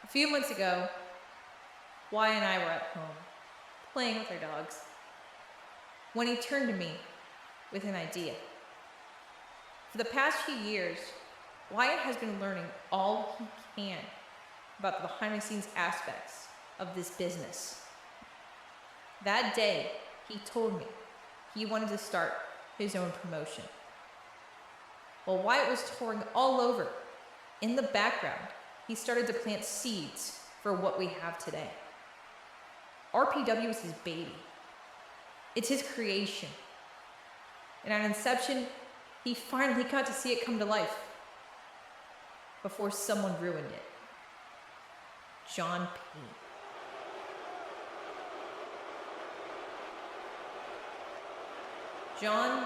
A few months ago, Wyatt and I were at home, playing with our dogs, when he turned to me with an idea. For the past few years, Wyatt has been learning all he can about the behind-the-scenes aspects of this business. That day, he told me he wanted to start his own promotion. While Wyatt was touring all over, in the background, he started to plant seeds for what we have today. RPW is his baby. It's his creation. And at Inception, he finally got to see it come to life before someone ruined it. John P. John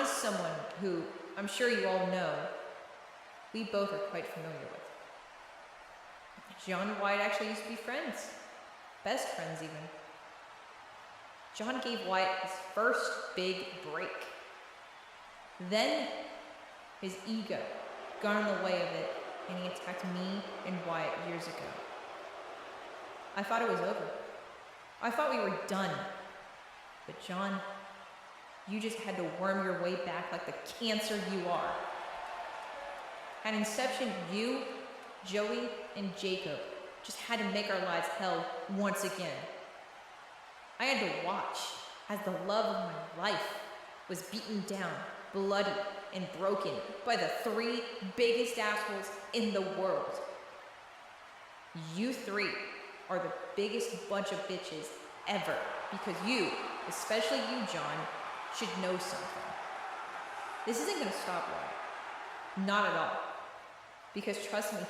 is someone who I'm sure you all know we both are quite familiar with. John and Wyatt actually used to be friends, best friends even. John gave Wyatt his first big break. Then his ego got in the way of it and he attacked me and Wyatt years ago. I thought it was over. I thought we were done. But John, you just had to worm your way back like the cancer you are. At Inception, you, Joey, and Jacob just had to make our lives hell once again. I had to watch as the love of my life was beaten down, bloody, and broken by the three biggest assholes in the world. You three are the biggest bunch of bitches ever because you, especially you, John, should know something. This isn't gonna stop Wyatt. Not at all. Because trust me,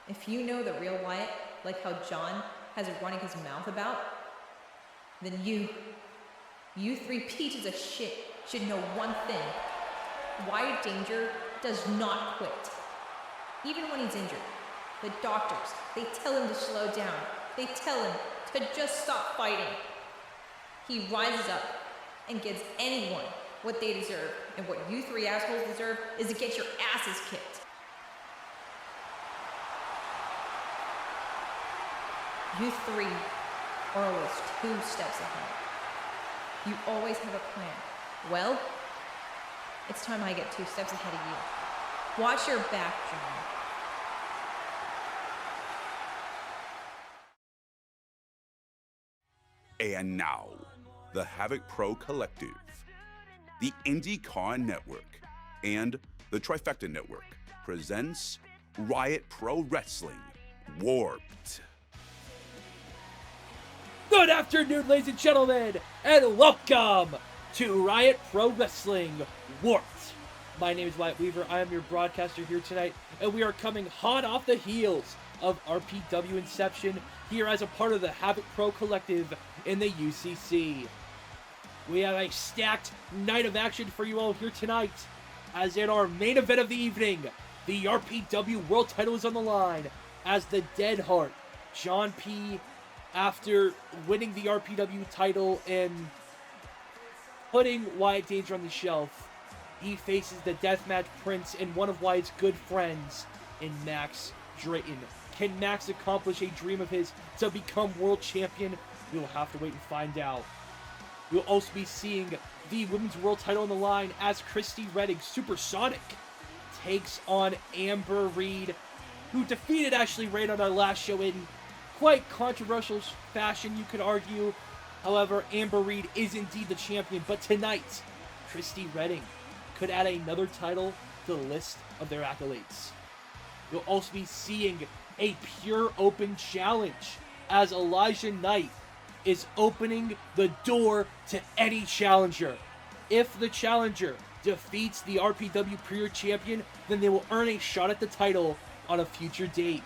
if you know the real Wyatt, like how John has it running his mouth about, then you three pieces of shit should know one thing. Wyatt Danger does not quit. Even when he's injured, the doctors, they tell him to slow down. They tell him to just stop fighting. He rises up and gives anyone what they deserve, and what you three assholes deserve is to get your asses kicked. You three are always 2 steps ahead. You always have a plan. Well, it's time I get 2 steps ahead of you. Watch your back, John. And now, the Havoc Pro Collective, the IndyCar Network, and the Trifecta Network presents Riot Pro Wrestling Warped. Good afternoon, ladies and gentlemen, and welcome to Riot Pro Wrestling Warped. My name is Wyatt Weaver. I am your broadcaster here tonight, and we are coming hot off the heels of RPW Inception here as a part of the Havoc Pro Collective in the UCC. We have a stacked night of action for you all here tonight, as in our main event of the evening, the RPW World Title is on the line, as the Dead Heart, John P., after winning the RPW title and putting Wyatt Danger on the shelf, he faces the Deathmatch Prince and one of Wyatt's good friends in Max Drayton. Can Max accomplish a dream of his to become world champion? We will have to wait and find out. We'll also be seeing the Women's World title on the line as Kristie Redding, Supersonic, takes on Amber Reed, who defeated Ashley Rain on our last show in quite controversial fashion, you could argue. However, Amber Reed is indeed the champion, but tonight, Kristie Redding could add another title to the list of their accolades. You'll also be seeing a pure open challenge as Elijah Knight is opening the door to any challenger. If the challenger defeats the RPW Pure Champion, then they will earn a shot at the title on a future date.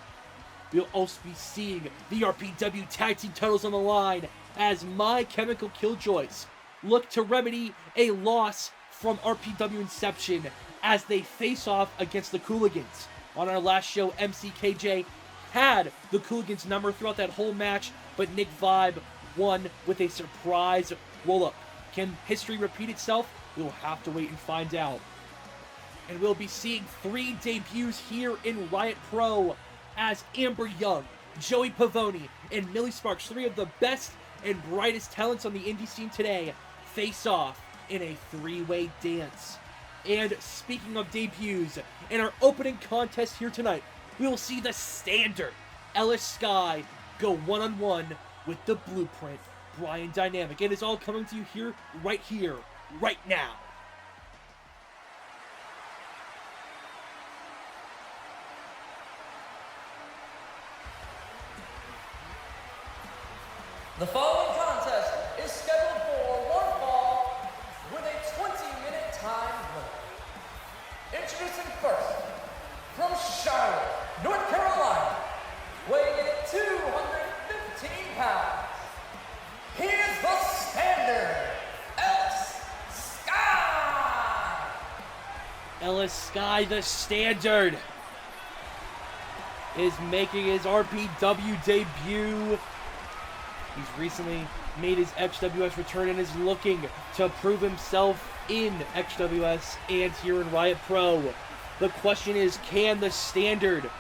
We'll also be seeing the RPW Tag Team titles on the line as My Chemical Killjoys look to remedy a loss from RPW Inception as they face off against the Cooliganz. On our last show, MCKJ had the Cooliganz number throughout that whole match, but Nick Vibe won with a surprise roll-up. Can history repeat itself? We'll have to wait and find out. And we'll be seeing 3 debuts here in Riot Pro as Amber Young, Joey Pavoni, and Millie Sparkz, three of the best and brightest talents on the indie scene today, face off in a three-way dance. And speaking of debuts, in our opening contest here tonight, we will see the standard Ellis Sky go one-on-one with the Blueprint, Bryan Dynamic. It is all coming to you here, right now. The following contest is scheduled for one fall with a 20-minute time limit. Introducing first, from Charlotte, North Carolina, weighing in at 215 pounds, he is the standard, Ellis Sky! Ellis Sky, the standard, is making his RPW debut. He's recently made his XWS return and is looking to prove himself in XWS and here in Riot Pro. The question is, can the standard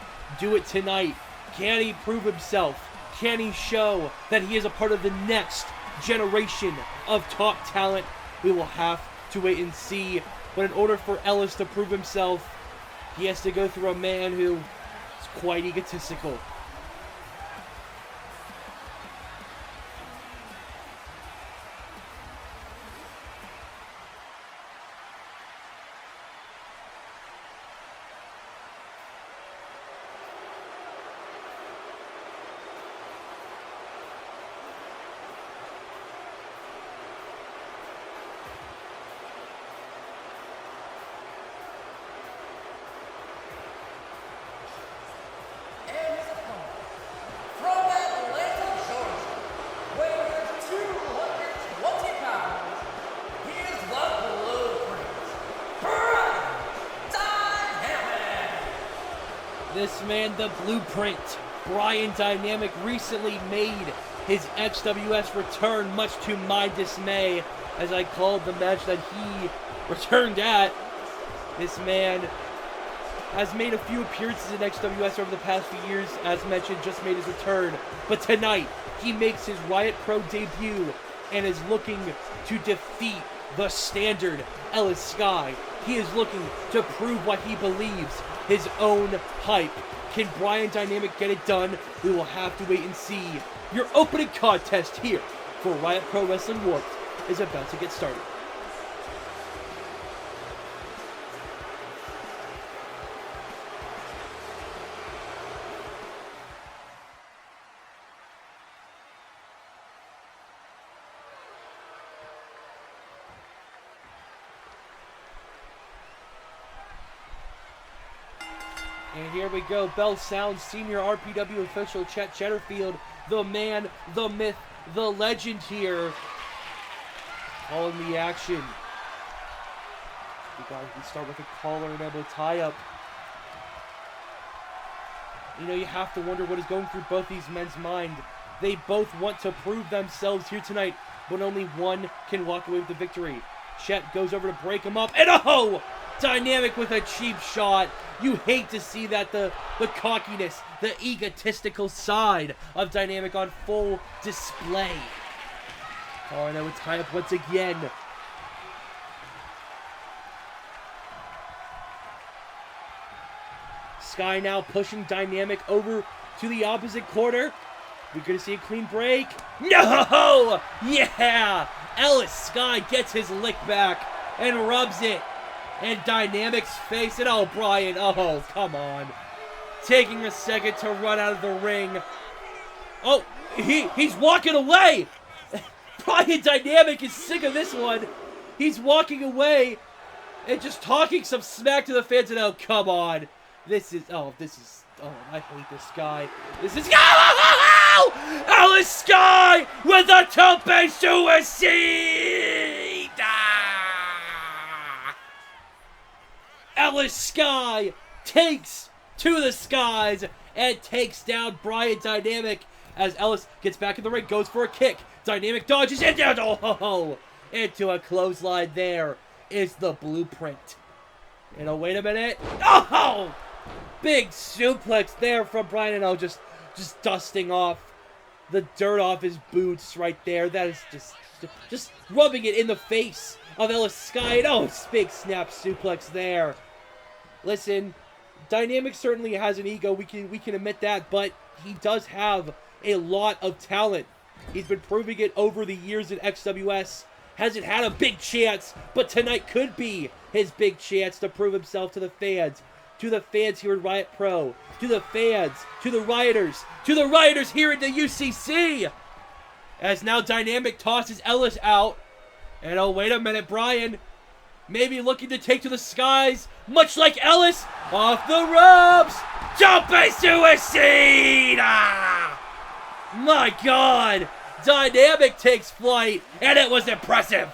do it tonight? Can he prove himself? Can he show that he is a part of the next generation of top talent? We will have to wait and see. But in order for Ellis to prove himself, he has to go through a man who is quite egotistical. This man, the Blueprint, Bryan Dynamic, recently made his XWS return, much to my dismay, as I called the match that he returned at. This man has made a few appearances in XWS over the past few years, as mentioned, just made his return. But tonight, he makes his Riot Pro debut and is looking to defeat the standard Ellis Sky. He is looking to prove what he believes, his own hype. Can Bryan Dynamic get it done? We will have to wait and see. Your opening contest here for Riot Pro Wrestling Warped is about to get started. And here we go, bell sounds, senior RPW official Chet Chatterfield, the man, the myth, the legend here, calling the action. We start with a collar and elbow tie-up. You know, you have to wonder what is going through both these men's mind. They both want to prove themselves here tonight, but only one can walk away with the victory. Chet goes over to break him up, and oh! Dynamic with a cheap shot. You hate to see that, the cockiness, the egotistical side of Dynamic on full display. Oh, and I would tie up once again. Sky now pushing Dynamic over to the opposite corner. We're going to see a clean break. No! Yeah! Ellis Sky gets his lick back and rubs it. And Dynamic's face it. Oh, Bryan. Oh, come on. Taking a second to run out of the ring. Oh, he's walking away. Bryan Dynamic is sick of this one. He's walking away and just talking some smack to the fans. And oh, come on. Oh, I hate this guy. Ellis Sky with a tope suicide. Ellis Sky takes to the skies and takes down Bryan Dynamic as Ellis gets back in the ring, goes for a kick. Dynamic dodges and down. Oh, into a clothesline. There is the Blueprint. And oh, wait a minute. Oh! Big suplex there from Bryan, and oh, just dusting off the dirt off his boots right there. That is just rubbing it in the face of Ellis Sky. And oh, big snap suplex there. Listen, Dynamic certainly has an ego. We can admit that, but he does have a lot of talent. He's been proving it over the years in XWS. Hasn't had a big chance, but tonight could be his big chance to prove himself to the fans. To the fans here in Riot Pro. To the fans. To the Rioters. To the Rioters here in the UCC. As now Dynamic tosses Ellis out. And oh, wait a minute, Bryan. Maybe looking to take to the skies. Much like Ellis. Off the ropes. Jumping suicide. Ah! My God. Dynamic takes flight. And it was impressive.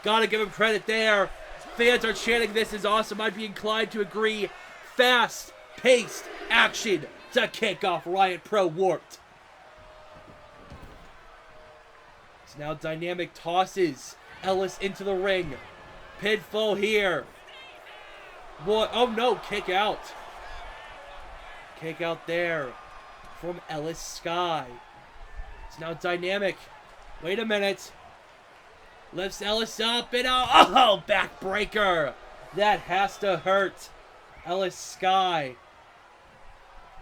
Gotta give him credit there. Fans are chanting, this is awesome. I'd be inclined to agree. Fast-paced action to kick off Riot Pro Warped. So now Dynamic tosses Ellis into the ring. Pinfall here. Boy, oh no, kick out. Kick out there from Ellis Sky. It's now Dynamic. Wait a minute. Lifts Ellis up and oh, backbreaker. That has to hurt Ellis Sky.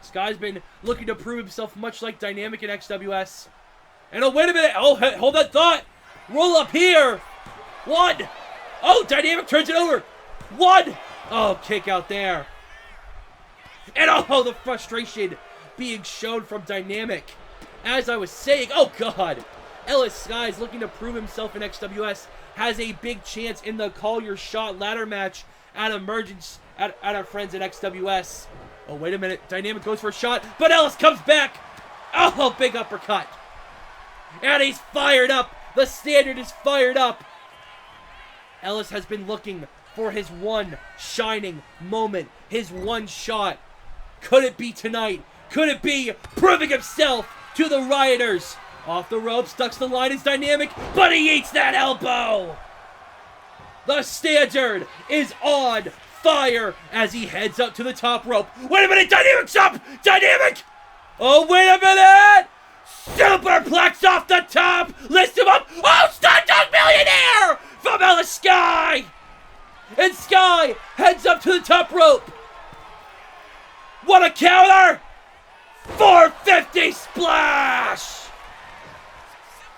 Sky's been looking to prove himself much like Dynamic in XWS. And oh, wait a minute. Oh, hold that thought. Roll up here. One. Oh, Dynamic turns it over. One. Oh, kick out there. And oh, the frustration being shown from Dynamic. As I was saying, oh God. Ellis Sky is looking to prove himself in XWS. Has a big chance in the Call Your Shot ladder match at Emergence at our friends at XWS. Oh, wait a minute. Dynamic goes for a shot, but Ellis comes back. Oh, big uppercut. And he's fired up. The standard is fired up. Ellis has been looking for his one shining moment. His one shot. Could it be tonight? Could it be proving himself to the Rioters? Off the ropes, ducks the line, is Dynamic, but he eats that elbow! The standard is on fire as he heads up to the top rope. Wait a minute, Dynamic's up! Dynamic! Oh, wait a minute! Superplex off the top! Lift him up! Oh, Stardust Millionaire! From Ellis Sky! And Sky heads up to the top rope. What a counter! 450 splash!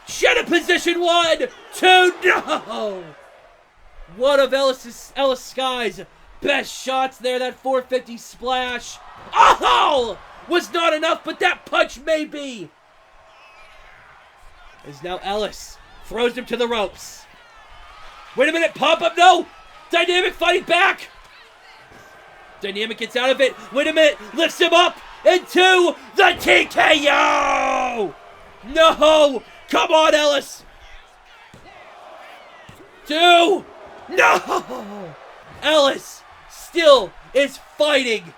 Shed in position 1, 2, no! One of Ellis Sky's best shots there, that 450 splash. Oh! Was not enough, but that punch may be. As now Ellis throws him to the ropes. Wait a minute, pop up, no! Dynamic fighting back! Dynamic gets out of it. Wait a minute, lifts him up into the TKO! No! Come on, Ellis! 2! No! Ellis still is fighting.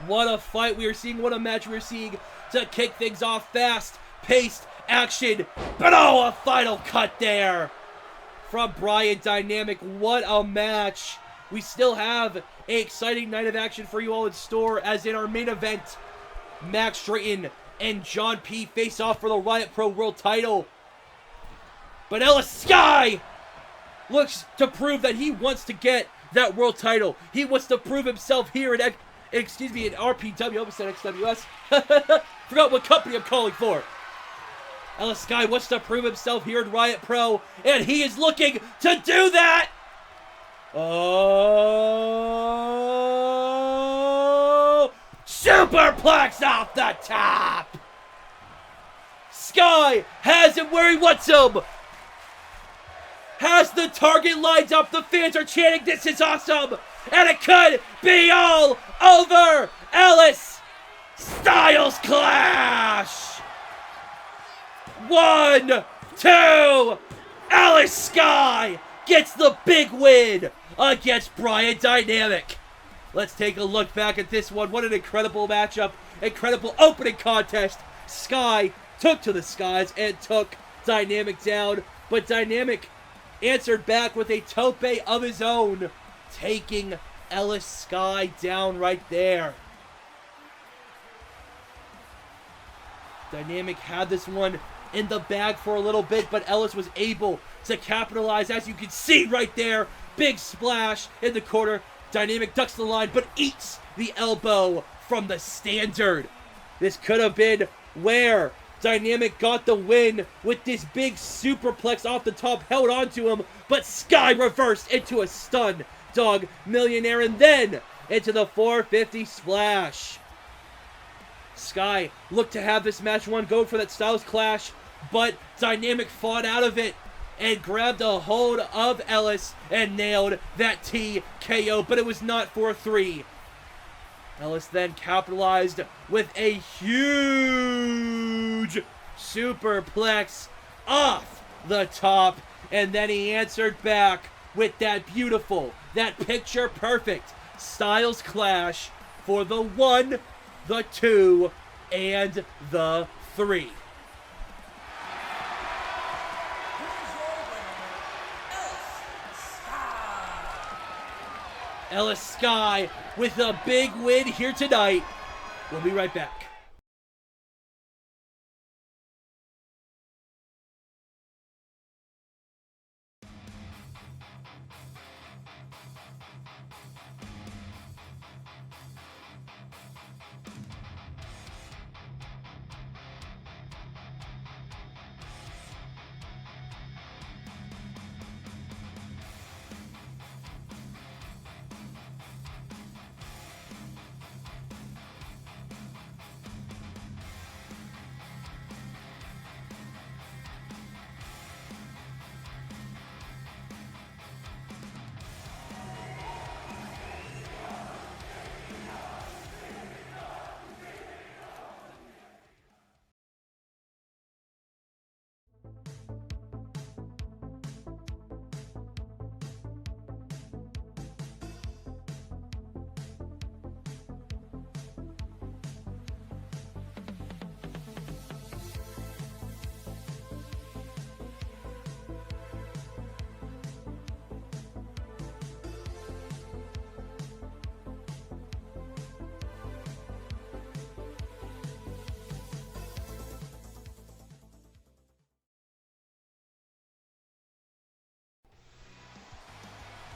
What a fight we are seeing. What a match we are seeing to kick things off. Fast-paced action. But oh, a final cut there from Bryan Dynamic. What a match. We still have an exciting night of action for you all in store, as in our main event, Max Drayton and John P. face off for the Riot Pro World title. But Ellis Sky looks to prove that he wants to get that world title. He wants to prove himself here in RPW. I almost said XWS. Forgot what company I'm calling for. Ellis Sky wants to prove himself here in Riot Pro, and he is looking to do that. Oh! Superplex off the top! Sky has him where he wants him! Has the target lined up. The fans are chanting, this is awesome! And it could be all over! Ellis! Styles Clash! 1, 2! Ellis Sky gets the big win against Bryan Dynamic. Let's take a look back at this one. What an incredible matchup. Incredible opening contest. Sky took to the skies and took Dynamic down. But Dynamic answered back with a tope of his own. taking Ellis Sky down right there. Dynamic had this one in the bag for a little bit, but Ellis was able to capitalize, as you can see right there. Big splash in the corner. Dynamic ducks the line, but eats the elbow from the standard. This could have been where Dynamic got the win with this big superplex off the top, held onto him, but Sky reversed into a stun dog millionaire and then into the 450 splash. Sky looked to have this match won, go for that Styles Clash, but Dynamic fought out of it and grabbed a hold of Ellis and nailed that TKO, but it was not for 3. Ellis then capitalized with a huge superplex off the top, and then he answered back with that beautiful, that picture-perfect Styles Clash for the 1, the 2, and the 3. Ellis Sky with a big win here tonight. We'll be right back.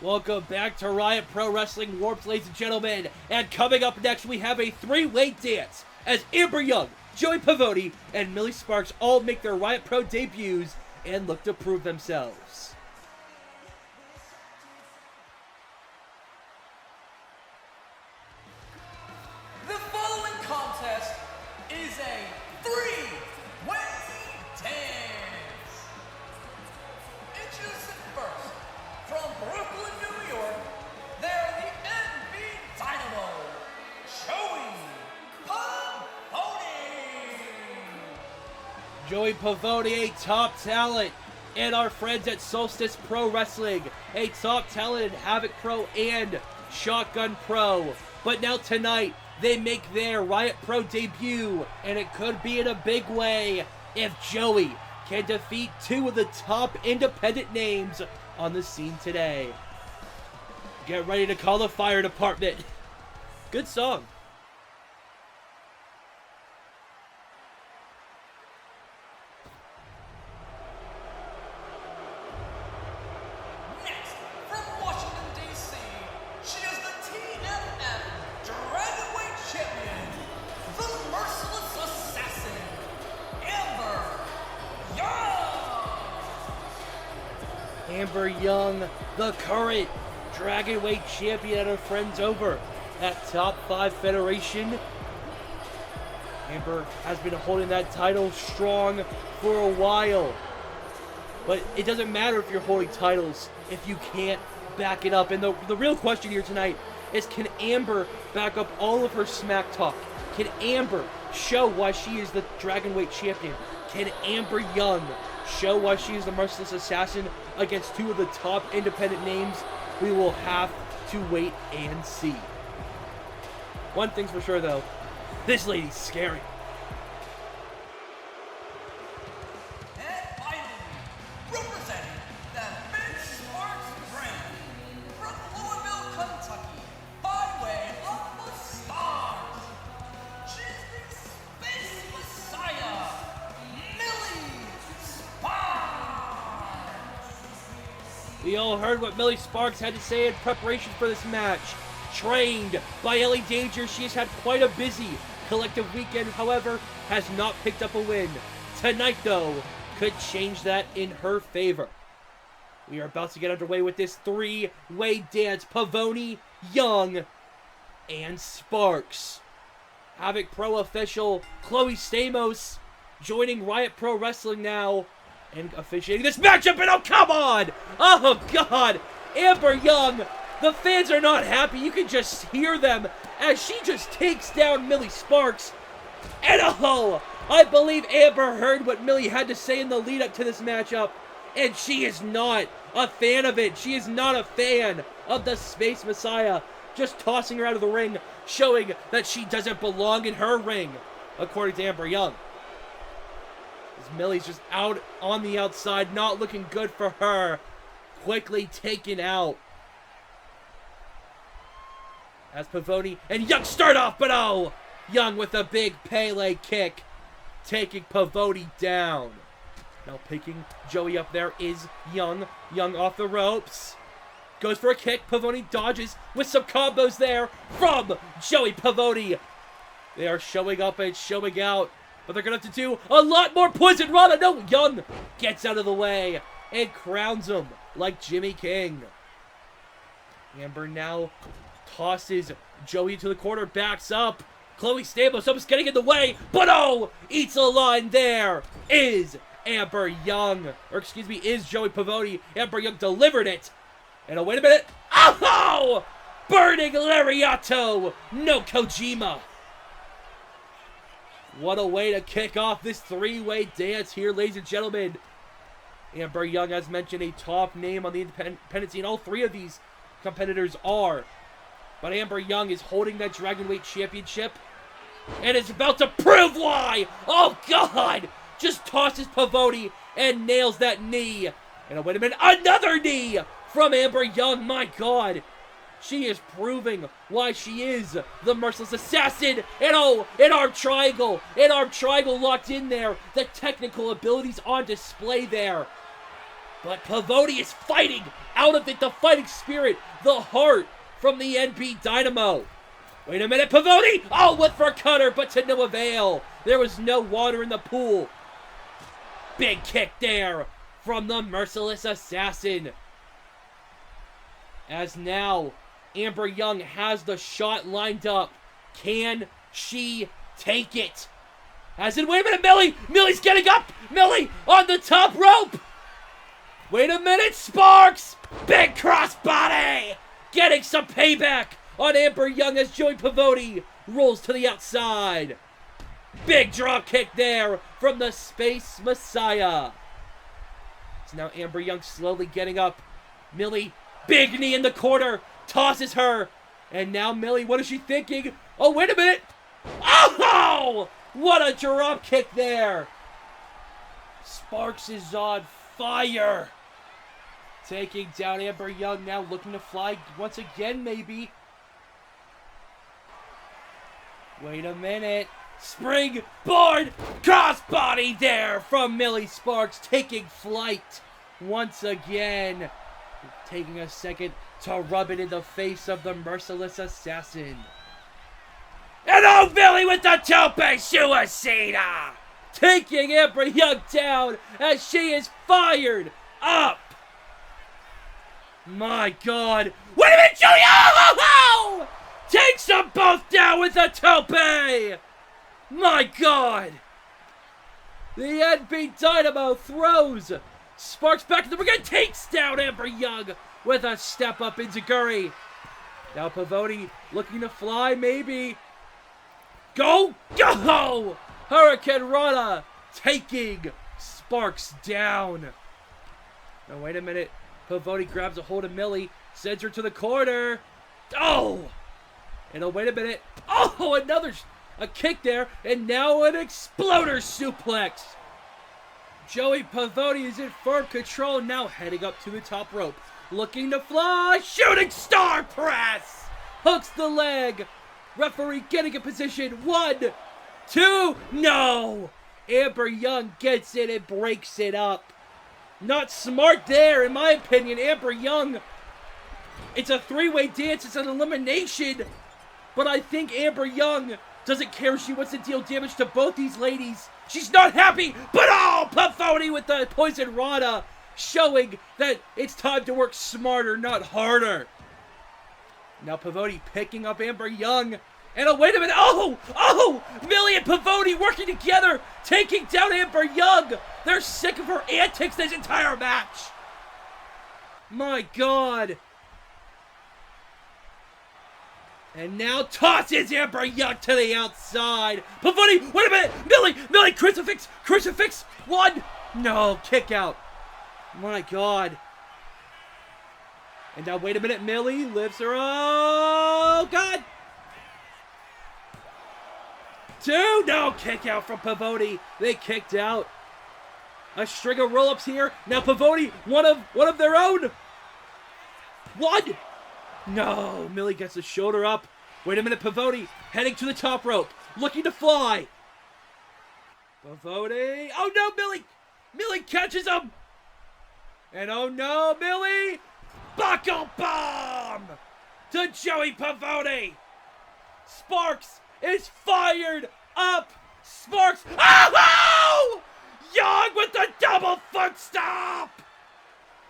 Welcome back to Riot Pro Wrestling Warped, ladies and gentlemen. And coming up next, we have a three-way dance as Amber Young, Joey Pavoni, and Millie Sparkz all make their Riot Pro debuts and look to prove themselves. The following contest is a three-way dance. Introducing first, from Brooklyn, New York, they're the NB Dynamo, Joey Pavoni. Joey Pavoni, a top talent, and our friends at Solstice Pro Wrestling, a top talent in Havoc Pro and Shotgun Pro. But now tonight, they make their Riot Pro debut, and it could be in a big way if Joey can defeat two of the top independent names on the scene today. Get ready to call the fire department. Good song. Next, from Washington, D.C., she is the TFF Dragonweight Champion, the Merciless Assassin, Amber Young. Amber Young, the current Dragonweight champion, and her friends over at Top 5 Federation. Amber has been holding that title strong for a while. But it doesn't matter if you're holding titles if you can't back it up. And the real question here tonight is, can Amber back up all of her smack talk? Can Amber show why she is the Dragonweight champion? Can Amber Young show why she is the Merciless Assassin against two of the top independent names? We will have to wait and see. One thing's for sure though, this lady's scary. And finally, representing the Sparkz brand, from Louisville, We all heard what Millie Sparkz had to say in preparation for this match. Trained by Ellie Danger, she has had quite a busy collective weekend, however, has not picked up a win. Tonight, though, could change that in her favor. We are about to get underway with this three-way dance. Pavoni, Young, and Sparkz. Havoc Pro official Chloe Stamos joining Riot Pro Wrestling now and officiating this matchup. And oh, come on! Oh, God! Amber Young, the fans are not happy. You can just hear them as she just takes down Millie Sparkz. And oh, I believe Amber heard what Millie had to say in the lead up to this matchup. And she is not a fan of it. She is not a fan of the Space Messiah. Just tossing her out of the ring, showing that she doesn't belong in her ring, according to Amber Young. As Millie's just out on the outside, not looking good for her. Quickly taken out. As Pavoni and Young start off, but oh! Young with a big Pele kick, taking Pavoni down. Now picking Joey up there is Young. Young off the ropes. Goes for a kick. Pavoni dodges with some combos there from Joey Pavoni. They are showing up and showing out, but they're going to have to do a lot more Poison Rana. No, Young gets out of the way and crowns him like Jimmy King. Amber now tosses Joey to the corner, backs up. Chloe Stamos almost getting in the way, but oh, eats a line there. Is Amber Young, or excuse me, is Joey Pavoni. Amber Young delivered it. And oh, wait a minute. Oh! Burning Lariato! No Kojima! What a way to kick off this three-way dance here, ladies and gentlemen. Amber Young, as mentioned, a top name on the independent scene. All three of these competitors are. But Amber Young is holding that Dragonweight Championship and is about to prove why! Oh, God! Just tosses Pavoni and nails that knee. And oh, wait a minute. Another knee from Amber Young. My God. She is proving why she is the Merciless Assassin. And oh, an arm triangle. An arm triangle locked in there. The technical abilities on display there. But Pavoni is fighting out of it. The fighting spirit. The heart from the NB Dynamo. Wait a minute. Pavoni. Oh, went for a cutter, but to no avail. There was no water in the pool. Big kick there from the Merciless Assassin. As now, Amber Young has the shot lined up. Can she take it? As in, wait a minute, Millie! Millie's getting up! Millie on the top rope! Wait a minute, Sparkz! Big crossbody! Getting some payback on Amber Young as Joey Pavoni rolls to the outside. Big drop kick there from the Space Messiah. So now Amber Young slowly getting up. Millie, big knee in the corner, tosses her. And now Millie, what is she thinking? Oh, wait a minute. Oh, what a drop kick there. Sparkz is on fire. Taking down Amber Young now, looking to fly once again, maybe. Wait a minute. Springboard crossbody there from Millie Sparkz, taking flight once again. Taking a second to rub it in the face of the Merciless Assassin. And oh, Millie with the tope suicida! Taking Amber Young down as she is fired up. My God. Wait a minute, Joey! Oh! Takes them both down with a tope! My God! The NB Dynamo throws Sparkz back to the ring and takes down Amber Young with a step-up enziguri. Now Pavoni looking to fly, maybe. Go! Go! Hurricane Rana taking Sparkz down. Now wait a minute. Pavoni grabs a hold of Millie, sends her to the corner. Oh! And oh, wait a minute. Oh, another... a kick there, and now an exploder suplex. Joey Pavoni is in firm control, now heading up to the top rope. Looking to fly, shooting star press. Hooks the leg. Referee getting in position. 1, 2, no. Amber Young gets it and breaks it up. Not smart there, in my opinion. Amber Young. It's a three-way dance. It's an elimination. But I think Amber Young doesn't care. She wants to deal damage to both these ladies. She's not happy. But oh, Pavoni with the Poison Rana, showing that it's time to work smarter, not harder. Now Pavoni picking up Amber Young. And oh, wait a minute. Oh, Millie and Pavoni working together, taking down Amber Young. They're sick of her antics this entire match. My God. And now tosses Amber Young to the outside. Pavoni, wait a minute. Millie, crucifix. One. No, kick out. My God. And now, wait a minute. Millie lifts her. Oh, God. Two. No, kick out from Pavoni. They kicked out. A string of roll-ups here. Now Pavoni, one of their own. One. No, Millie gets the shoulder up. Wait a minute, Pavoni heading to the top rope, looking to fly. Pavoni. Oh no, Millie. Millie catches him. And oh no, Millie. Buckle bomb to Joey Pavoni. Sparkz is fired up. Sparkz. Oh! Young with the double foot stop.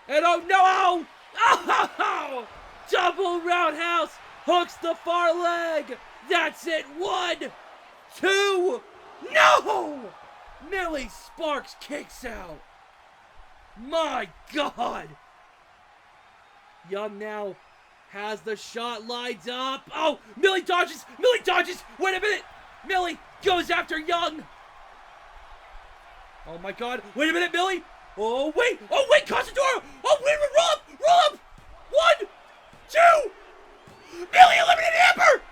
And oh no. Oh! Double roundhouse. Hooks the far leg. That's it. 1, 2. No! Millie Sparkz kicks out. My God. Young now has the shot lined up. Oh, Millie dodges. Wait a minute. Millie goes after Young. Oh my God. Wait a minute, Millie. Oh, wait. Consadora. Oh, wait, roll up. 1, 2. Millie eliminated Amber.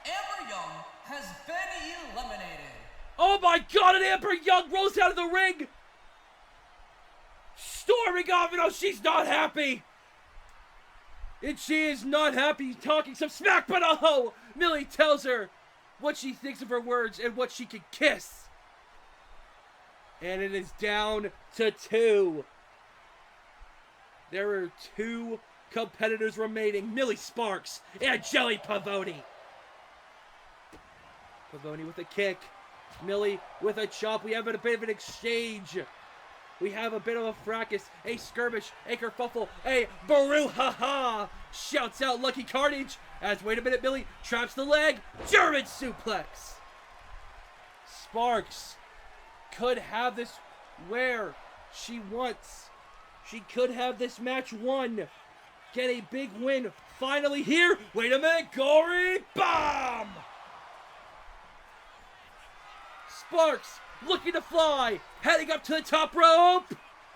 Amber Young has been eliminated. Oh my God, and Amber Young rolls out of the ring. Storming off, and oh, she's not happy. And she is not happy, talking some smack, but oh, Millie tells her what she thinks of her words and what she can kiss. And it is down to 2. There are 2 competitors remaining, Millie Sparkz and Joey Pavoni. Pavoni with a kick, Millie with a chop. We have a bit of an exchange. We have a bit of a fracas, a skirmish, a kerfuffle, a brouhaha. Shouts out Lucky Carnage as, wait a minute, Millie traps the leg. German suplex. Sparkz could have this where she wants. She could have this match won. Get a big win finally here. Wait a minute, gory bomb. Sparkz looking to fly, heading up to the top rope.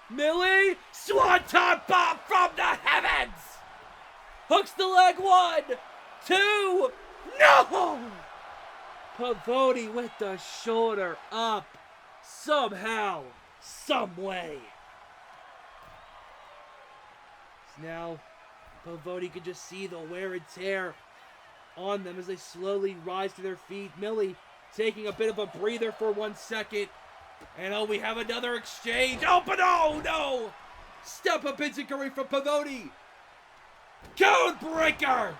Millie, swanton bomb from the heavens. Hooks the leg. 1, 2, no! Pavoni with the shoulder up. Somehow, some way. Now, Pavoni can just see the wear and tear on them as they slowly rise to their feet. Millie taking a bit of a breather for 1 second. And oh, we have another exchange. Oh, but oh no! Step up enziguri from Pavoni. Code breaker!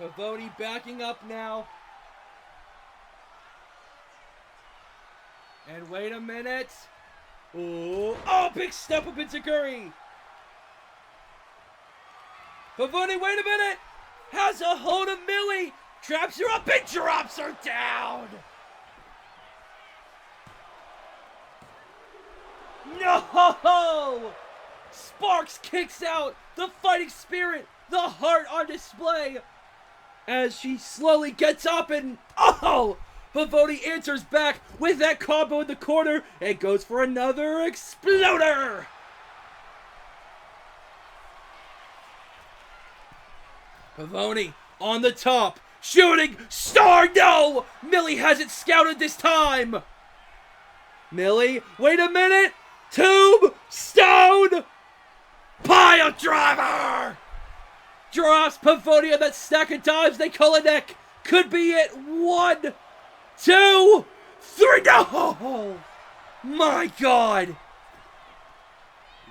Pavoni backing up now. And wait a minute. Oh, big step up enziguri. Pavoni, wait a minute. Has a hold of Millie. Traps her up and drops her down. No! Sparkz kicks out. The fighting spirit. The heart on display. As she slowly gets up and... oh! Pavoni answers back with that combo in the corner and goes for another exploder. Pavoni on the top. Shooting star. No! Millie has it scouted this time. Millie, wait a minute. Tombstone. Pile driver. Drops Pavoni on that stack of dives. They call it neck. Could be it. 1, 2, 3, no! My God!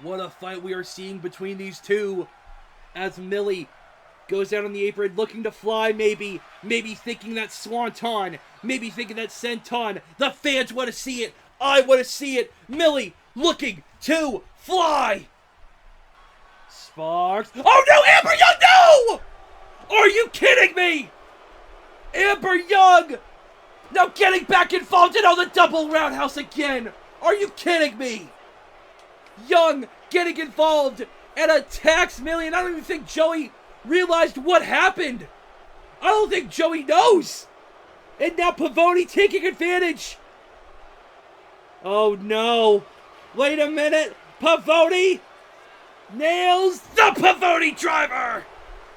What a fight we are seeing between these two. As Millie goes down on the apron looking to fly, maybe thinking that swanton, maybe thinking that senton. The fans want to see it. I want to see it. Millie looking to fly. Sparkz. Oh no, Amber Young, no! Are you kidding me? Amber Young now getting back involved in the double roundhouse again. Are you kidding me? Young getting involved and attacks Millie, and I don't even think Joey realized what happened. I don't think Joey knows. And now Pavoni taking advantage. Oh no. Wait a minute. Pavoni nails the Pavoni driver.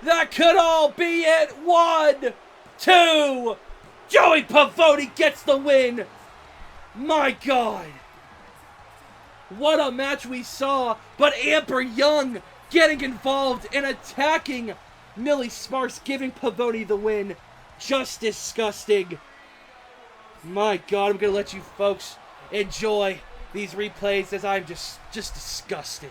That could all be it. 1, 2. Joey Pavoni gets the win. My God. What a match we saw. But Amber Young getting involved and attacking Millie Sparkz, giving Pavoni the win. Just disgusting. My God, I'm going to let you folks enjoy these replays as I'm just disgusted.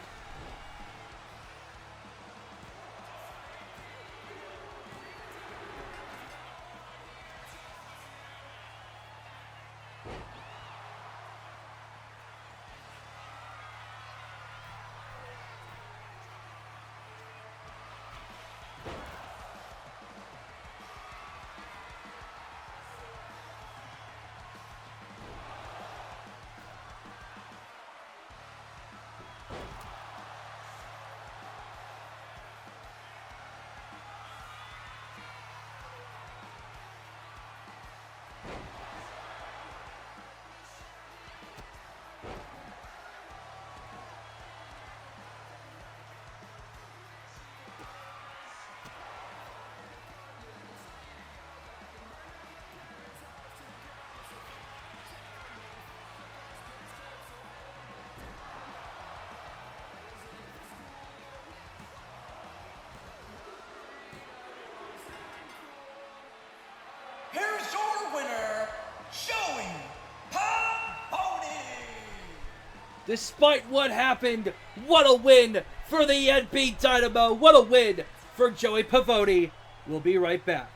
Here's your winner, Joey Pavoni. Despite what happened, what a win for the NB Dynamo. What a win for Joey Pavoni. We'll be right back.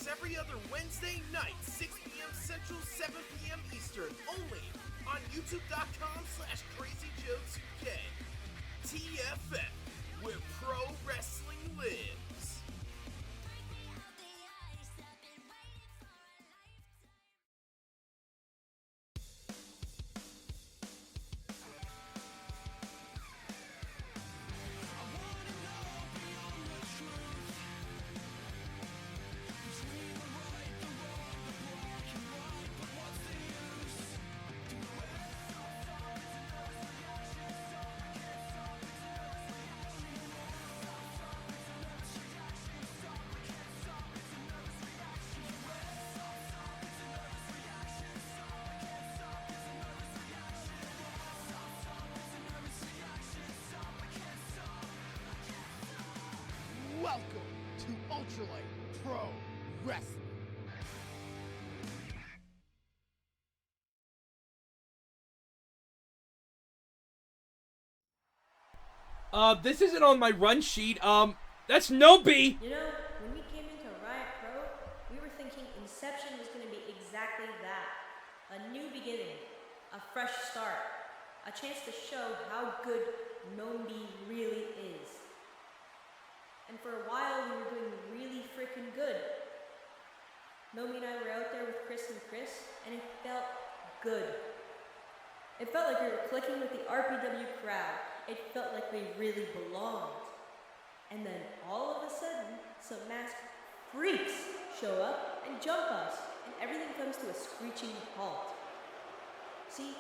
Every other Wednesday night, 6 p.m. Central, 7 p.m. Eastern, only on youtube.com/crazyjokesuk. TFF, where pro wrestling lives. Welcome to Ultralight Pro Wrestling. This isn't on my run sheet. That's Nobi. You know, when we came into Riot Pro, we were thinking Inception was going to be exactly that. A new beginning, a fresh start, a chance to show how good Nobi really is. And for a while, we were doing really freaking good. Nomi and I were out there with Chris, and it felt good. It felt like we were clicking with the RPW crowd. It felt like we really belonged. And then all of a sudden, some masked freaks show up and jump us, and everything comes to a screeching halt. See,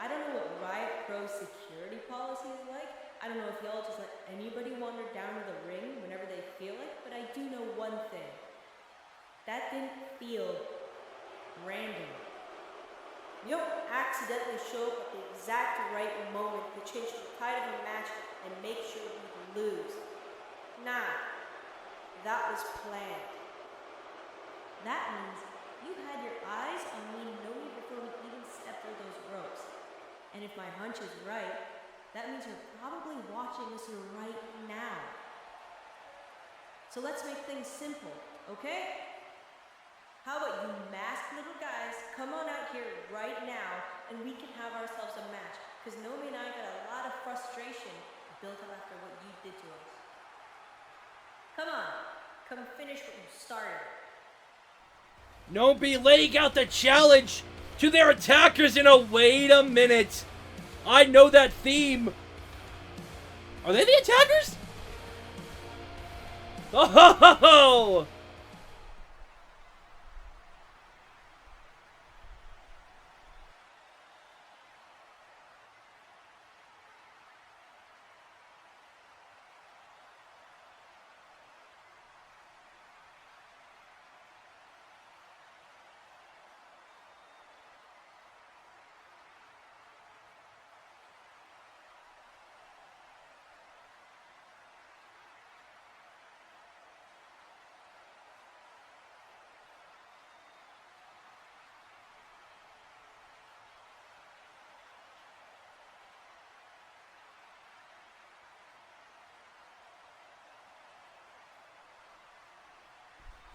I don't know what Riot Pro security policy is like. I don't know if y'all just let anybody wander down to the ring whenever they feel it, but I do know one thing. That didn't feel random. You don't accidentally show up at the exact right moment to change the tide of a match and make sure we lose. Nah, that was planned. That means you had your eyes on me knowing before we even stepped through those ropes. And if my hunch is right, that means you're probably watching us right now. So let's make things simple, okay? How about you masked little guys come on out here right now and we can have ourselves a match, because Nomi and I got a lot of frustration built up after what you did to us. Come on, come finish what you started. Nomi laying out the challenge to their attackers in a wait a minute. I know that theme. Are they the attackers? Oh!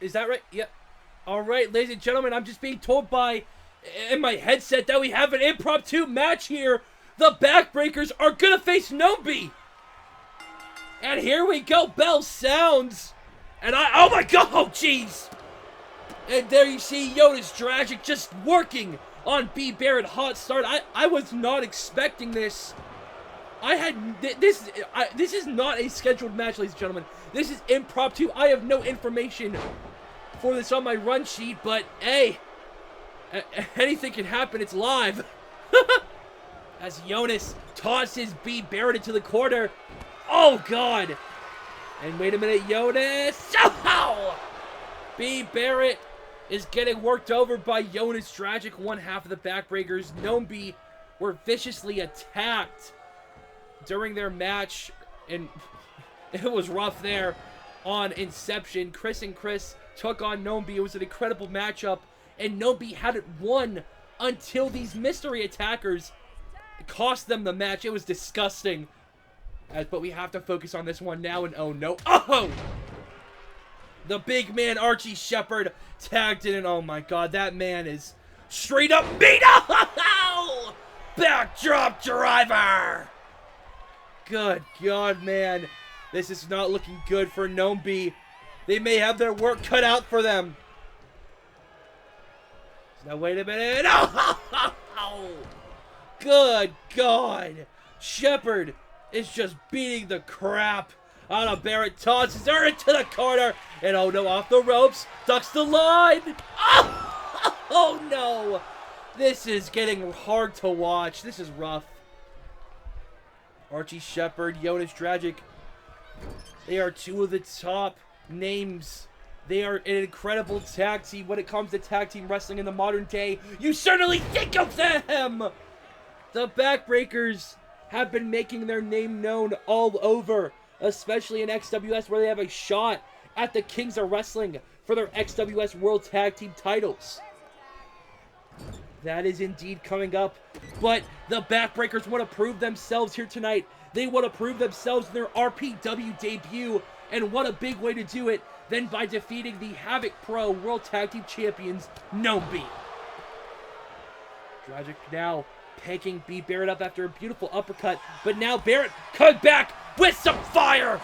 Is that right? Yep. Alright, ladies and gentlemen, I'm just being told in my headset that we have an impromptu match here. The Backbreakers are gonna face Nomi. And here we go, bell sounds. And oh my god, oh jeez. And there you see Jonas Dragic just working on B. Barrett hot start. I was not expecting this. This is not a scheduled match, ladies and gentlemen. This is impromptu. I have no information for this on my run sheet, but hey, anything can happen. It's live. As Jonas tosses B. Barrett into the corner. Oh, God. And wait a minute, Jonas. Oh! B. Barrett is getting worked over by Jonas Dragic, one half of the Backbreakers. Nomi were viciously attacked during their match, and it was rough there on Inception. Chris and Chris took on Nomi. It was an incredible matchup, and Nomi hadn't won until these mystery attackers cost them the match. It was disgusting. But we have to focus on this one now, and oh no. Oh! The big man, Archie Shepherd, tagged in, and oh my god, that man is straight up beat up! Backdrop driver! Good god, man. This is not looking good for Nomi. They may have their work cut out for them. Now, wait a minute. Oh! Good god. Shepherd is just beating the crap out of Barrett. Tosses her into the corner. And oh no, off the ropes. Ducks the line. Oh no. This is getting hard to watch. This is rough. Archie Shepherd, Jonas Dragic. They are two of the top names. They are an incredible tag team when it comes to tag team wrestling in the modern day. You certainly think of them! The Backbreakers have been making their name known all over, especially in XWS, where they have a shot at the Kings of Wrestling for their XWS World Tag Team titles. That is indeed coming up, but the Backbreakers want to prove themselves here tonight. They want to prove themselves in their RPW debut, and what a big way to do it than by defeating the Havoc Pro World Tag Team Champions, Nomi. Dragic now picking B. Barrett up after a beautiful uppercut, but now Barrett comes back with some fire!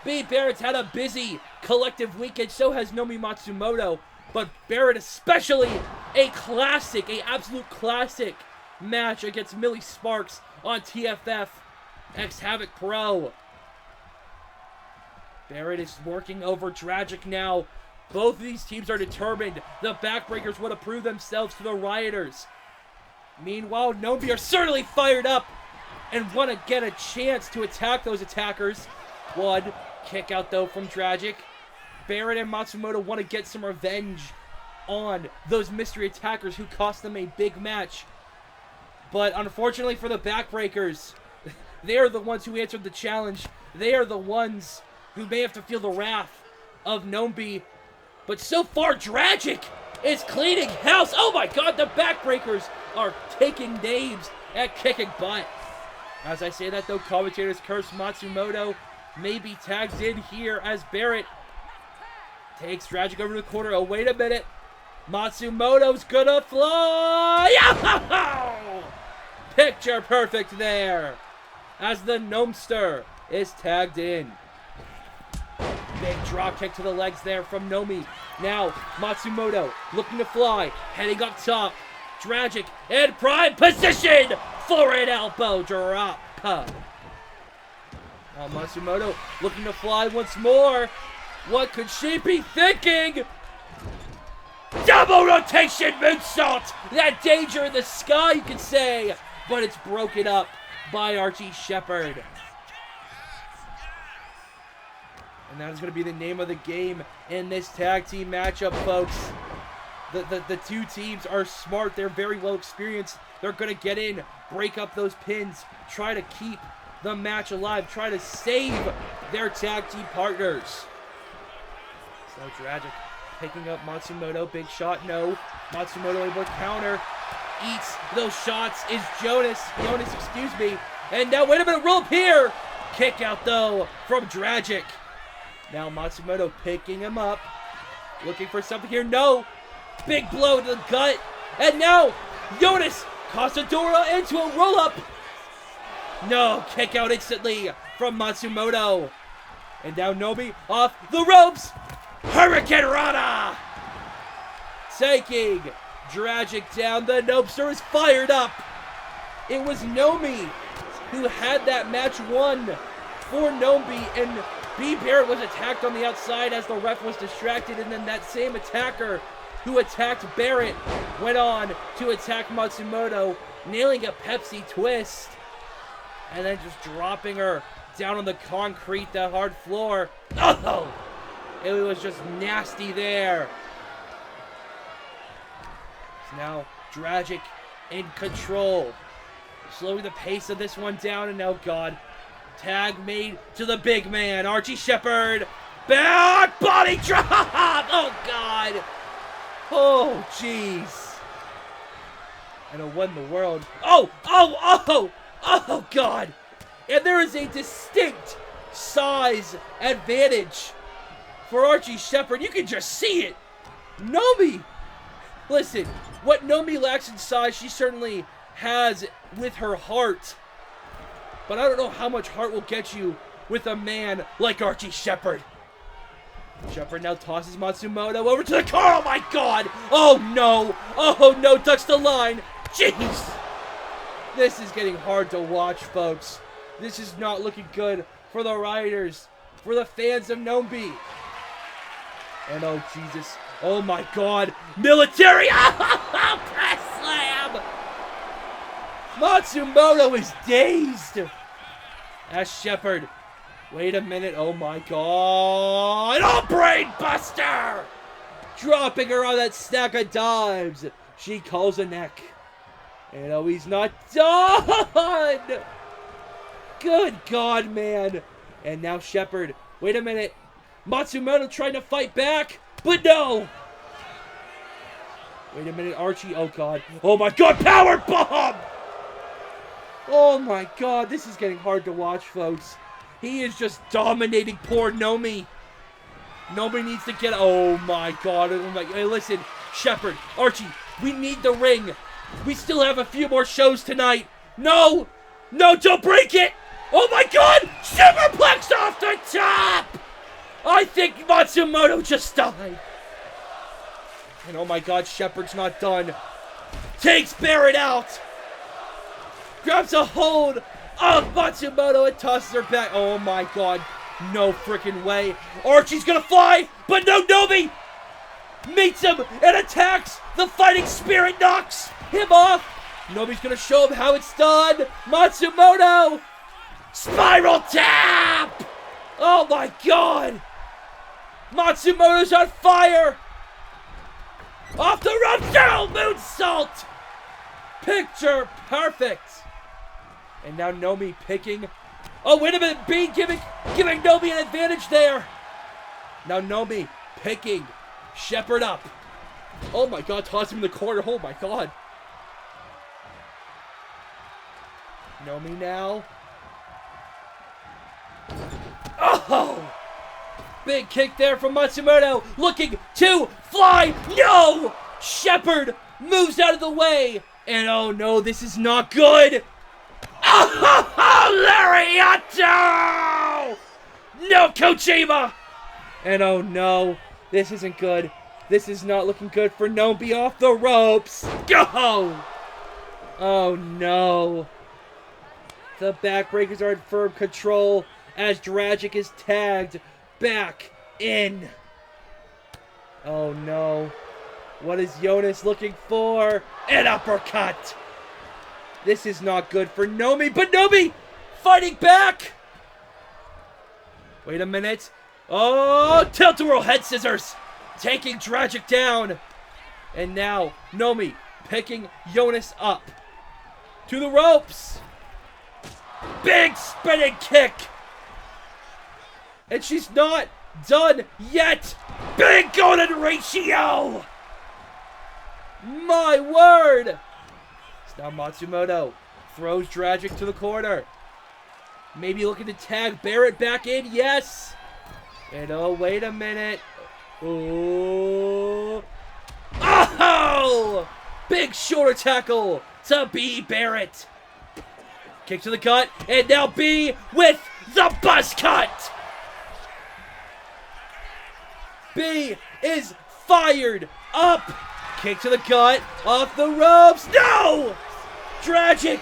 B. Barrett's had a busy collective weekend, so has Nomi Matsumoto, but Barrett especially, a classic, a absolute classic match against Millie Sparkz on TFF X Havoc Pro. Barrett is working over Dragic now. Both of these teams are determined. The Backbreakers want to prove themselves to the Rioters. Meanwhile, Nobi are certainly fired up and want to get a chance to attack those attackers. One kick out though from Dragic. Barrett and Matsumoto want to get some revenge on those mystery attackers who cost them a big match. But unfortunately for the Backbreakers, they are the ones who answered the challenge. They are the ones who may have to feel the wrath of Nobi. But so far, Dragic is cleaning house. Oh my god, the Backbreakers are taking names at kicking butt. As I say that though, commentators curse Matsumoto may be tagged in here as Barrett takes Dragic over to the corner. Oh, wait a minute. Matsumoto's gonna fly! Yow! Picture perfect there as the Gnomester is tagged in. Big drop kick to the legs there from Nomi. Now, Matsumoto looking to fly, heading up top. Dragic in prime position for an elbow drop. Now Matsumoto looking to fly once more. What could she be thinking? Double rotation moonsault! That danger in the sky, you could say. But it's broken up by Archie Shepherd. And that is going to be the name of the game in this tag team matchup, folks. The two teams are smart. They're very well experienced. They're going to get in, break up those pins, try to keep the match alive, try to save their tag team partners. So Dragic picking up Matsumoto. Big shot, no. Matsumoto able to counter. Eats those shots is Jonas, excuse me. And now, wait a minute, roll up here. Kick out, though, from Dragic. Now Matsumoto picking him up. Looking for something here. No. Big blow to the gut. And now, Jonas Casadora into a roll-up. No. Kick out instantly from Matsumoto. And now Nobi off the ropes. Hurricane Rana. Taking Dragic down. The Nopester is fired up. It was Nomi who had that match won for Nobi, and B. Barrett was attacked on the outside as the ref was distracted, and then that same attacker who attacked Barrett went on to attack Matsumoto, nailing a Pepsi twist, and then just dropping her down on the concrete, the hard floor. Oh! It was just nasty there. So now Dragic in control. Slowing the pace of this one down, and now, God, tag made to the big man, Archie Shepherd. Back body drop! Oh, God. Oh, jeez. I know what in the world. Oh, God. And there is a distinct size advantage for Archie Shepherd. You can just see it. Nomi. Listen, what Nomi lacks in size, she certainly has with her heart. But I don't know how much heart will get you with a man like Archie Shepherd. Shepherd now tosses Matsumoto over to the car. Oh my God! Oh no! Oh no! Ducks the line. Jeez! This is getting hard to watch, folks. This is not looking good for the Rioters, for the fans of Nobi. And oh Jesus! Oh my God! Military! Press slam! Matsumoto is dazed. As Shepherd, wait a minute, oh my God! Oh, brain buster! Dropping her on that stack of dimes. She calls a neck. And oh, he's not done! Good God, man. And now Shepherd, wait a minute. Matsumoto trying to fight back, but no! Wait a minute, Archie, oh God. Oh my God, power bomb! Oh my God, this is getting hard to watch, folks. He is just dominating poor Nomi. Nomi needs to get... Oh my God. Oh my... Hey, listen, Shepherd, Archie, we need the ring. We still have a few more shows tonight. No! No, don't break it! Oh my God! Superplex off the top! I think Matsumoto just died. And oh my God, Shepherd's not done. Takes Barrett out. grabs a hold of Matsumoto and tosses her back. Oh my god. No freaking way. Archie's gonna fly, but no, Nomi meets him and attacks. The fighting spirit knocks him off. Nomi's gonna show him how it's done. Matsumoto! Spiral tap! Oh my god! Matsumoto's on fire! Off the rope, down moonsault! Picture perfect! And now Nomi picking. Oh, wait a minute, B giving Nomi an advantage there! Now Nomi picking Shepard up. Oh my god, toss him in the corner, oh my god. Nomi now. Oh! Big kick there from Matsumoto, looking to fly. No! Shepard moves out of the way. And oh no, this is not good. Oh, Lariato! No, Kojima! And oh no, this isn't good. This is not looking good for Nomi off the ropes. Go! Oh no. The backbreakers are in firm control as Dragic is tagged back in. Oh no. What is Jonas looking for? An uppercut. This is not good for Nomi, but Nomi fighting back. Wait a minute. Oh, tilt-a-whirl head scissors. Taking Dragic down. And now Nomi picking Jonas up. To the ropes. Big spinning kick. And she's not done yet. Big golden ratio. My word. So now Matsumoto throws Dragic to the corner. Maybe looking to tag Barrett back in. Yes. And oh, wait a minute. Oh. Oh! Big shoulder tackle to B. Barrett. Kick to the gut. And now B with the buzz cut. B is fired up. Kick to the gut. Off the ropes. No! Dragic.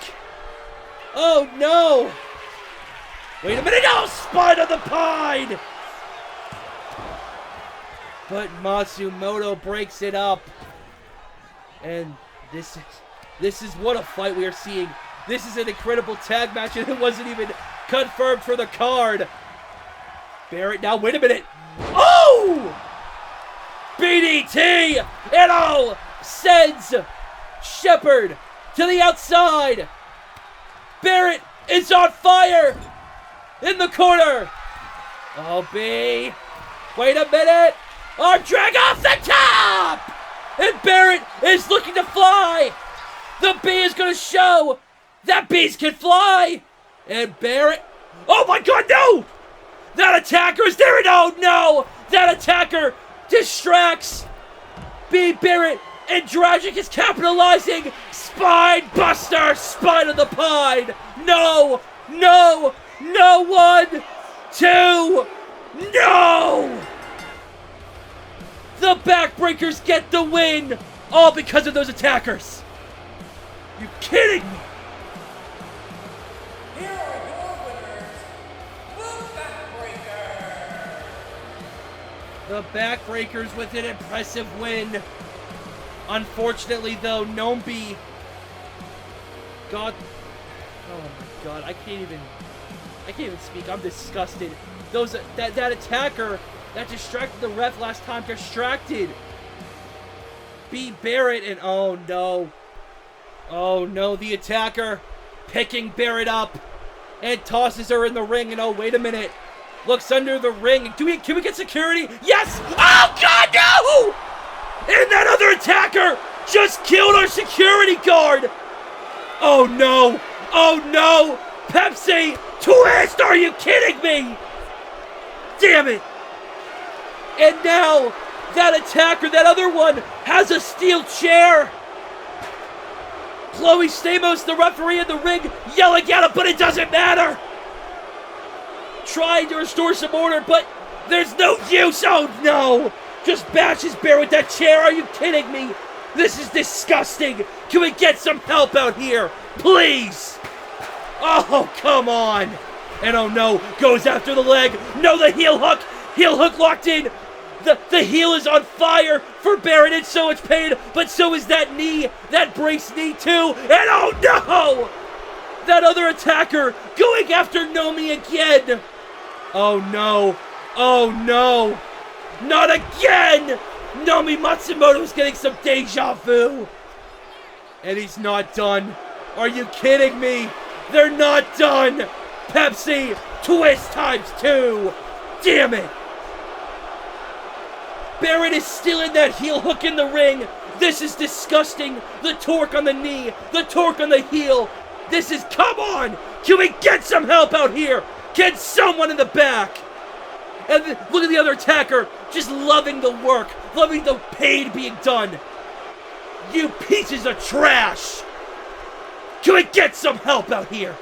Oh, no. Wait a minute. No! Spine on the pine. But Matsumoto breaks it up. And this is what a fight we are seeing. This is an incredible tag match, and it wasn't even confirmed for the card. Barrett now, wait a minute. Oh! BDT! And oh! Sends Shepard to the outside. Barrett is on fire in the corner. Oh, B. Wait a minute. Arm drag off the top! And Barrett is looking to fly. The B is going to show that bees can fly. And Barrett. Oh my god, no! That attacker is there. Oh no! That attacker distracts B. Barrett. And Dragic is capitalizing. Spine buster. Spine of the pine. No! No! No! 1, 2. No! The backbreakers get the win. All because of those attackers. You kidding me? Here are your winners, the Backbreakers. The Backbreakers with an impressive win. Unfortunately, though, Nomi got. Oh my god, I can't even speak. I'm disgusted. That attacker that distracted the ref last time distracted B. Barrett, and oh no. Oh no, the attacker picking Barrett up and tosses her in the ring, and oh, wait a minute. Looks under the ring. Can we get security? Yes! Oh god, no! And that other attacker just killed our security guard! Oh no! Oh no! Pepsi! Twist! Are you kidding me? Damn it! And now, that attacker, that other one, has a steel chair! Chloe Stamos, the referee in the ring, yelling at him, but it doesn't matter! Trying to restore some order, but there's no use! Oh no! Just bashes Bear with that chair, are you kidding me? This is disgusting! Can we get some help out here? Please! Oh, come on. And oh no, goes after the leg. No, the heel hook. Heel hook locked in. The heel is on fire for Baron in so much pain, but so is that knee, that brace knee too. And oh no! That other attacker going after Nomi again. Oh no. Oh no. Not again! Nomi Matsumoto's getting some deja vu. And he's not done. Are you kidding me? They're not done! Pepsi, twist times 2! Damn it! Baron is still in that heel hook in the ring. This is disgusting. The torque on the knee, the torque on the heel. This is, come on! Can we get some help out here? Get someone in the back! And look at the other attacker, just loving the work, loving the pain being done. You pieces of trash! Can we get some help out here?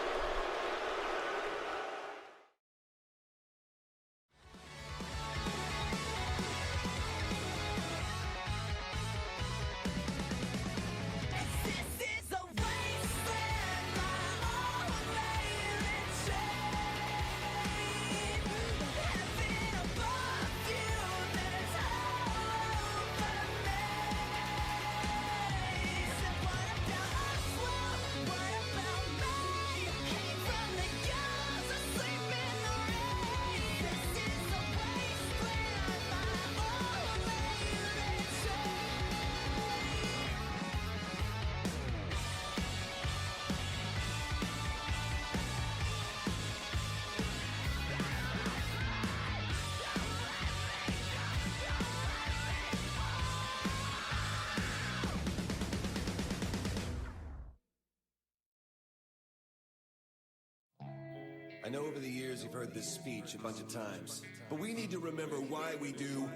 I know over the years you've heard this speech a bunch of times, but we need to remember why we do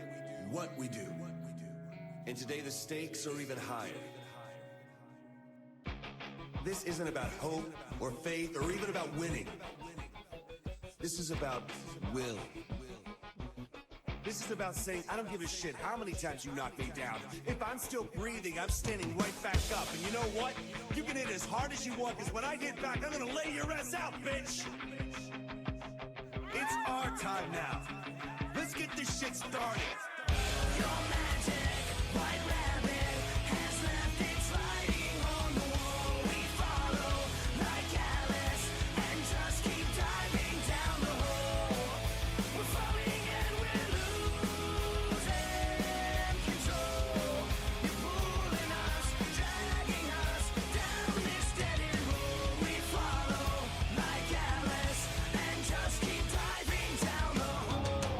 what we do. And today the stakes are even higher. This isn't about hope or faith or even about winning. This is about will. This is about saying, I don't give a shit how many times you knock me down. If I'm still breathing, I'm standing right back up. And you know what? You can hit as hard as you want, because when I hit back, I'm gonna lay your ass out, bitch! It's our time now. Let's get this shit started. Your magic, white rabbit, has left its writing on the wall. We follow like Ellis and just keep diving down the hole. We're falling and we're losing control. You're pulling us, dragging us down this dead end hole. We follow like Ellis and just keep diving down the hole.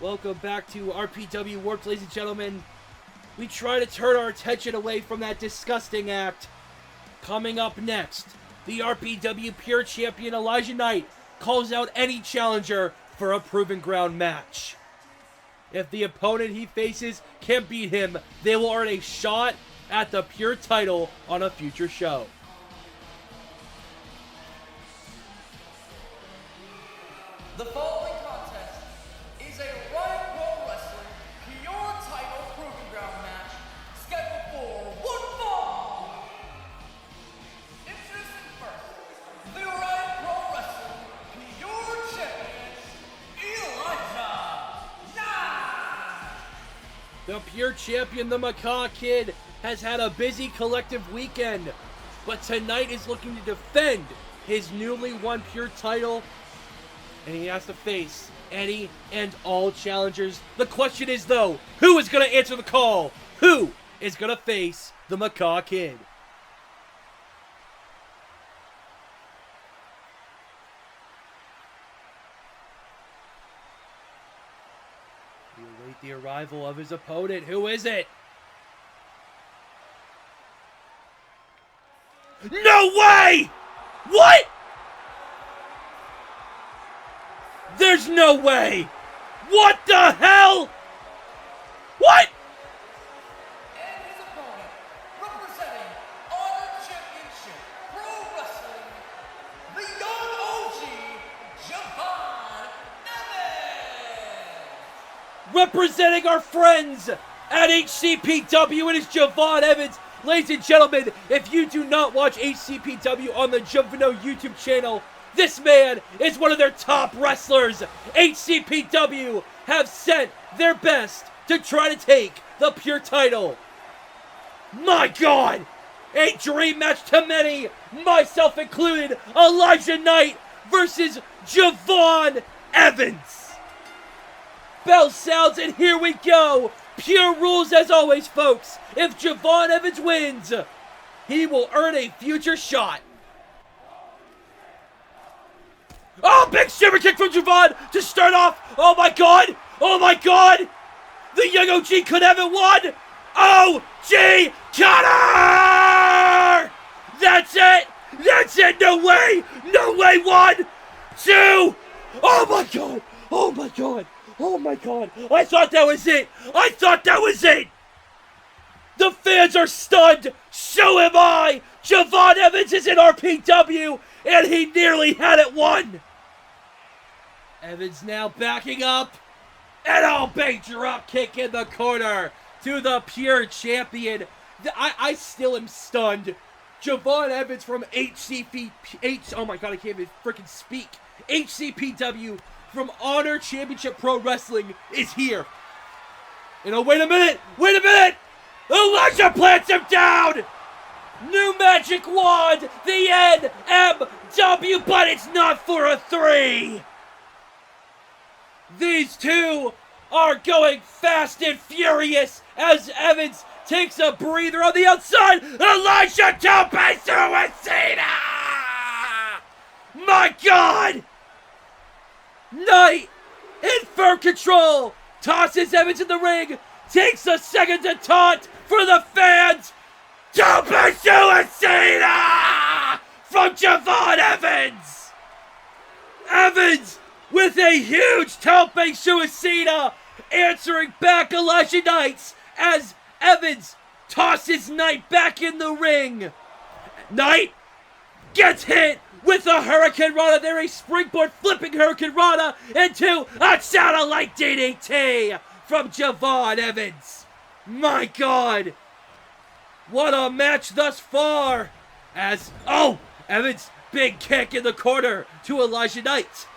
Welcome back to RPW Warped, ladies and gentlemen. We try to turn our attention away from that disgusting act. Coming up next, the RPW Pure Champion Elijah Knight calls out any challenger for a Proven Ground match. If the opponent he faces can't beat him, they will earn a shot at the Pure title on a future show. The following contest is a Riot Pro Wrestling Pure Title Proving Ground match scheduled for one fall. Introducing first, the Riot Pro Wrestling Pure Champion, Elijah Knight. The Pure Champion, the Macaw Kid, has had a busy collective weekend, but tonight is looking to defend his newly won Pure title, and he has to face any and all challengers. The question is, though, who is going to answer the call? Who is going to face the Macaw Kid. We await the arrival of his opponent. Who is it? No way! What? There's no way! What the hell? What? And his opponent, representing Honor Championship Pro Wrestling, the young OG, Javon Evans! Representing our friends at HCPW, it is Javon Evans. Ladies and gentlemen, if you do not watch HCPW on the Jumvino YouTube channel, this man is one of their top wrestlers. HCPW have sent their best to try to take the pure title. My God! A dream match to many, myself included, Elijah Knight versus Javon Evans. Bell sounds and here we go. Pure rules as always, folks. If Javon Evans wins, he will earn a future shot. Oh, big super kick from Javon to start off. Oh my God. Oh my God. The young OG could have it won. OG Cutter! That's it. That's it. No way. No way. 1, 2. Oh my God. Oh my God. Oh my God. I thought that was it. I thought that was it. The fans are stunned. So am I. Javon Evans is in RPW and he nearly had it won. Evans now backing up. And big drop kick in the corner to the pure champion. I still am stunned. Javon Evans from oh my God, I can't even freaking speak. HCPW from Honor Championship Pro Wrestling is here. And oh, wait a minute. Wait a minute. Elijah plants him down. New magic wand. The NMW, but it's not for a 3. These two are going fast and furious as Evans takes a breather on the outside. Elijah Tope Suicida! My God! Knight in firm control. Tosses Evans in the ring. Takes a second to taunt for the fans. Tope Suicida! From Javon Evans! Evans with a huge Tope Suicida, answering back Elijah Knight as Evans tosses Knight back in the ring. Knight gets hit with a Hurricane Rana. There, a springboard flipping Hurricane Rana into a satellite DDT from Javon Evans. My God. What a match thus far. As, Evans, big kick in the corner to Elijah Knight.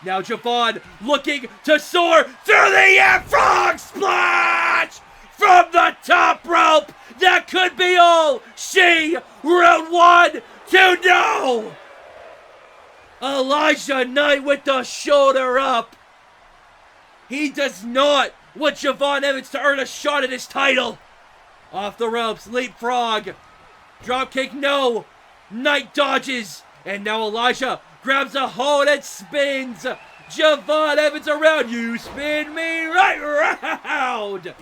Now Javon looking to soar through the air. Frog splash from the top rope. That could be all she round 1 to know. Elijah Knight with the shoulder up. He does not want Javon Evans to earn a shot at his title. Off the ropes, leapfrog. Dropkick, no. Knight dodges. And now Elijah grabs a hold and spins Javon Evans around. You spin me right round.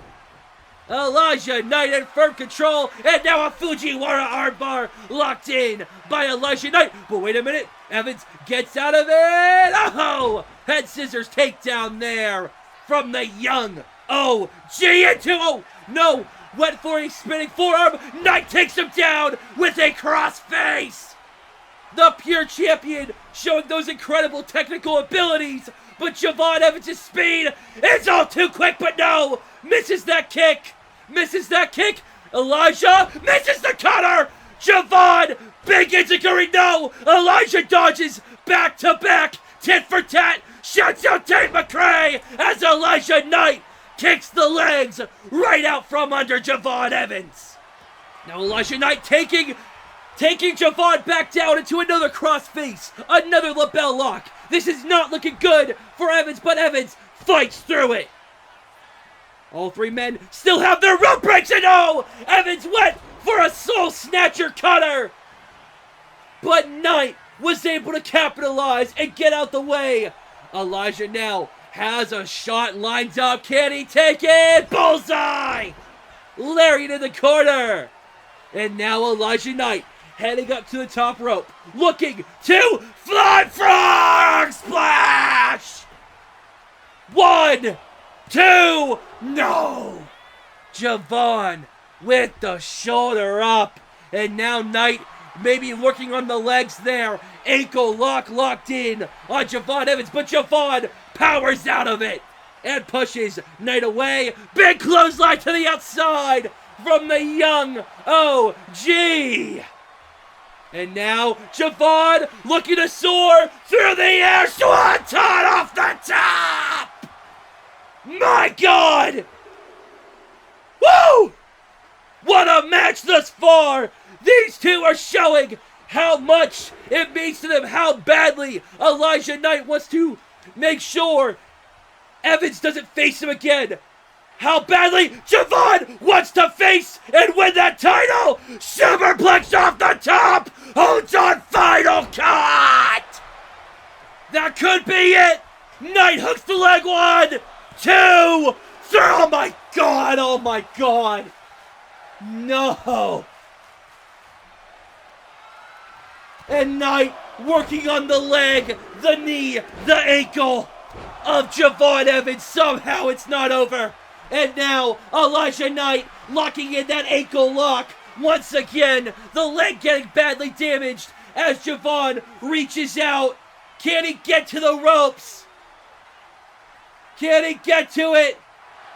Elijah Knight in firm control. And now a Fujiwara armbar locked in by Elijah Knight. But wait a minute. Evans gets out of it. Oh! Head scissors takedown there from the young OG into, oh no. Went for a spinning forearm. Knight takes him down with a crossface. The pure champion showing those incredible technical abilities. But Javon Evans' speed is all too quick, but no. Misses that kick. Misses that kick. Elijah misses the cutter. Javon, big enziguri, no. Elijah dodges back to back. Tit for tat. Shuts out Dave McCray as Elijah Knight kicks the legs right out from under Javon Evans. Now Elijah Knight taking Javon back down into another crossface, another lapel lock. This is not looking good for Evans, but Evans fights through it. All three men still have their rope breaks, and oh! Evans went for a soul snatcher cutter! But Knight was able to capitalize and get out the way. Elijah now has a shot lined up. Can he take it? Bullseye! Lariat in the corner. And now Elijah Knight heading up to the top rope, looking to fly frog splash! 1, 2, no! Javon with the shoulder up. And now Knight maybe working on the legs there. Ankle locked in on Javon Evans, but Javon powers out of it and pushes Knight away. Big clothesline to the outside from the young OG. And now Javon looking to soar through the air. Swanton off the top! My God! Woo! What a match thus far! These two are showing how much it means to them, how badly Elijah Knight wants to make sure Evans doesn't face him again. How badly Javon wants to face and win that title! Superplex off the top! Holds on, final cut! That could be it! Knight hooks the leg, 1, 2, 3, oh my God, oh my God! No! And Knight working on the leg, the knee, the ankle of Javon Evans. Somehow it's not over. And now Elijah Knight locking in that ankle lock. Once again, the leg getting badly damaged as Javon reaches out. Can he get to the ropes? Can he get to it?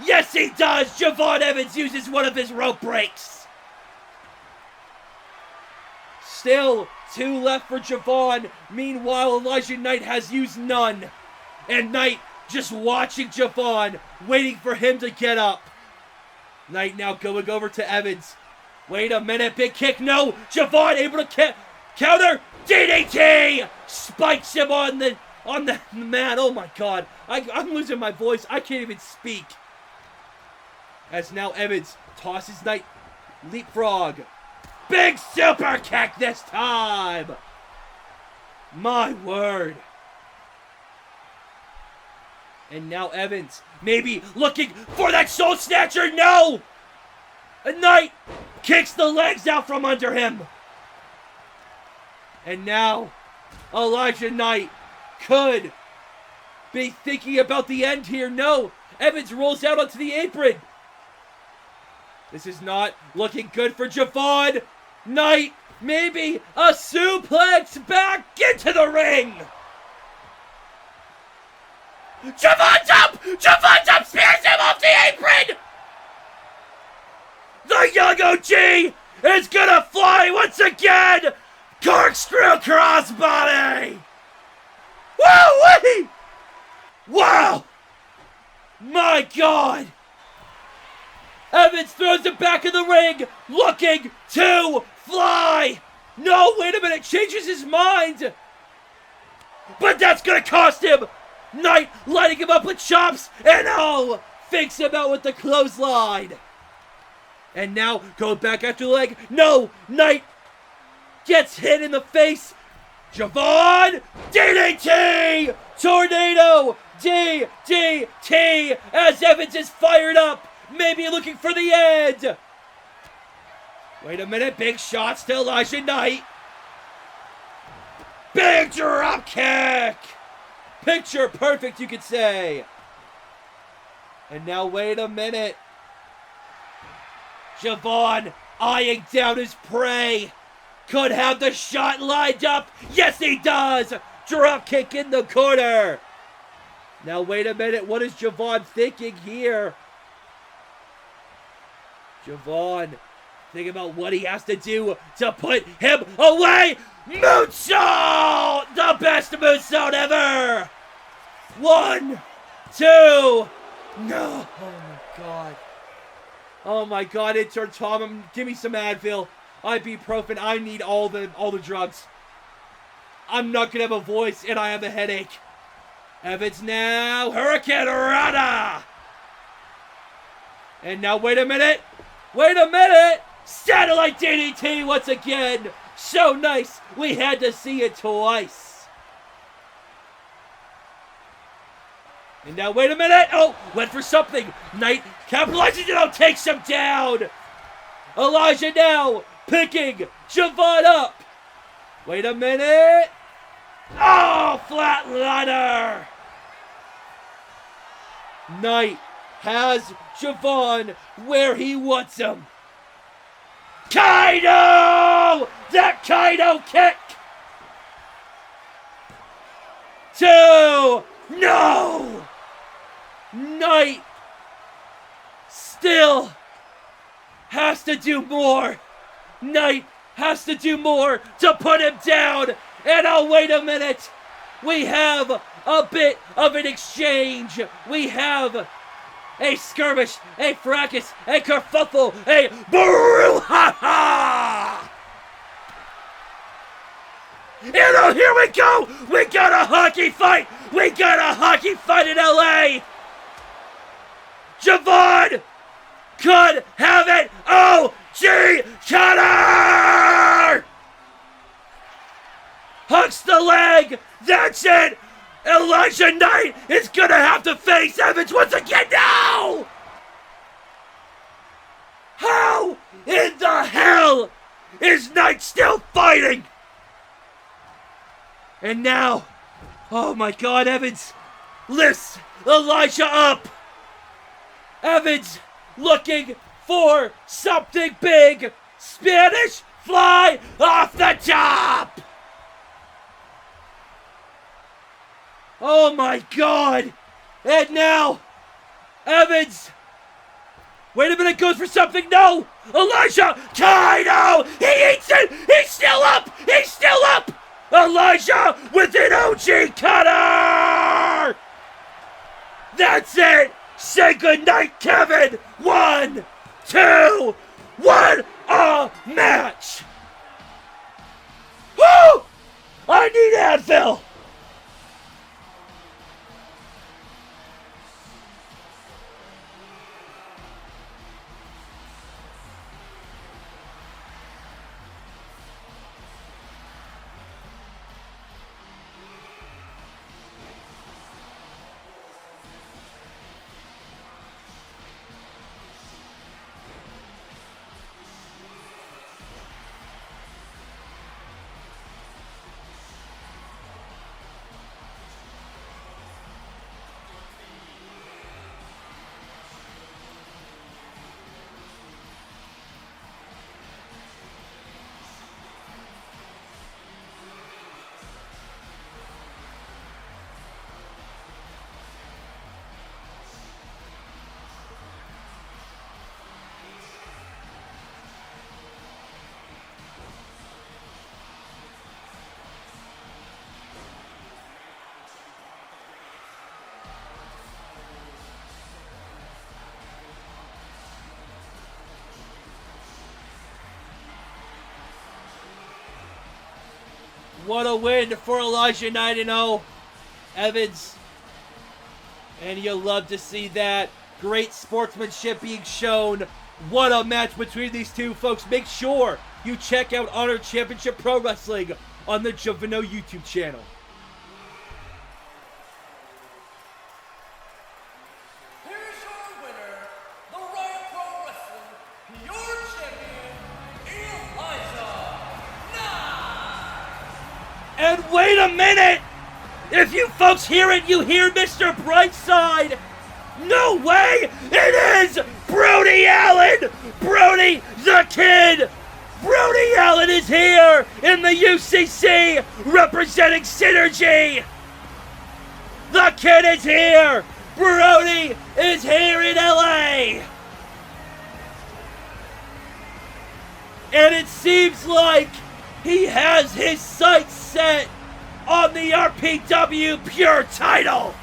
Yes, he does. Javon Evans uses one of his rope breaks. Still 2 left for Javon. Meanwhile, Elijah Knight has used none. And Knight just watching Javon, waiting for him to get up. Knight now going over to Evans. Wait a minute, big kick, no! Javon able to counter! DDT! Spikes him on the man, oh my God. I'm losing my voice, I can't even speak. As now Evans tosses Knight, leapfrog. Big super kick this time! My word. And now Evans, maybe looking for that soul snatcher. No! And Knight kicks the legs out from under him. And now Elijah Knight could be thinking about the end here. No! Evans rolls out onto the apron. This is not looking good for Javon. Knight, maybe a suplex back into the ring. Javon's up! Javon's up! Spears him off the apron! The young OG is gonna fly once again! Corkscrew crossbody! Woo-wee! Wow! My God! Evans throws it back in the ring, looking to fly! No, wait a minute, changes his mind! But that's gonna cost him! Knight lighting him up with chops, and oh, fakes him out with the clothesline. And now go back after the leg. No, Knight gets hit in the face. Javon, DDT, tornado, DDT, as Evans is fired up, maybe looking for the end. Wait a minute, big shots to Elijah Knight. Big drop kick. Picture perfect, you could say. And now, wait a minute. Javon eyeing down his prey. Could have the shot lined up. Yes, he does. Drop kick in the corner. Now, wait a minute. What is Javon thinking here? Javon thinking about what he has to do to put him away. Moonsault! The best moonsault ever! 1, 2, no! Oh my God. Oh my God, intern Tom, give me some Advil, ibuprofen, I need all the drugs. I'm not gonna have a voice and I have a headache. Evans now, Hurricane Rana! And now, wait a minute. Wait a minute. Satellite DDT once again. So nice. We had to see it twice. And now, wait a minute. Oh, went for something. Knight capitalizes it out, takes him down. Elijah now picking Javon up. Wait a minute. Oh, flatliner. Knight has Javon where he wants him. Kaido! That Kaido kick! 2! No! Knight still has to do more. Knight has to do more to put him down. And oh, wait a minute. We have a bit of an exchange. We have a skirmish, a fracas, a kerfuffle, a brouhaha! And oh, here we go! We got a hockey fight! We got a hockey fight in LA! Javon could have it! OG Cutter! Hooks the leg! That's it! Elijah Knight is gonna have to face Evans once again now! How in the hell is Knight still fighting? And now, oh my God, Evans lifts Elijah up. Evans looking for something big. Spanish fly off the top. Oh my God! And now, Evans! Wait a minute, goes for something, no! Elijah! Kaido! He eats it! He's still up! He's still up! Elijah with an OG cutter! That's it! Say goodnight, Kevin! 1, 2, 1, a match! Woo! I need Advil! What a win for Elijah 9-0. Evans. And you'll love to see that. Great sportsmanship being shown. What a match between these two folks. Make sure you check out Honor Championship Pro Wrestling on the Jovino YouTube channel. Here's your winner, the Riot Pro Wrestling, your champion, Elijah Knight! And wait a minute! If you folks hear it, you hear Mr. Brightside! No way! It is Brody Allen! Brody the Kid! Brody Allen is here in the UCC representing Synergy! The Kid is here! Brody is here in LA! And it seems like he has his sights set on the RPW Pure title!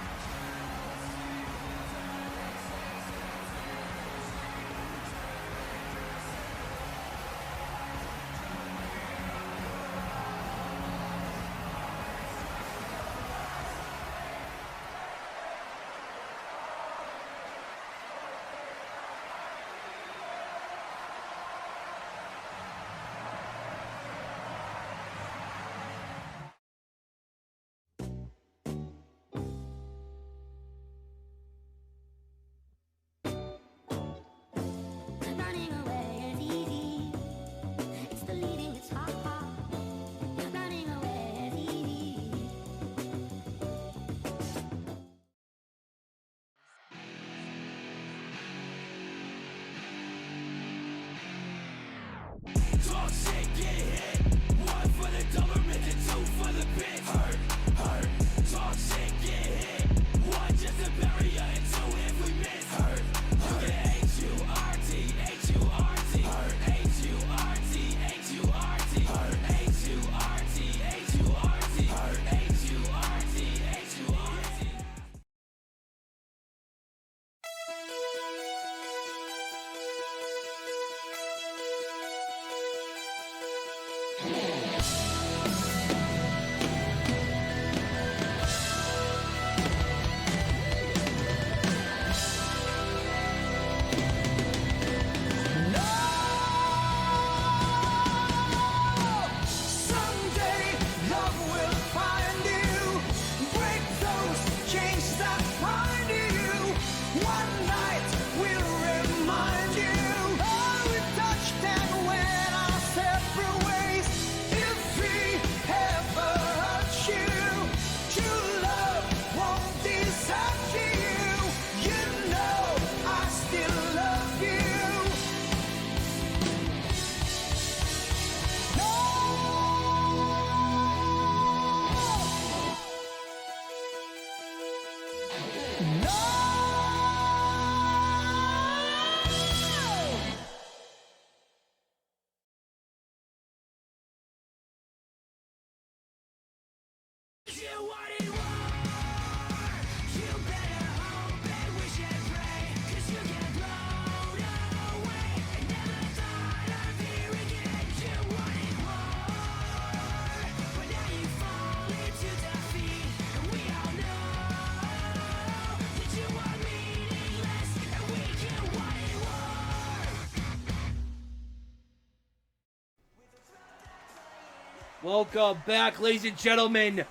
Welcome back, ladies and gentlemen,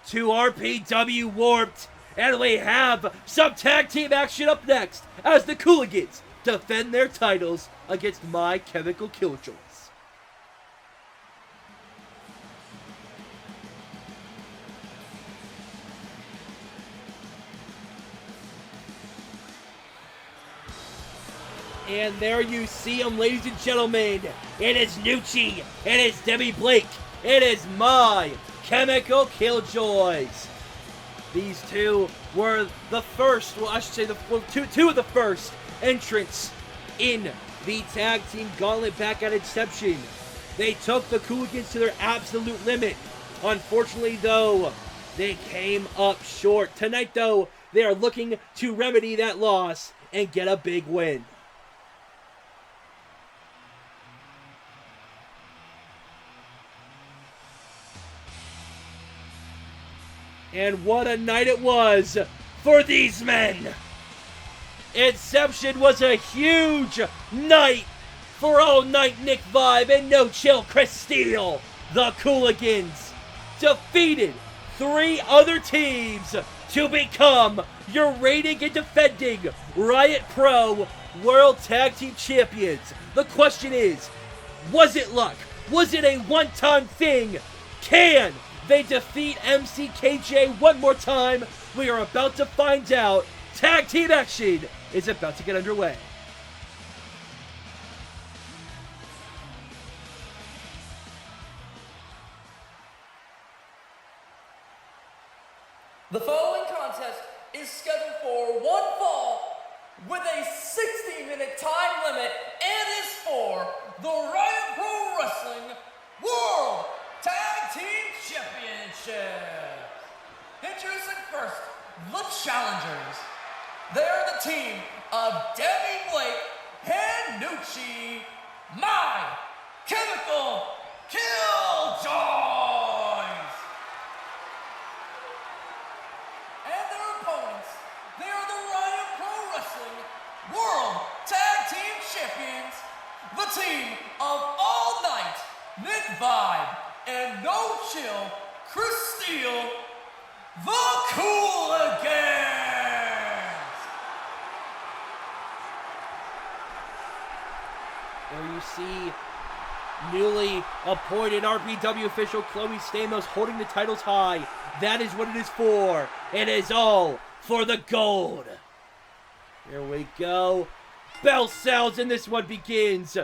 to RPW Warped. And we have some tag team action up next as the Cooliganz defend their titles against My Chemical Killjoys. And there you see them, ladies and gentlemen. It is Nucci. It is Debbie Blake. It is My Chemical Killjoys. These two were the first, well, I should say two of the first entrants in the tag team gauntlet back at Inception. They took the Cooliganz to their absolute limit. Unfortunately, though, they came up short. Tonight, though, they are looking to remedy that loss and get a big win. And what a night it was for these men! Inception was a huge night for All Night Nick Vibe and No Chill Kristie. The Cooliganz defeated 3 other teams to become your reigning and defending Riot Pro World Tag Team Champions. The question is, was it luck? Was it a one-time thing? Can they defeat MCKJ one more time? We are about to find out. Tag team action is about to get underway. The following contest is scheduled for one fall with a 60-minute time limit and is for the Riot Pro Wrestling World Tag Team Championship. Introducing first, the challengers. They are the team of Debbie Blake and Nucci, My Chemical Killjoys. And their opponents, they are the Riot Pro Wrestling World Tag Team Champions, the team of All Night Nick Vibe and No Chill Kristie, the Cooliganz. There you see newly appointed RPW official Chloe Stamos holding the titles high. That is what it is for. It is all for the gold. Here we go. Bell sounds and this one begins.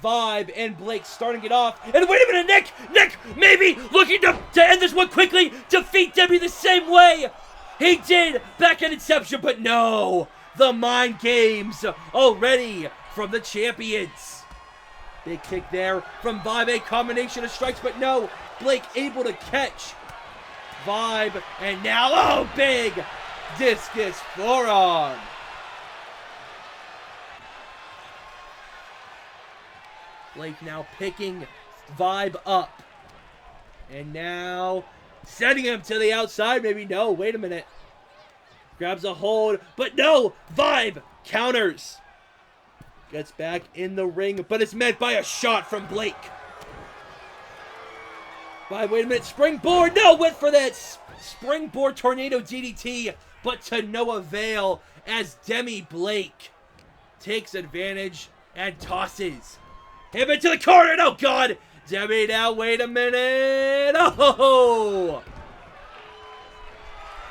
Vibe and Blake starting it off. And wait a minute, Nick maybe looking to end this one quickly. Defeat Debbie the same way he did back at Inception, but no. The mind games already from the champions. Big kick there from Vibe, a combination of strikes, but no. Blake able to catch Vibe, and now, oh, big discus forearm. Blake now picking Vibe up. And now sending him to the outside. Maybe no. Wait a minute. Grabs a hold. But no. Vibe counters. Gets back in the ring. But it's met by a shot from Blake. Vibe, wait a minute. Springboard. No. Went for that springboard tornado DDT. But to no avail as Demi Blake takes advantage and tosses him into the corner. Oh, God. Debbie now, wait a minute. Oh!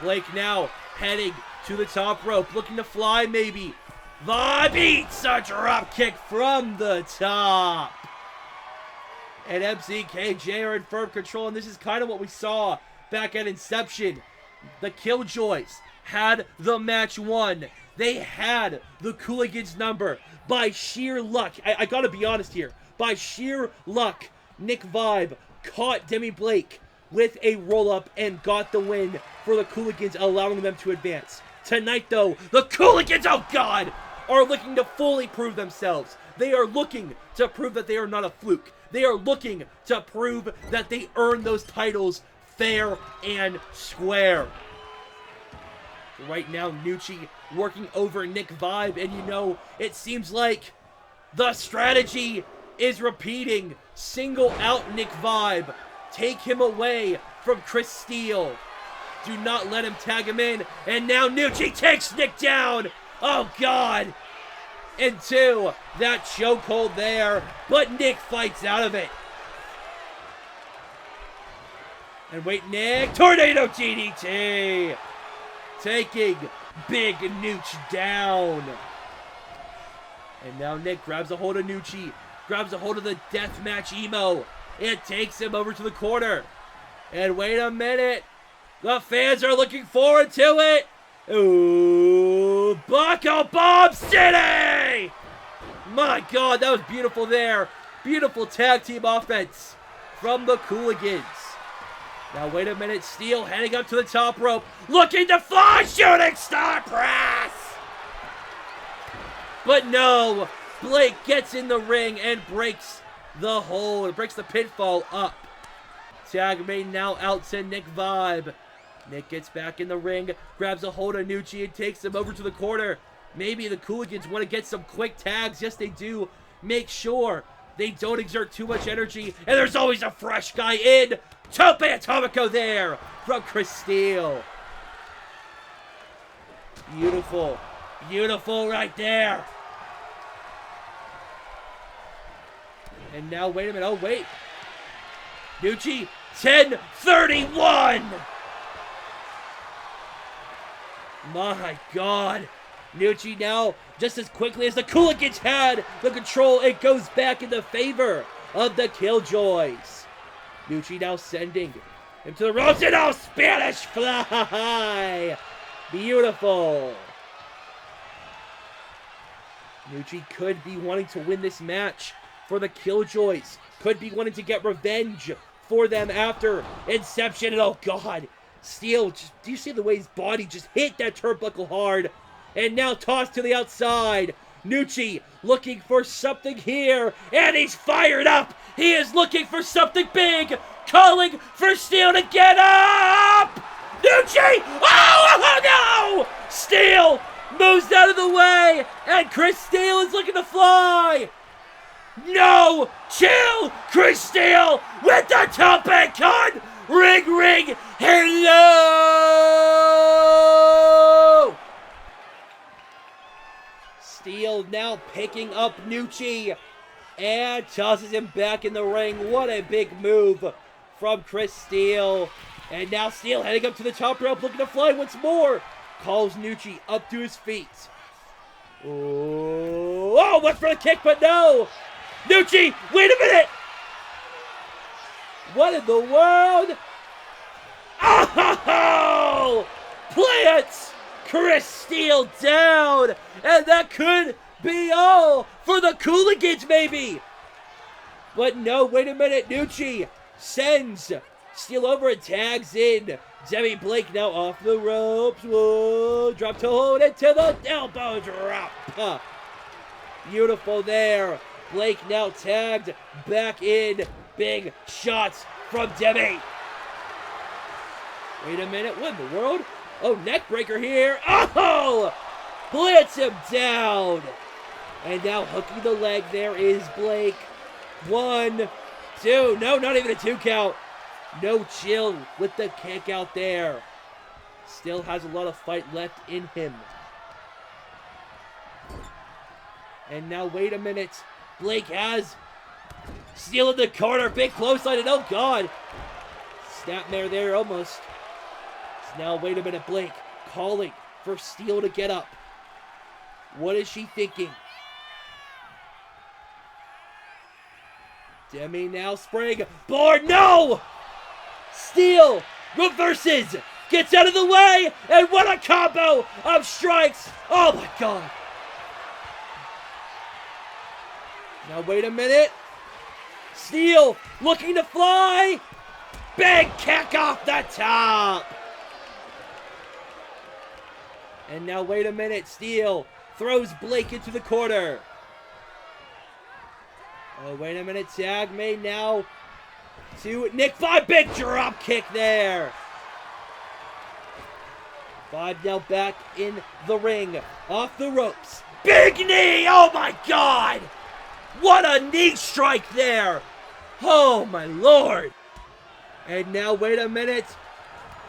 Blake now heading to the top rope, looking to fly maybe. Vibe beats a drop kick from the top. And MCKJ are in firm control, and this is kind of what we saw back at Inception. The Killjoys had the match won. They had the Cooliganz number. By sheer luck, I gotta be honest here, by sheer luck, Nick Vibe caught Demi Blake with a roll-up and got the win for the Cooliganz, allowing them to advance. Tonight, though, the Cooliganz, oh God, are looking to fully prove themselves. They are looking to prove that they are not a fluke. They are looking to prove that they earn those titles fair and square. Right now, Nucci working over Nick Vibe, and you know, it seems like the strategy is repeating, single out Nick Vibe. Take him away from Kristie. Do not let him tag him in. And now Nucci takes Nick down. Oh, God. Into that chokehold there. But Nick fights out of it. And wait, Nick. Tornado DDT. Taking Big Nooch down. And now Nick grabs a hold of Nucci. Grabs a hold of the deathmatch emo. It takes him over to the corner. And wait a minute. The fans are looking forward to it. Ooh, Bucko Bomb City! My God, that was beautiful there. Beautiful tag team offense from the Cooliganz. Now wait a minute, Steele heading up to the top rope. Looking to fly, shooting star press! But no, Blake gets in the ring and breaks the hold. Breaks the pinfall up. Tag made now out to Nick Vibe. Nick gets back in the ring, grabs a hold of Nucci and takes him over to the corner. Maybe the Cooliganz want to get some quick tags. Yes, they do. Make sure they don't exert too much energy. And there's always a fresh guy in. Tope Atomico there from Kristie. Beautiful. Beautiful right there. And now, wait a minute. Oh, wait. Nucci, 10:31. My God. Nucci now, just as quickly as the Cooliganz had the control, it goes back in the favor of the Killjoys. Nucci now sending him to the ropes, and oh, Spanish Fly. Beautiful. Nucci could be wanting to win this match for the Killjoys. Could be wanting to get revenge for them after Inception. And oh, God. Steele, do you see the way his body just hit that turnbuckle hard? And now tossed to the outside. Nucci looking for something here. And he's fired up. He is looking for something big. Calling for Steele to get up. Nucci. Oh, no. Steele moves out of the way. And Kristie is looking to fly. No. Chill. Kristie with the topic on. Ring, hello! Steele now picking up Nucci and tosses him back in the ring. What a big move from Kristie. And now Steele heading up to the top rope, looking to fly once more. Calls Nucci up to his feet. Oh, went for the kick, but no! Nucci, wait a minute! What in the world? Oh! Plants Kristie down! And that could be all for the Cooliganz, maybe! But no, wait a minute. Nucci sends Steele over and tags in. Demi Blake now off the ropes. Whoa! Drop to hold into the elbow drop. Beautiful there. Blake now tagged back in. Big shots from Demi. Wait a minute, what in the world? Oh, neck breaker here. Oh! Blitz him down. And now hooking the leg there is Blake. 1, 2. No, not even a 2 count. No chill with the kick out there. Still has a lot of fight left in him. And now, wait a minute. Blake has Steele in the corner, big clothesline, and oh God. Snapmare there almost. So now, wait a minute, Blake calling for Steele to get up. What is she thinking? Demi now spring. Board, no! Steele reverses, gets out of the way, and what a combo of strikes. Oh my God. Now wait a minute. Steele looking to fly. Big kick off the top. And now wait a minute. Steele throws Blake into the corner. Oh, wait a minute. Tag made now to Nick. 5 big drop kick there. 5 now back in the ring. Off the ropes. Big knee. Oh my God. What a knee strike there! Oh my lord! And now, wait a minute.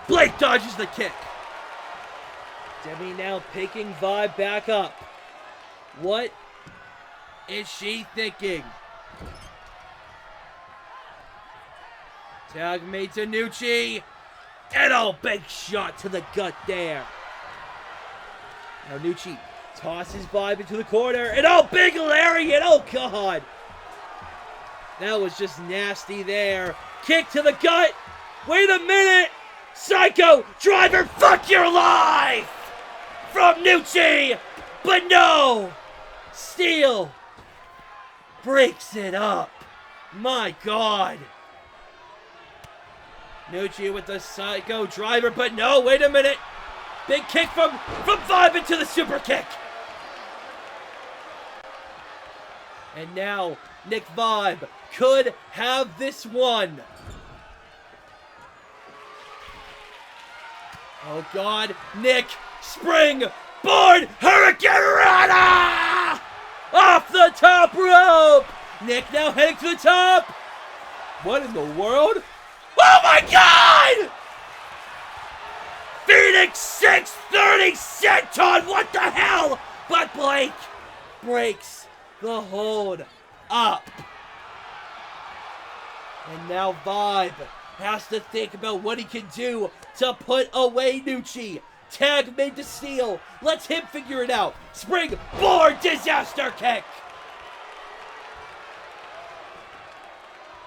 Blake dodges the kick. Demi now picking Vibe back up. What is she thinking? Tag made to Nucci. And oh, big shot to the gut there. Now Nucci tosses Vibe into the corner. And oh, big lariat. Oh, God. That was just nasty there. Kick to the gut. Wait a minute. Psycho driver, fuck your life. From Nucci. But no. Steele breaks it up. My God. Nucci with the psycho driver, but no, wait a minute. Big kick from Vibe into the super kick. And now, Nick Vibe could have this one. Oh God, Nick, spring, board, hurricane rana! Off the top rope! Nick now heading to the top. What in the world? Oh my God! Phoenix 630 senton, what the hell? But Blake breaks the hold up. And now Vibe has to think about what he can do to put away Nucci. Tag made to Steele. Let's him figure it out. Spring board disaster kick.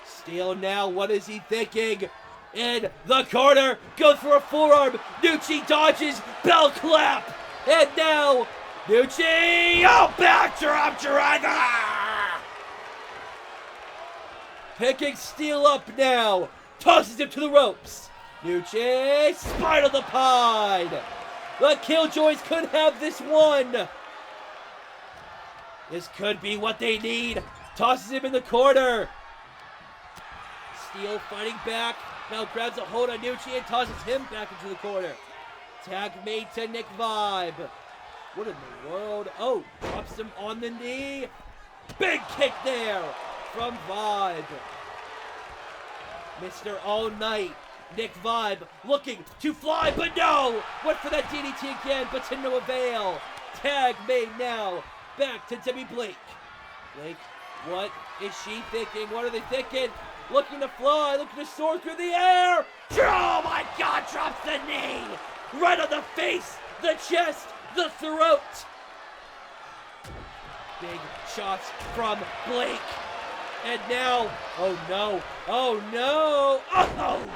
Steele now, what is he thinking? In the corner, goes for a forearm. Nucci dodges, bell clap. And now, Nucci, oh, backdrop driver. Picking Steele up now. Tosses him to the ropes. Nucci, spine of the pine. The Killjoys could have this one. This could be what they need. Tosses him in the corner. Steele fighting back. Now grabs a hold on Nucci and tosses him back into the corner. Tag made to Nick Vibe. What in the world? Oh, drops him on the knee. Big kick there from Vibe. Mr. All Night, Nick Vibe, looking to fly, but no! Went for that DDT again, but to no avail. Tag made now. Back to Debbie Blake. Blake, what is she thinking? What are they thinking? Looking to fly, looking to soar through the air. Oh my God, drops the knee. Right on the face, the chest, the throat. Big shots from Blake. And now, oh no, oh no, oh!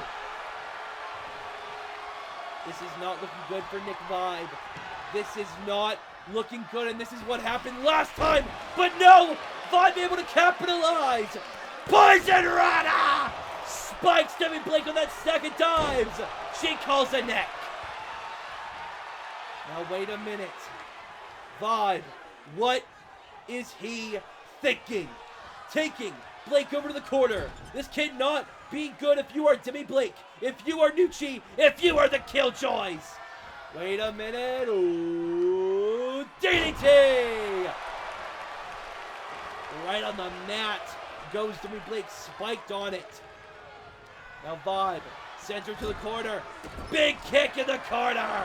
This is not looking good for Nick Vibe. This is not looking good, and this is what happened last time. But no, Vibe able to capitalize. Poison Rana! Spikes Debbie Blake on that second dives. She calls a neck. Now wait a minute. Vibe, what is he thinking? Taking Blake over to the corner. This cannot be good if you are Debbie Blake, if you are Nucci, if you are the Killjoys. Wait a minute. Ooh, DDT! Right on the mat goes Debbie Blake, spiked on it. Now Vibe sends her to the corner. Big kick in the corner.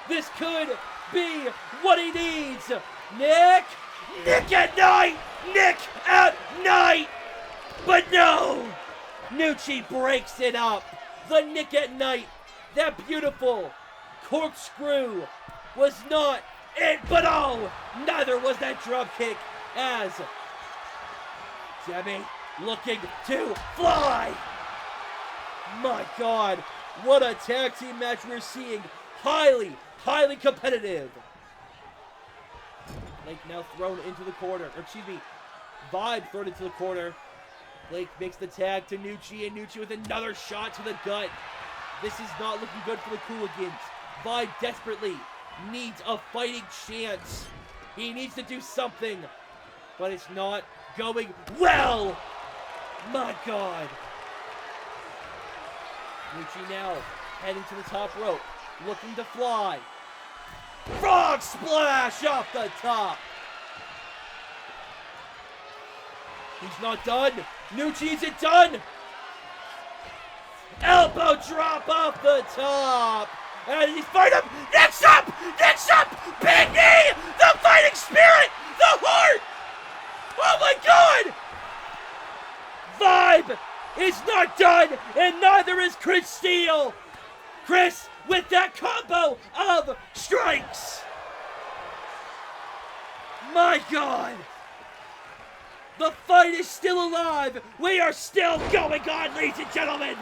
This could be what he needs. Nick at night! Nick at night! But no! Nucci breaks it up. The Nick at night, that beautiful corkscrew, was not it, but oh, neither was that drop kick as Debbie looking to fly. My God, what a tag team match we're seeing. Highly competitive. Blake now thrown into the corner, or excuse me, Vibe thrown into the corner. Blake makes the tag to Nucci, and Nucci with another shot to the gut. This is not looking good for the Cooliganz. Vibe desperately needs a fighting chance. He needs to do something, but it's not going well. My God. Nucci now heading to the top rope, looking to fly. Frog splash off the top. He's not done. Nucci isn't done. Elbow drop off the top. And he's fighting him. Next up. Big knee. The fighting spirit. The heart. Oh my God. Vibe is not done. And neither is Kristie. Chris with that combo of strikes. My God. The fight is still alive. We are still going on, ladies and gentlemen.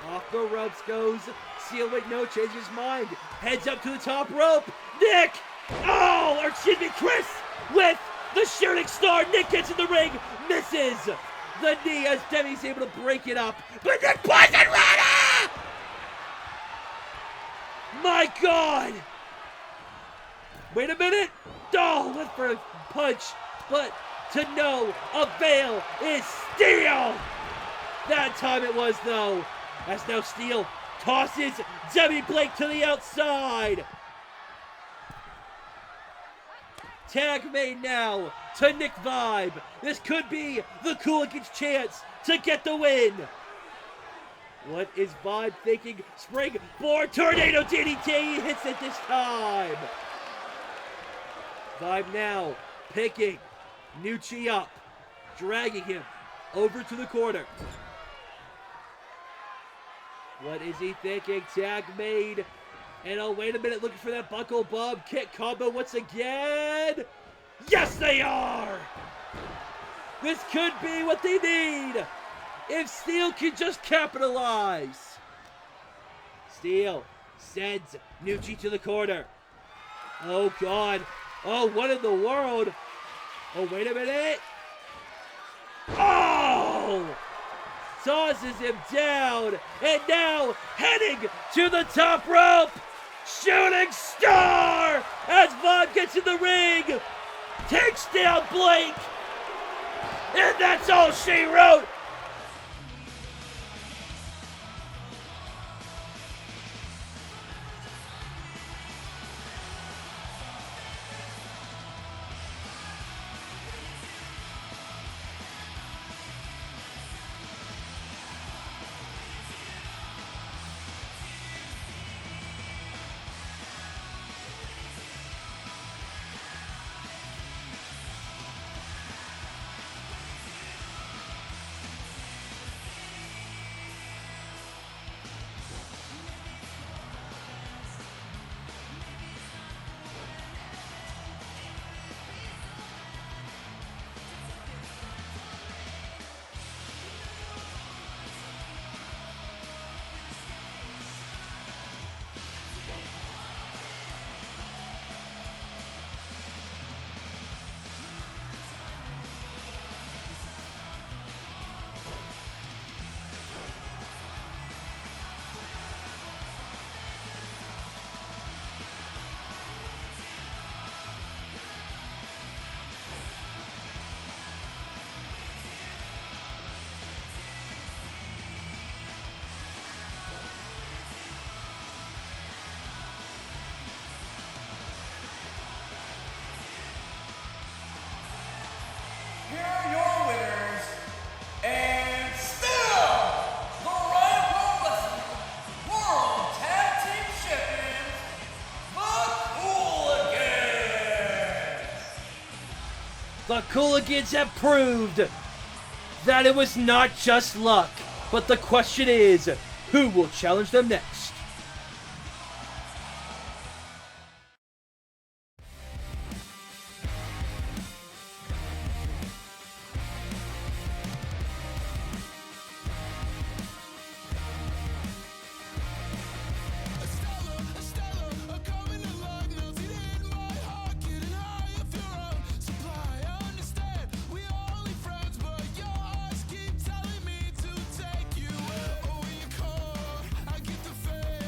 Off the ropes goes Seal with no change his mind. Heads up to the top rope. Nick! Chris with the shooting star. Nick gets in the ring. Misses. The knee as Demi's able to break it up. But Nick Poison Rana! My God! Wait a minute. Oh, went for a punch. But to no avail is Steel. That time it was, though. As now Steel tosses Demi Blake to the outside. Tag made now to Nick Vibe. This could be the Cooliganz' chance to get the win. What is Vibe thinking? Springboard tornado DDT. He hits it this time. Vibe now picking Nucci up, dragging him over to the corner. What is he thinking? Tag made. And oh, wait a minute, looking for that buckle bomb kick combo once again. Yes, they are! This could be what they need if Steel can just capitalize. Steel sends Nucci to the corner. Oh, God. Oh, what in the world? Oh, wait a minute. Oh! Tosses him down, and now heading to the top rope. Shooting star as Vibe gets in the ring. Takes down Blake. And that's all she wrote. Here are your winners, and still the Riot Pro Wrestling World Tag Team Champions, the Cooliganz. The Cooliganz have proved that it was not just luck, but the question is, who will challenge them next? I get the fame.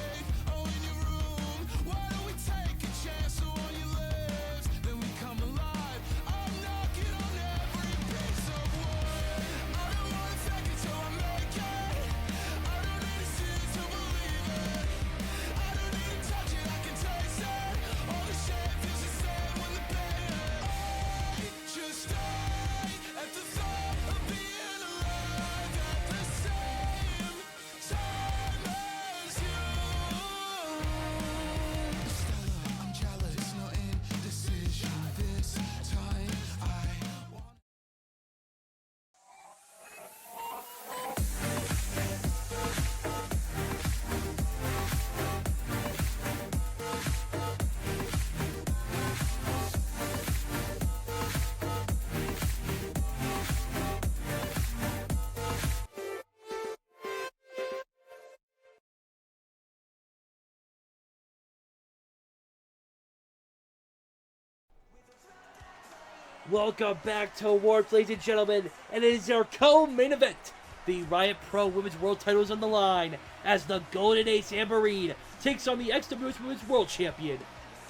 Welcome back to Warped, ladies and gentlemen, and it is our co-main event. The Riot Pro Women's World titles on the line as the Golden Ace Amber Reed takes on the XWS Women's World Champion,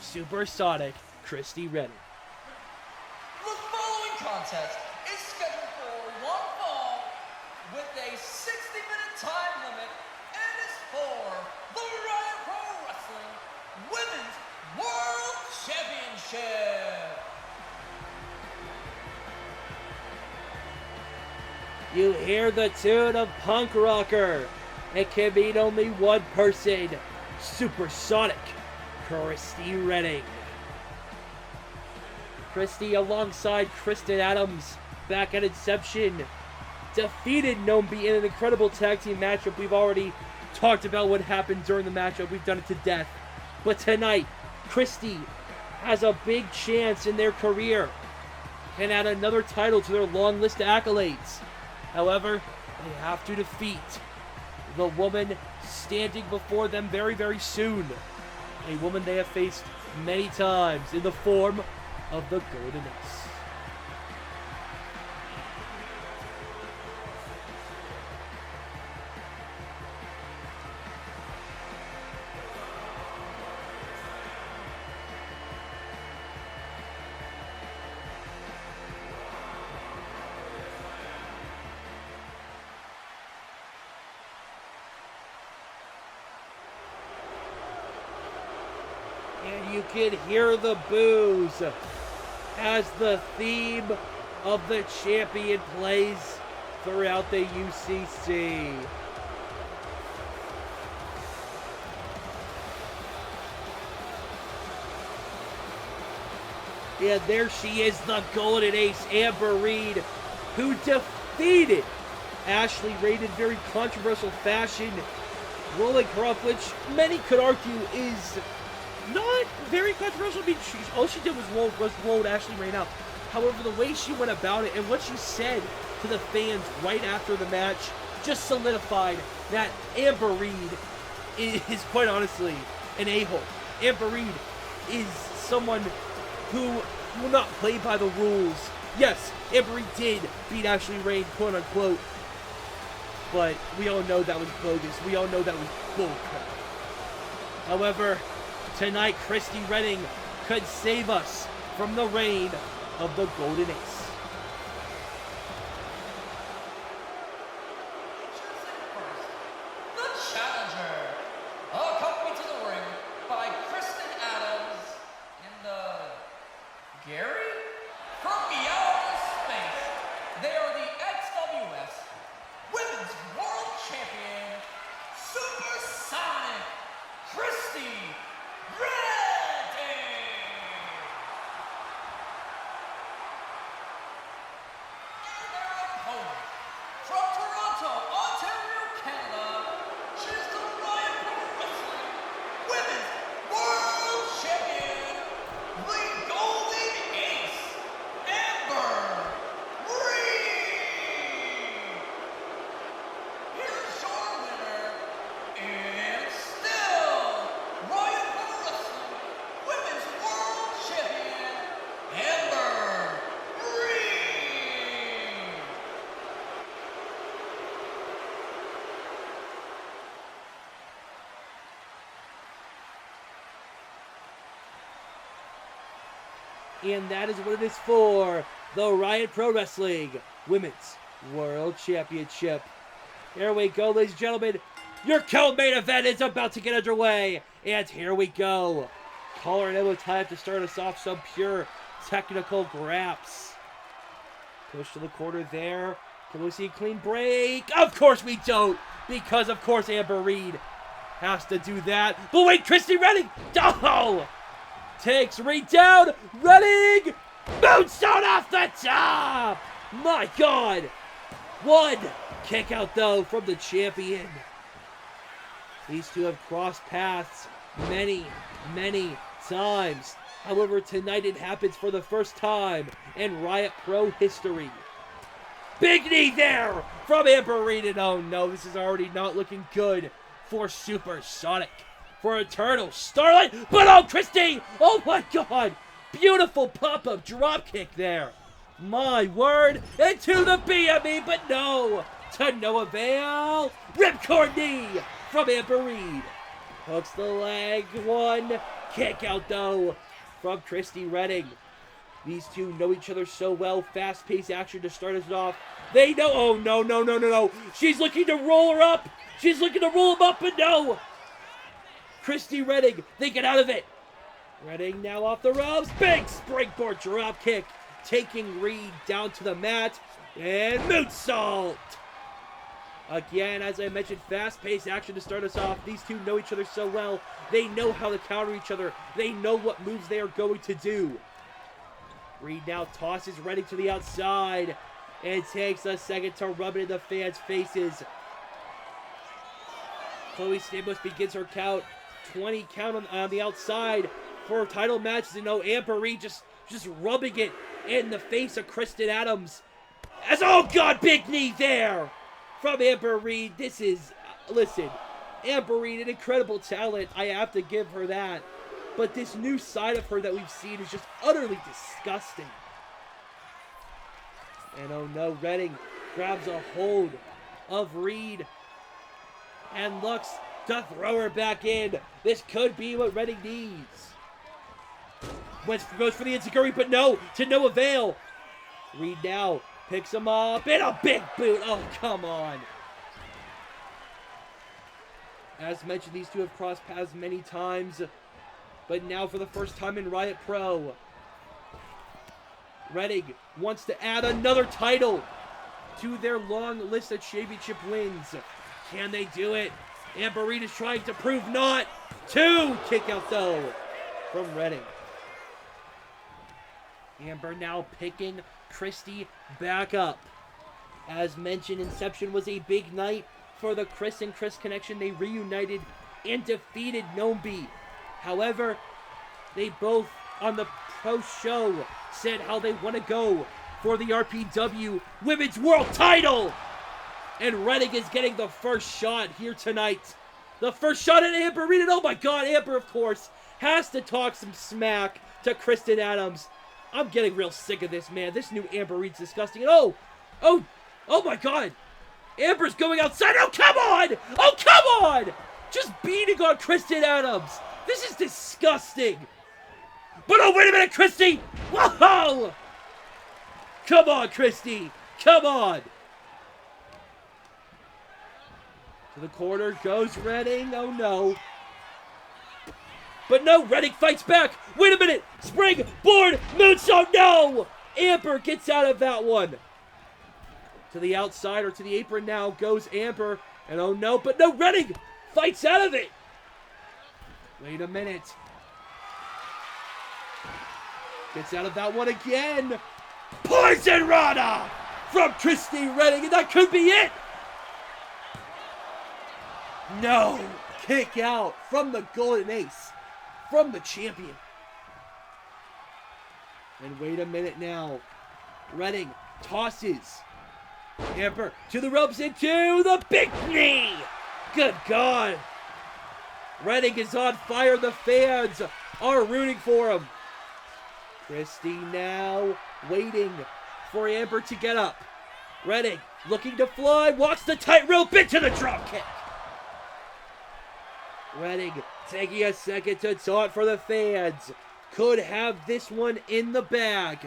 Supersonic Kristie Redding. The following contest is scheduled for one fall with a 60-minute time limit and is for the Riot Pro Wrestling Women's World Championship. You hear the tune of Punk Rocker. It can mean only one person, Supersonic Kristie Redding. Kristie, alongside Kristen Adams, back at Inception, defeated Nombi in an incredible tag team matchup. We've already talked about what happened during the matchup. We've done it to death. But tonight, Kristie has a big chance in their career and add another title to their long list of accolades. However, they have to defeat the woman standing before them very, very soon. A woman they have faced many times in the form of the Golden Ace. And you can hear the boos as the theme of the champion plays throughout the UCC. And there she is, the Golden Ace, Amber Reed, who defeated Ashley Reid in very controversial fashion, rolling her up, which many could argue is not very controversial. I mean, all she did was roll Ashley Reid out. However, the way she went about it and what she said to the fans right after the match just solidified that Amber Reed is quite honestly an a-hole. Amber Reed is someone who will not play by the rules. Yes, Amber Reed did beat Ashley Reid, quote unquote, but we all know that was bogus. We all know that was bullcrap. However, tonight, Kristie Redding could save us from the reign of the Golden Ace. The challenger, accompanied to the ring by Kristen Adams and Gary from beyond space. They are the XWS Women's World Champion, Supersonic Kristie Redding. And their opponent, from Toronto, Ontario, Canada, she is the Riot Pro Wrestling Women's World Champion, the Golden Ace, Amber Reed. Here's your winner, and still Riot Pro Wrestling Women's World Champion, Amber Reed. And that is what it is for the Riot Pro Wrestling Women's World Championship. Here we go, ladies and gentlemen. Your co-main event is about to get underway. And here we go. Collar and elbow tie to start us off. Some pure technical graps. Push to the corner there. Can we see a clean break? Of course we don't. Because, of course, Amber Reed has to do that. But wait, Kristie Redding. Oh! Takes Reed down. Redding. Moonsault off the top. My God. One kick out, though, from the champion. These two have crossed paths many, many times. However, tonight it happens for the first time in Riot Pro history. Big knee there from Amber Reed. And oh no, this is already not looking good for Supersonic. For Eternal Starlight. But oh, Kristie! Oh my God! Beautiful pop-up drop kick there My word. Into the BME, but no. To no avail. Ripcord knee from Amber Reed. Hooks the leg. One. Kick out, though, from Kristie Redding. These two know each other so well. Fast-paced action to start us off. They know. Oh, no, no, no, no, no. She's looking to roll her up. She's looking to roll him up, but no. Kristie Redding, they get out of it. Redding now off the ropes. Big springboard drop kick. Taking Reed down to the mat. And moonsault. Again, as I mentioned, fast-paced action to start us off. These two know each other so well. They know how to counter each other. They know what moves they are going to do. Reed now tosses Redding to the outside. And takes a second to rub it in the fans' faces. Chloe Stamos begins her count. 20 count on the outside for title matches. And no, Amber Reed just rubbing it in the face of Kristen Adams. As, oh God, big knee there from Amber Reed. This is, listen, Amber Reed, an incredible talent. I have to give her that. But this new side of her that we've seen is just utterly disgusting. And oh no, Redding grabs a hold of Reed and looks to throw her back in. This could be what Redding needs. Goes for the enziguri, but no, to no avail. Reed now picks him up in a big boot. Oh, come on. As mentioned, these two have crossed paths many times, but now for the first time in Riot Pro, Redding wants to add another title to their long list of championship wins. Can they do it? Amber Reed is trying to prove not. Two kick out though from Redding. Amber now picking Kristie back up. As mentioned, Inception was a big night for the Chris and Chris connection. They reunited and defeated Nombi. However, they both on the post-show said how they want to go for the RPW Women's World Title. And Redding is getting the first shot here tonight. The first shot at Amber Reed. And oh my God, Amber, of course, has to talk some smack to Kristen Adams. I'm getting real sick of this, man. This new Amber Reed's disgusting. And oh my God. Amber's going outside. Oh, come on. Oh, come on. Just beating on Kristen Adams. This is disgusting. But oh, wait a minute, Kristie. Whoa. Come on, Kristie. Come on. To the corner goes Redding. Oh, no. But no, Redding fights back. Wait a minute. Springboard moonsault. No. Amber gets out of that one. To the outside or to the apron now goes Amber. And oh, no. But no, Redding fights out of it. Wait a minute. Gets out of that one again. Poison Rana from Kristie Redding. And that could be it. No. Kick out from the Golden Ace. From the champion. And wait a minute now. Redding tosses Amber to the ropes into the big knee. Good God. Redding is on fire. The fans are rooting for him. Kristie now waiting for Amber to get up. Redding looking to fly. Walks the tightrope into the drop kick. Redding taking a second to taunt for the fans. Could have this one in the bag.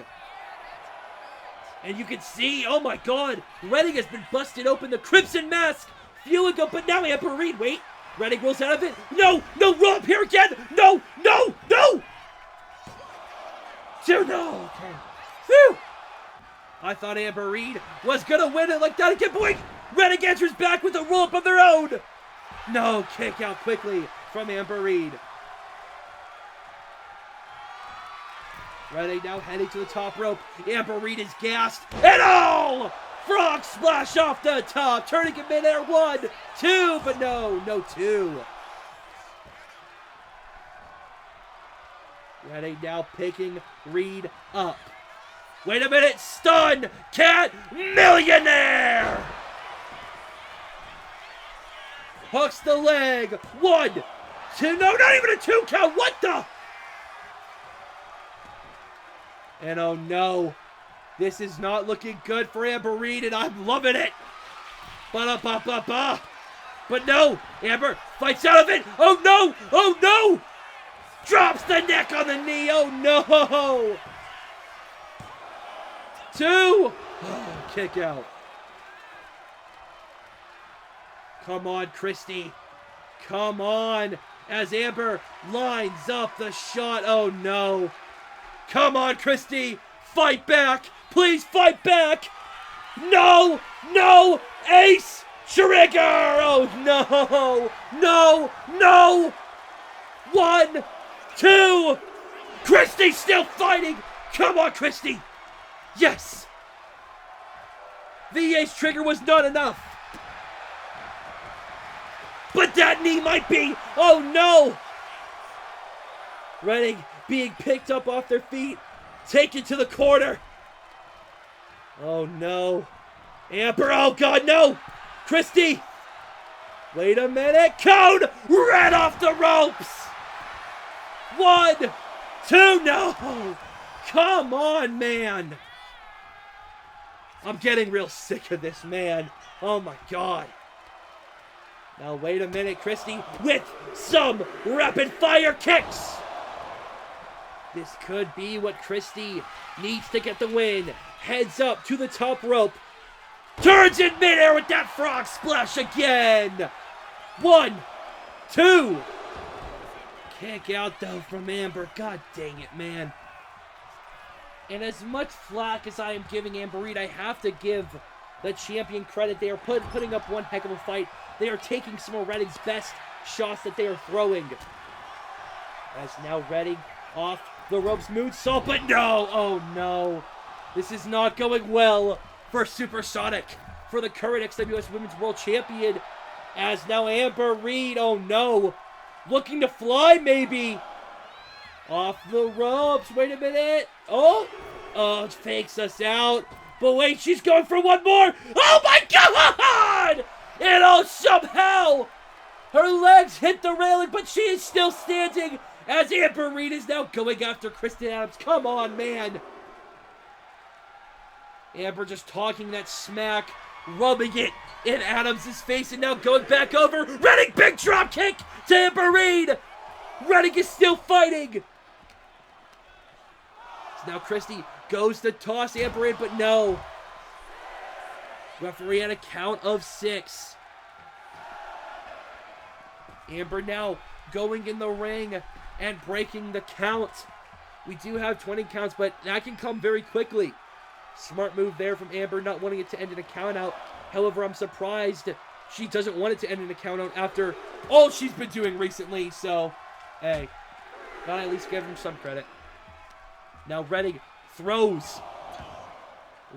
And you can see, oh my God, Redding has been busted open. The Crimson Mask fueling up, but now Amber Reed, wait. Redding rolls out of it. No, roll up here again. No. No. Okay. Phew. I thought Amber Reed was going to win it like that again. Boy, Redding answers back with a roll up of their own. No, kick out quickly from Amber Reed. Redding now heading to the top rope. Amber Reed is gassed. And oh! Frog splash off the top. Turning in midair. 1, 2. But no 2. Redding now picking Reed up. Wait a minute. Stun. Cat millionaire. Hooks the leg. 1, 2. No, not even a 2 count. What the? And oh no. This is not looking good for Amber Reed, and I'm loving it. Ba-da-ba-ba-ba. But no, Amber fights out of it. Oh no, oh no. Drops the neck on the knee, oh no. 2. Oh, kick out. Come on, Kristie. Come on. As Amber lines up the shot. Oh, no. Come on, Kristie. Fight back. Please fight back. No. No. Ace. Trigger. Oh, no. No. No. 1, 2. Kristie still fighting. Come on, Kristie. Yes. The ace trigger was not enough. But that knee might be. Oh no! Redding being picked up off their feet. Taken to the corner. Oh no. Amber, oh god, no! Kristie! Wait a minute. Cone! Right off the ropes! 1, 2, no! Come on, man! I'm getting real sick of this, man. Oh my god. Now wait a minute, Kristie with some rapid fire kicks. This could be what Kristie needs to get the win. Heads up to the top rope. Turns in midair with that frog splash again. 1, 2. Kick out though from Amber. God dang it, man. And as much flack as I am giving Amber Reed, I have to give the champion credit. They are putting up one heck of a fight. They are taking some of Redding's best shots that they are throwing. As now Redding off the ropes, moonsault, but no! Oh no! This is not going well for Supersonic, for the current XWS Women's World Champion. As now Amber Reed, oh no! Looking to fly maybe! Off the ropes, wait a minute! Oh! Oh, it fakes us out. But wait, she's going for one more! Oh my god! And oh, somehow her legs hit the railing, but she is still standing as Amber Reed is now going after Kristen Adams. Come on, man. Amber just talking that smack, rubbing it in Adams' face, and now going back over. Redding, big drop kick to Amber Reed. Redding is still fighting. So now Kristie goes to toss Amber in, but no. Referee at a count of 6. Amber now going in the ring and breaking the count. We do have 20 counts, but that can come very quickly. Smart move there from Amber, not wanting it to end in a count out. However, I'm surprised she doesn't want it to end in a count out after all she's been doing recently. So, hey, gotta at least give him some credit. Now Redding throws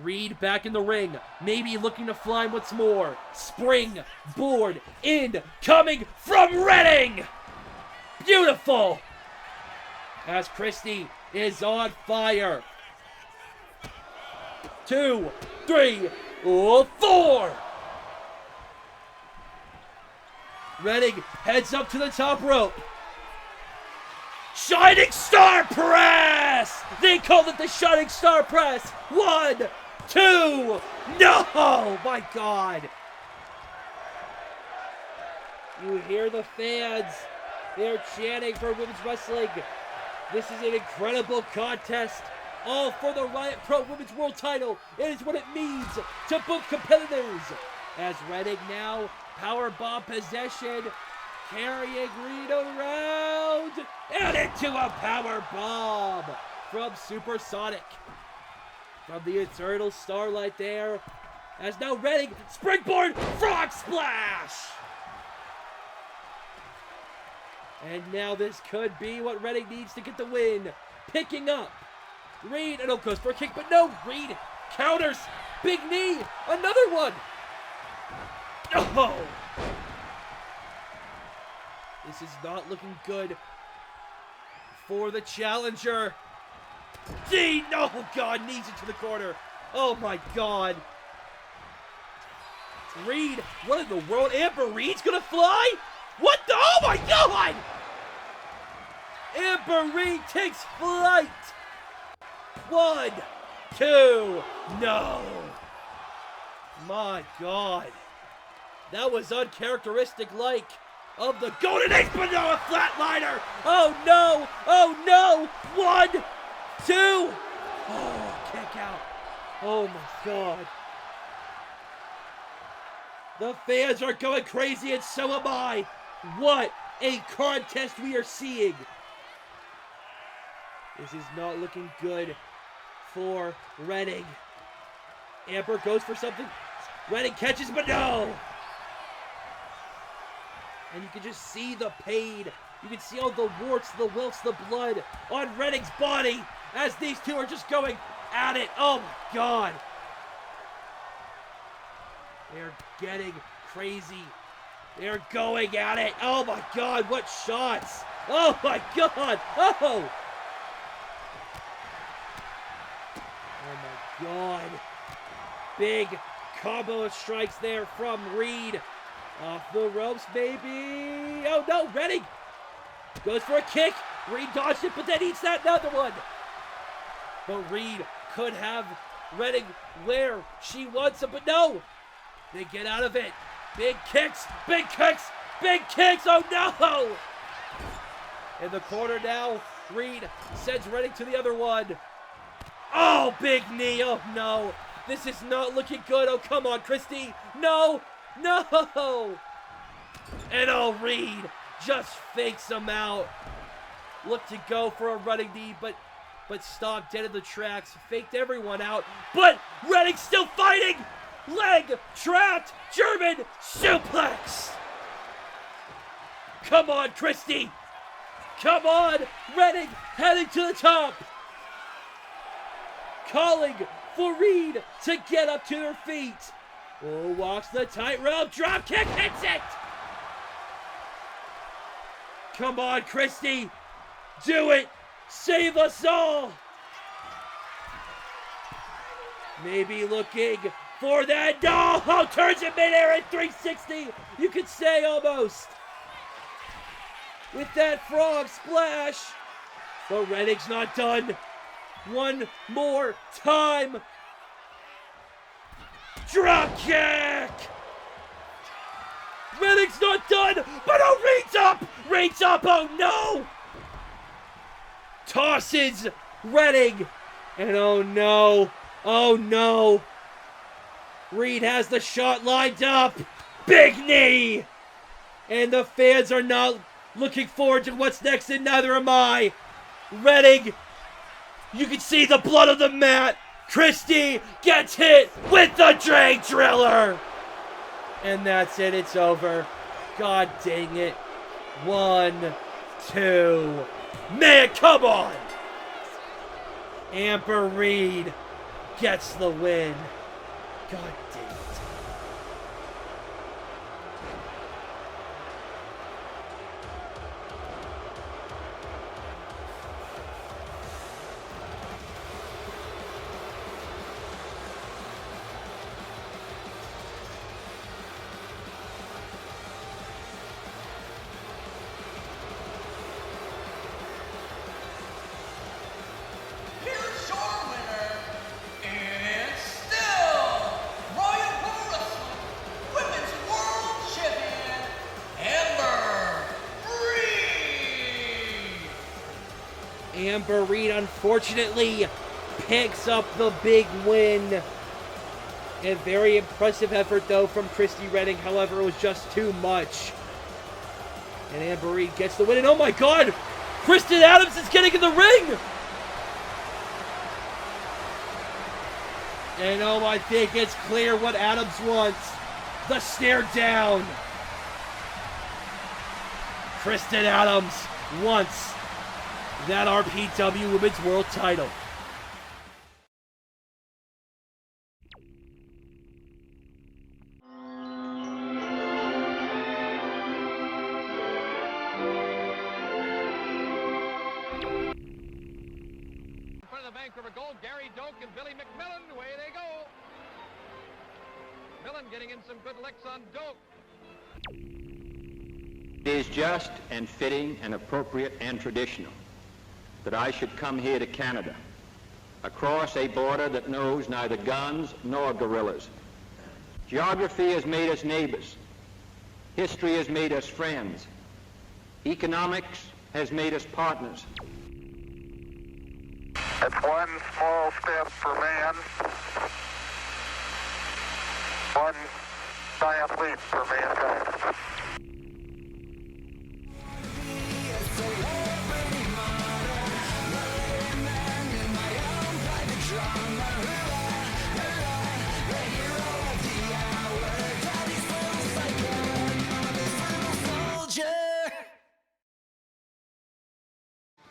Reed back in the ring, maybe looking to fly once more. Spring board in, coming from Redding. Beautiful. As Kristie is on fire. 2, 3, 4. Redding heads up to the top rope. Shining Star Press! They called it the Shining Star Press. 1, 2. No! My God. You hear the fans. They're chanting for women's wrestling. This is an incredible contest. All for the Riot Pro Women's World title. It is what it means to both competitors. As Redding now powerbomb possession. Carrying Reed around. And into a powerbomb from Supersonic. From the Eternal Starlight there. As now Redding, springboard, frog splash! And now this could be what Redding needs to get the win. Picking up. Reed, and it goes for a kick, but no, Reed counters. Big knee, another one. Oh! This is not looking good for the challenger. Dean, oh God, knees into the corner. Oh my God. Reed, what in the world? Amber Reed's gonna fly? What the? Oh my God! Amber Reed takes flight. 1, 2. No. My God. That was uncharacteristic-like of the Golden Age, but no, a flatliner. Oh, no. Oh, no. 1, 2. Oh, kick out. Oh, my God. The fans are going crazy, and so am I. What a contest we are seeing. This is not looking good for Redding. Amber goes for something. Redding catches, but no. And you can just see the pain. You can see all the warts, the welts, the blood on Redding's body as these two are just going at it. Oh my God. They're getting crazy. They're going at it. Oh my God, what shots. Oh my God. Oh. Oh my God. Big combo of strikes there from Reed. Off the ropes, baby. Oh no, Redding goes for a kick. Reed dodged it, but then eats that another one. But Reed could have Redding where she wants him, but no. They get out of it. Big kicks, big kicks, big kicks. Oh no. In the corner now, Reed sends Redding to the other one. Oh, big knee. Oh no. This is not looking good. Oh, come on, Kristie. No. No! And oh, Reed just fakes him out. Looked to go for a running knee, but stopped dead in the tracks. Faked everyone out, but Redding's still fighting! Leg trapped! German suplex! Come on, Kristie! Come on! Redding heading to the top! Calling for Reed to get up to her feet. Oh, walks the tightrope, drop kick, hits it! Come on, Kristie! Do it! Save us all! Maybe looking for that. No! Oh, turns in midair at 360! You could say almost! With that frog splash! But Redding's not done. One more time! Drop kick! Redding's not done, but oh, Reed's up! Reed's up, oh no! Tosses Redding, and oh no. Reed has the shot lined up. Big knee! And the fans are not looking forward to what's next, and neither am I. Redding, you can see the blood on the mat. Kristie gets hit with the Drain Driller. And that's it, it's over. God dang it. 1, 2. Man, come on. Amber Reed gets the win. God dang it. Here's your winner, and still Riot Pro Wrestling Women's World Champion, Amber Reed. Amber Reed, unfortunately, picks up the big win. A very impressive effort, though, from Kristie Redding. However, it was just too much. And Amber Reed gets the win. And oh my God! Kristen Adams is getting in the ring! And oh, I think it's clear what Adams wants. The stare down. Kristen Adams wants that RPW Women's World title. Vancouver goal, Gary Doak and Billy McMillan, away they go. Millen getting in some good licks on Doak. It is just and fitting and appropriate and traditional that I should come here to Canada across a border that knows neither guns nor guerrillas. Geography has made us neighbors. History has made us friends. Economics has made us partners. It's one small step for man, one giant leap for mankind.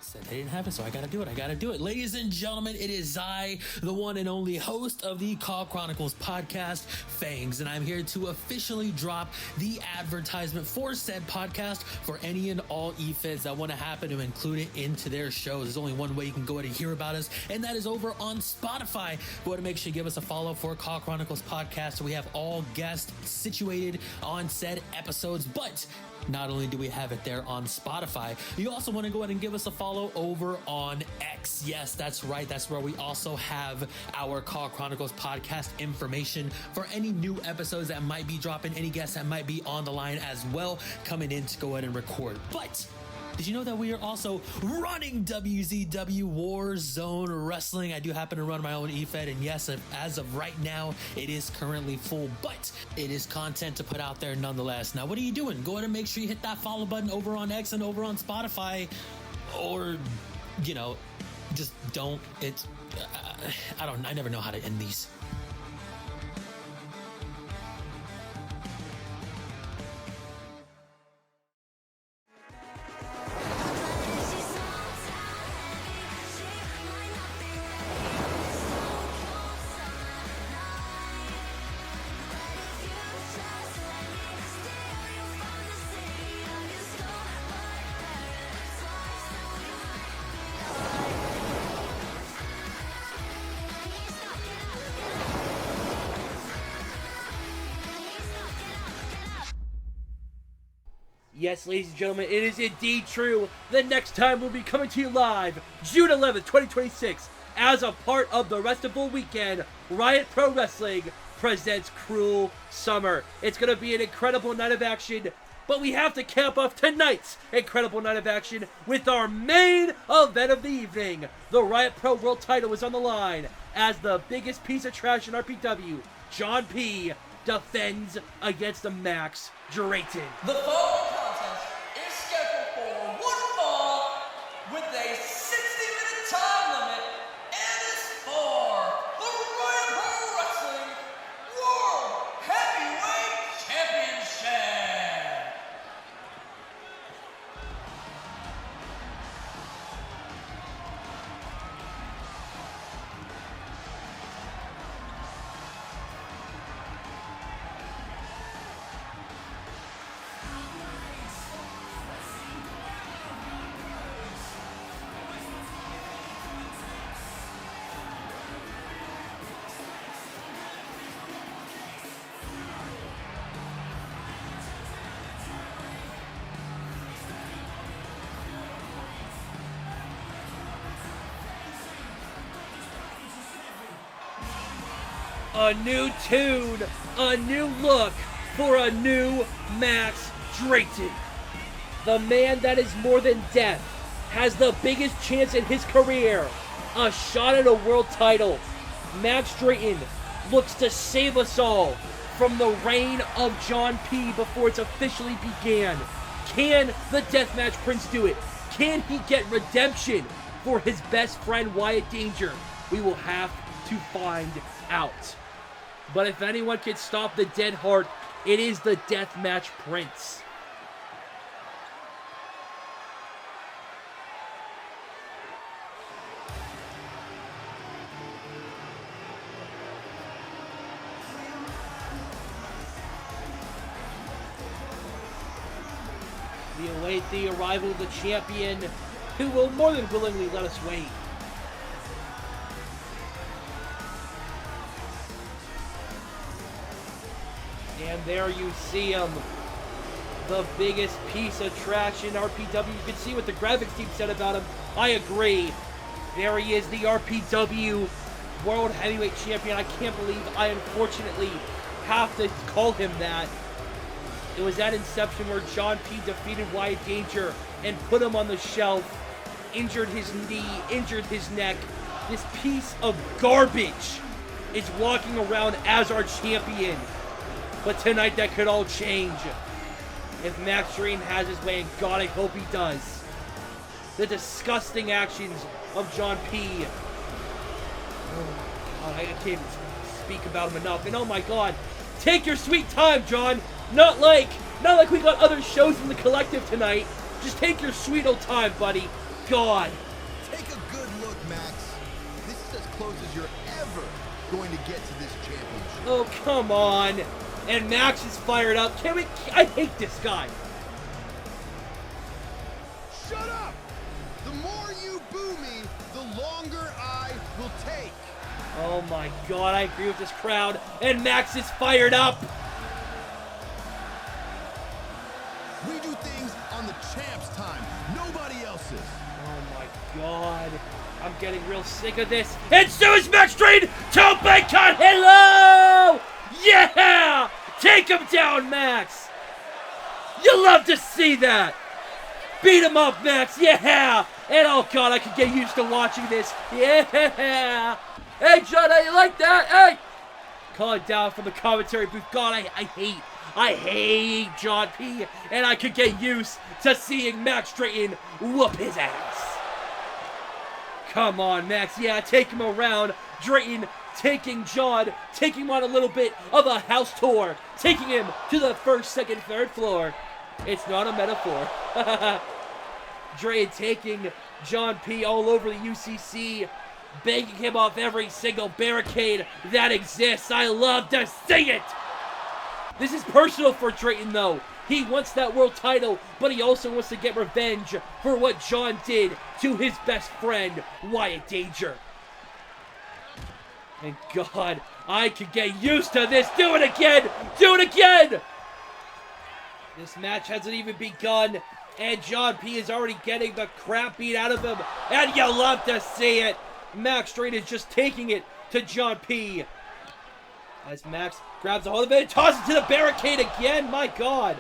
Said they didn't have it, so I gotta do it. Ladies and gentlemen, it is I, the one and only host of the CAW Chronicles podcast, Fangs, and I'm here to officially drop the advertisement for said podcast for any and all e-feds that want to happen to include it into their shows. There's only one way you can go ahead and hear about us, and that is over on Spotify. Go ahead and make sure you give us a follow for CAW Chronicles podcast, so we have all guests situated on said episodes, but not only do we have it there on Spotify, you also want to go ahead and give us a follow over on X. Yes, that's right. That's where we also have our CAW Chronicles podcast information for any new episodes that might be dropping, any guests that might be on the line as well, coming in to go ahead and record. But did you know that we are also running WZW Warzone Wrestling? I do happen to run my own eFed, and yes, as of right now, it is currently full, but it is content to put out there nonetheless. Now, what are you doing? Go ahead and make sure you hit that follow button over on X and over on Spotify, or, you know, just don't. It's, I never know how to end these. Yes, ladies and gentlemen, it is indeed true. The next time we'll be coming to you live, June 11th, 2026, as a part of the Festival Weekend. Riot Pro Wrestling presents Cruel Summer. It's going to be an incredible night of action, but we have to cap off tonight's incredible night of action with our main event of the evening. The Riot Pro World title is on the line as the biggest piece of trash in RPW, John P., defends against the Max Drayton. The following contest is scheduled for one fall with a 60-minute time limit and is for the Riot Pro Wrestling World Heavyweight Championship. A new tune, a new look for a new Max Drayton. The man that is more than death has the biggest chance in his career, a shot at a world title. Max Drayton looks to save us all from the reign of John P. before it's officially began. Can the Deathmatch Prince do it? Can he get redemption for his best friend Wyatt Danger? We will have to find out. But if anyone can stop the Dead Heart, it is the Deathmatch Prince. We await the arrival of the champion, who will more than willingly let us wait. And there you see him, the biggest piece of trash in RPW. You can see what the graphics team said about him. I agree. There he is, the RPW World Heavyweight Champion. I can't believe I unfortunately have to call him that. It was at Inception where John P. defeated Wyatt Danger and put him on the shelf, injured his knee, injured his neck. This piece of garbage is walking around as our champion. But tonight that could all change. If Max Drayton has his way, and God, I hope he does. The disgusting actions of John P. Oh God, I can't even speak about him enough. And oh my God, take your sweet time, John. Not like we got other shows in the collective tonight. Just take your sweet old time, buddy. God. Take a good look, Max. This is as close as you're ever going to get to this championship. Oh, come on. And Max is fired up. I hate this guy. Shut up! The more you boo me, the longer I will take. Oh my God, I agree with this crowd. And Max is fired up. We do things on the champ's time, nobody else's. Oh my God. I'm getting real sick of this. And so is Max Drayton. Toe cut. Hello! Yeah! Take him down, Max. You love to see that. Beat him up, Max. Yeah! And oh God, I could get used to watching this. Yeah! Hey, John, how you like that? Hey! Calling down from the commentary booth. God, I hate John P. And I could get used to seeing Max Drayton whoop his ass. Come on, Max. Yeah, take him around. Drayton taking John, taking him on a little bit of a house tour, taking him to the first, second, third floor. It's not a metaphor. Drayton taking John P. all over the UCC, banging him off every single barricade that exists. I love to see it. This is personal for Drayton, though. He wants that world title, but he also wants to get revenge for what John did to his best friend, Wyatt Danger. And God, I could get used to this. Do it again! Do it again! This match hasn't even begun, and John P. is already getting the crap beat out of him, and you love to see it. Max Drayton is just taking it to John P. As Max grabs a hold of it and tosses it to the barricade again. My God.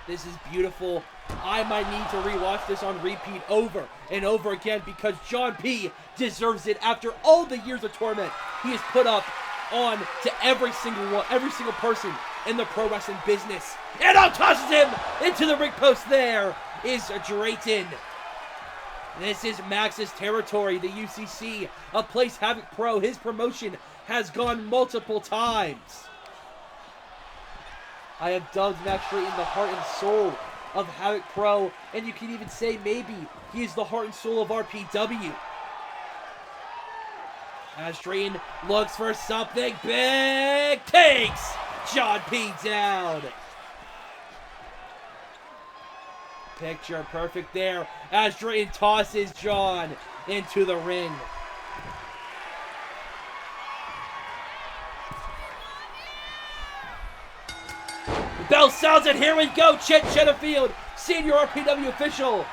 This is beautiful. I might need to rewatch this on repeat over and over again because John P. deserves it after all the years of torment he has put up on to every single person in the pro wrestling business. And now tosses him into the ring post. There is Drayton. This is Max's territory, the UCC, a place Havoc Pro, his promotion, has gone multiple times. I have dubbed Max Drayton the heart and soul of Havoc Pro, and you can even say maybe he is the heart and soul of RPW. As Drayton looks for something big, takes John P. down. Picture perfect there as Drayton tosses John into the ring. Bell sounds and here we go. Chet Chetterfield, senior RPW official,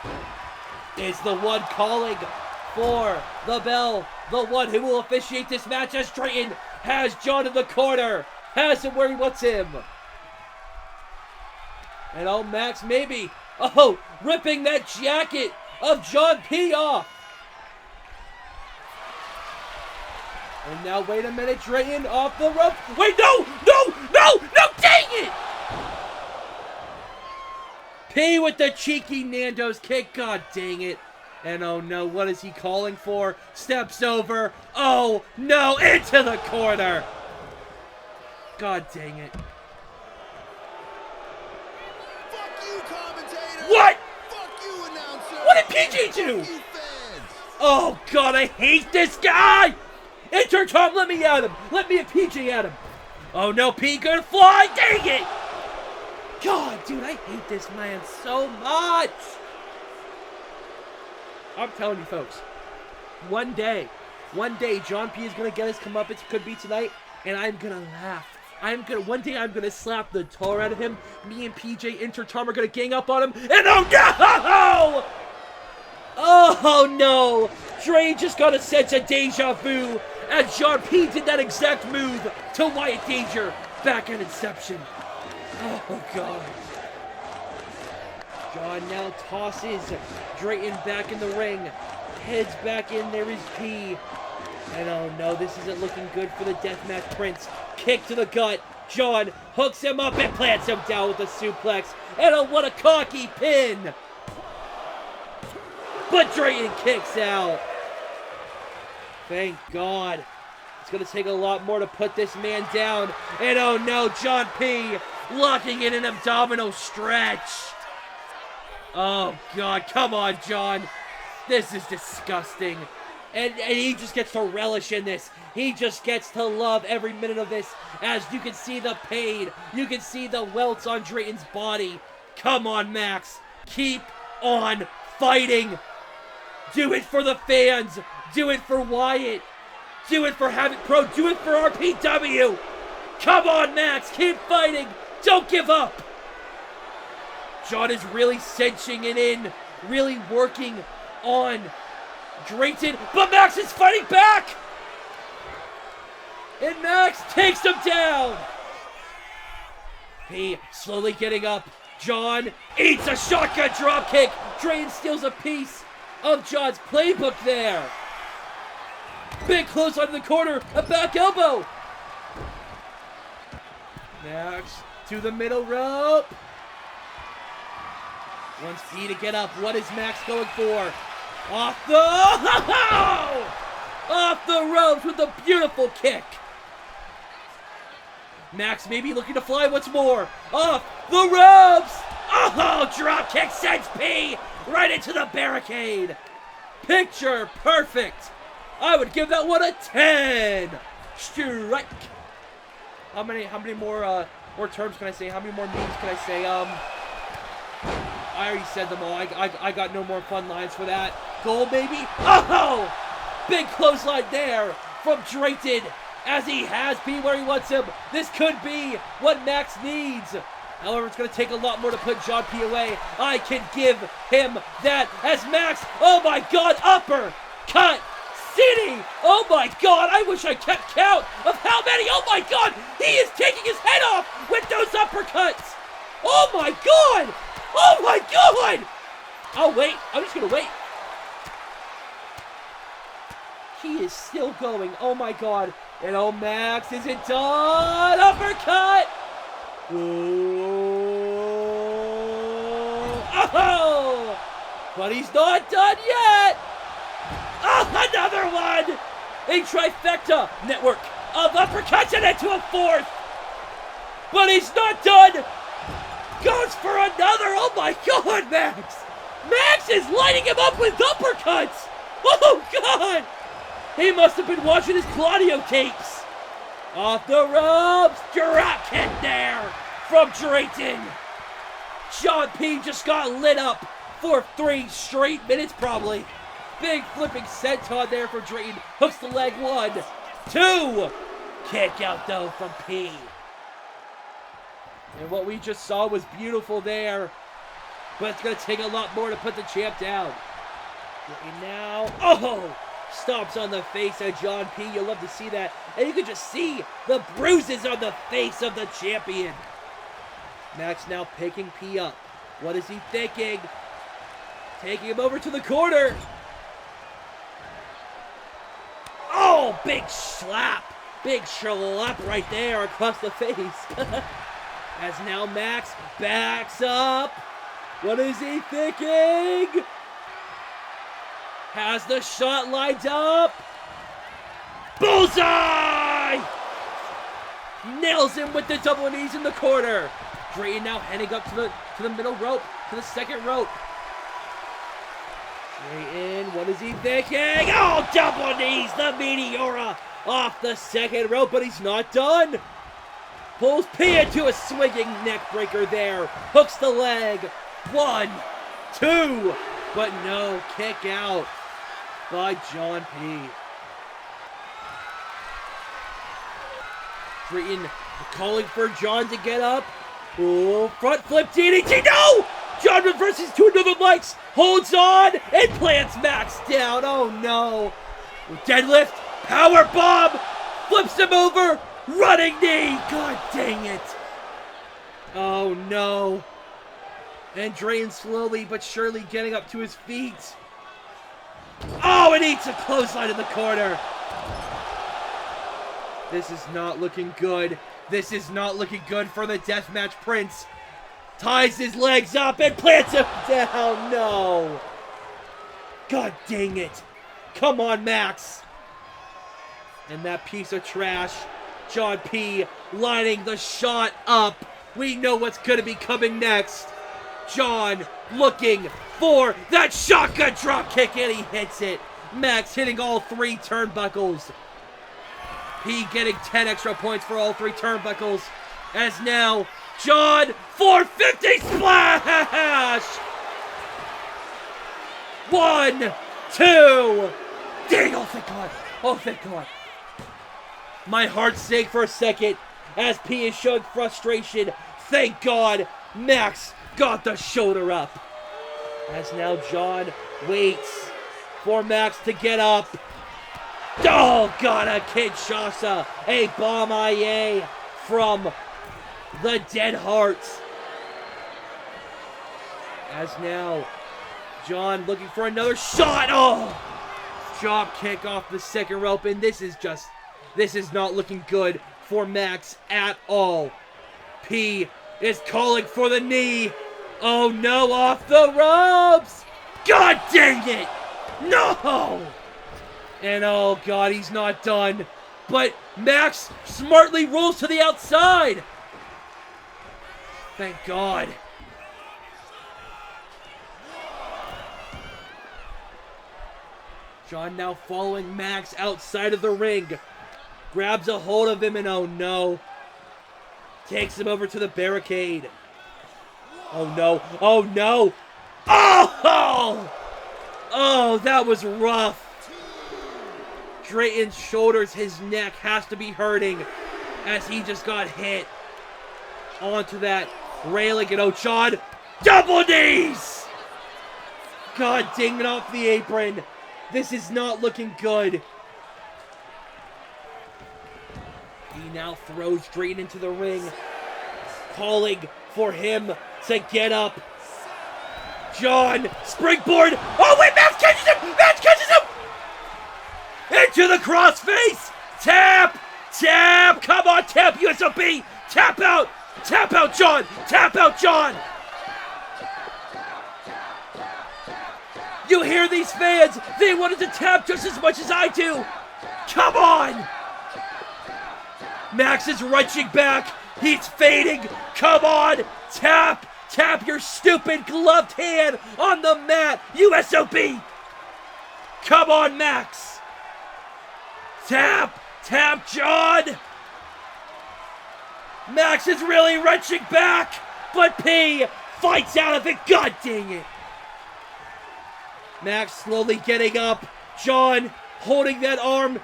is the one calling for the bell. The one who will officiate this match as Drayton has John in the corner. Has him where he wants him. And oh, Max maybe. Oh, ripping that jacket of John P. off. And now, wait a minute, Drayton off the rope. Wait, no, dang it! P with the cheeky Nando's kick, God dang it. And oh no, what is he calling for? Steps over. Oh no, into the corner. God dang it. Fuck you, commentator! What? Fuck you, announcer! What did PG do? Fuck you, fans! Oh God, I hate this guy! Enter Tom, let me at him! Let me at PG at him! Oh no, P gonna fly! Dang it! God, dude, I hate this man so much! I'm telling you folks, one day, John P is gonna get his comeuppance, could be tonight, and I'm gonna laugh. One day I'm gonna slap the tar out of him. Me and PJ Enter Tom are gonna gang up on him, and oh no! Oh no! Dre just got a sense of deja vu as John P did that exact move to Wyatt Danger back at Inception. Oh god. John now tosses Drayton back in the ring. Heads back in, there is P. And oh no, this isn't looking good for the Deathmatch Prince. Kick to the gut. John hooks him up and plants him down with a suplex. And oh, what a cocky pin! But Drayton kicks out. Thank God. It's going to take a lot more to put this man down. And oh no, John P. locking in an abdominal stretch. Oh God, come on, John. This is disgusting. And he just gets to relish in this. He just gets to love every minute of this. As you can see the pain. You can see the welts on Drayton's body. Come on, Max. Keep on fighting. Do it for the fans. Do it for Wyatt. Do it for Havoc Pro. Do it for RPW. Come on, Max. Keep fighting. Don't give up. John is really cinching it in. Really working on Drayton. But Max is fighting back. And Max takes him down. P slowly getting up. John eats a shotgun dropkick. Drayton steals a piece of John's playbook there. Big close on the corner. A back elbow. Max to the middle rope. Wants P to get up. What is Max going for? Off the ropes with a beautiful kick. Max maybe looking to fly once more. Off the ropes. Oh, drop kick sends P right into the barricade. Picture perfect. I would give that one a 10. Strike. How many more terms can I say? How many more memes can I say? I already said them all. I got no more fun lines for that. Goal, baby. Oh! Big clothesline there from Drayton as he has P where he wants him. This could be what Max needs. However, it's going to take a lot more to put John P away. I can give him that as Max, oh my God, upper cut city. Oh my God, I wish I kept count of how many. Oh my God, he is taking his head off with those uppercuts. Oh my God. Oh my God. I'll wait. I'm just going to wait. He is still going. Oh my God. And oh, Max isn't done. Uppercut. Oh! But he's not done yet. Oh, another one. A trifecta network of uppercuts and into a fourth. But he's not done. Goes for another. Oh my God, Max. Max is lighting him up with uppercuts. Oh God. He must have been watching his Claudio tapes. Off the ropes. Drop kick there from Drayton. John P just got lit up for 3 straight minutes probably. Big flipping senton there for Drayton. Hooks the leg. 1, 2. Kick out though from P. And what we just saw was beautiful there. But it's going to take a lot more to put the champ down. And now, oh! Stomps on the face of John P. You'll love to see that. And you can just see the bruises on the face of the champion. Max now picking P up. What is he thinking? Taking him over to the corner. Oh, big slap. Big slap right there across the face. As now Max backs up. What is he thinking? Has the shot lined up. Bullseye! Nails him with the double knees in the corner. Drayton now heading up to the middle rope, to the second rope. Drayton, what is he thinking? Oh, double knees, the Meteora off the second rope, but he's not done. Pulls P into a swinging neck breaker there. Hooks the leg. 1, 2, but no, kick out by John P. Drayton calling for John to get up. Oh, front flip DDT, no! John reverses to Northern Lights, holds on, and plants Max down. Oh no. Deadlift, power bomb, flips him over, running knee. God dang it. Oh no. And Drayton slowly but surely getting up to his feet. Oh, and eats a clothesline in the corner. This is not looking good. This is not looking good for the Deathmatch Prince. Ties his legs up and plants him down. No. God dang it. Come on, Max. And that piece of trash, John P, lining the shot up. We know what's going to be coming next. John looking for that shotgun drop kick, and he hits it. Max hitting all 3 turnbuckles. P getting 10 extra points for all 3 turnbuckles. As now, John, 450 splash! 1, 2. Dang, oh thank God. Oh thank God. My heart sank for a second as P is showing frustration. Thank God, Max got the shoulder up. As now John waits for Max to get up. Oh, God, a Kinshasa. A bomb IA from the Dead Hearts. As now, John looking for another shot. Oh, drop kick off the second rope. And this is not looking good for Max at all. P is calling for the knee. Oh, no, off the ropes. God dang it. No. And oh God, he's not done. But Max smartly rolls to the outside. Thank God. John now following Max outside of the ring. Grabs a hold of him and oh no. Takes him over to the barricade. Oh no. Oh no. Oh! Oh, that was rough. Drayton's shoulders, his neck has to be hurting as he just got hit onto that railing. And oh, John, double knees! God dang it, off the apron. This is not looking good. He now throws Drayton into the ring, calling for him to get up. John, springboard. Oh, wait, Max catches him! Max catches him! Into the crossface! Tap! Tap! Come on, tap, USOB! Tap out! Tap out, John! Tap out, John! You hear these fans? They wanted to tap just as much as I do! Come on! Max is wrenching back. He's fading. Come on! Tap! Tap your stupid gloved hand on the mat! USOB! Come on, Max! Tap! Tap, John! Max is really wrenching back, but P fights out of it. God dang it! Max slowly getting up. John holding that arm.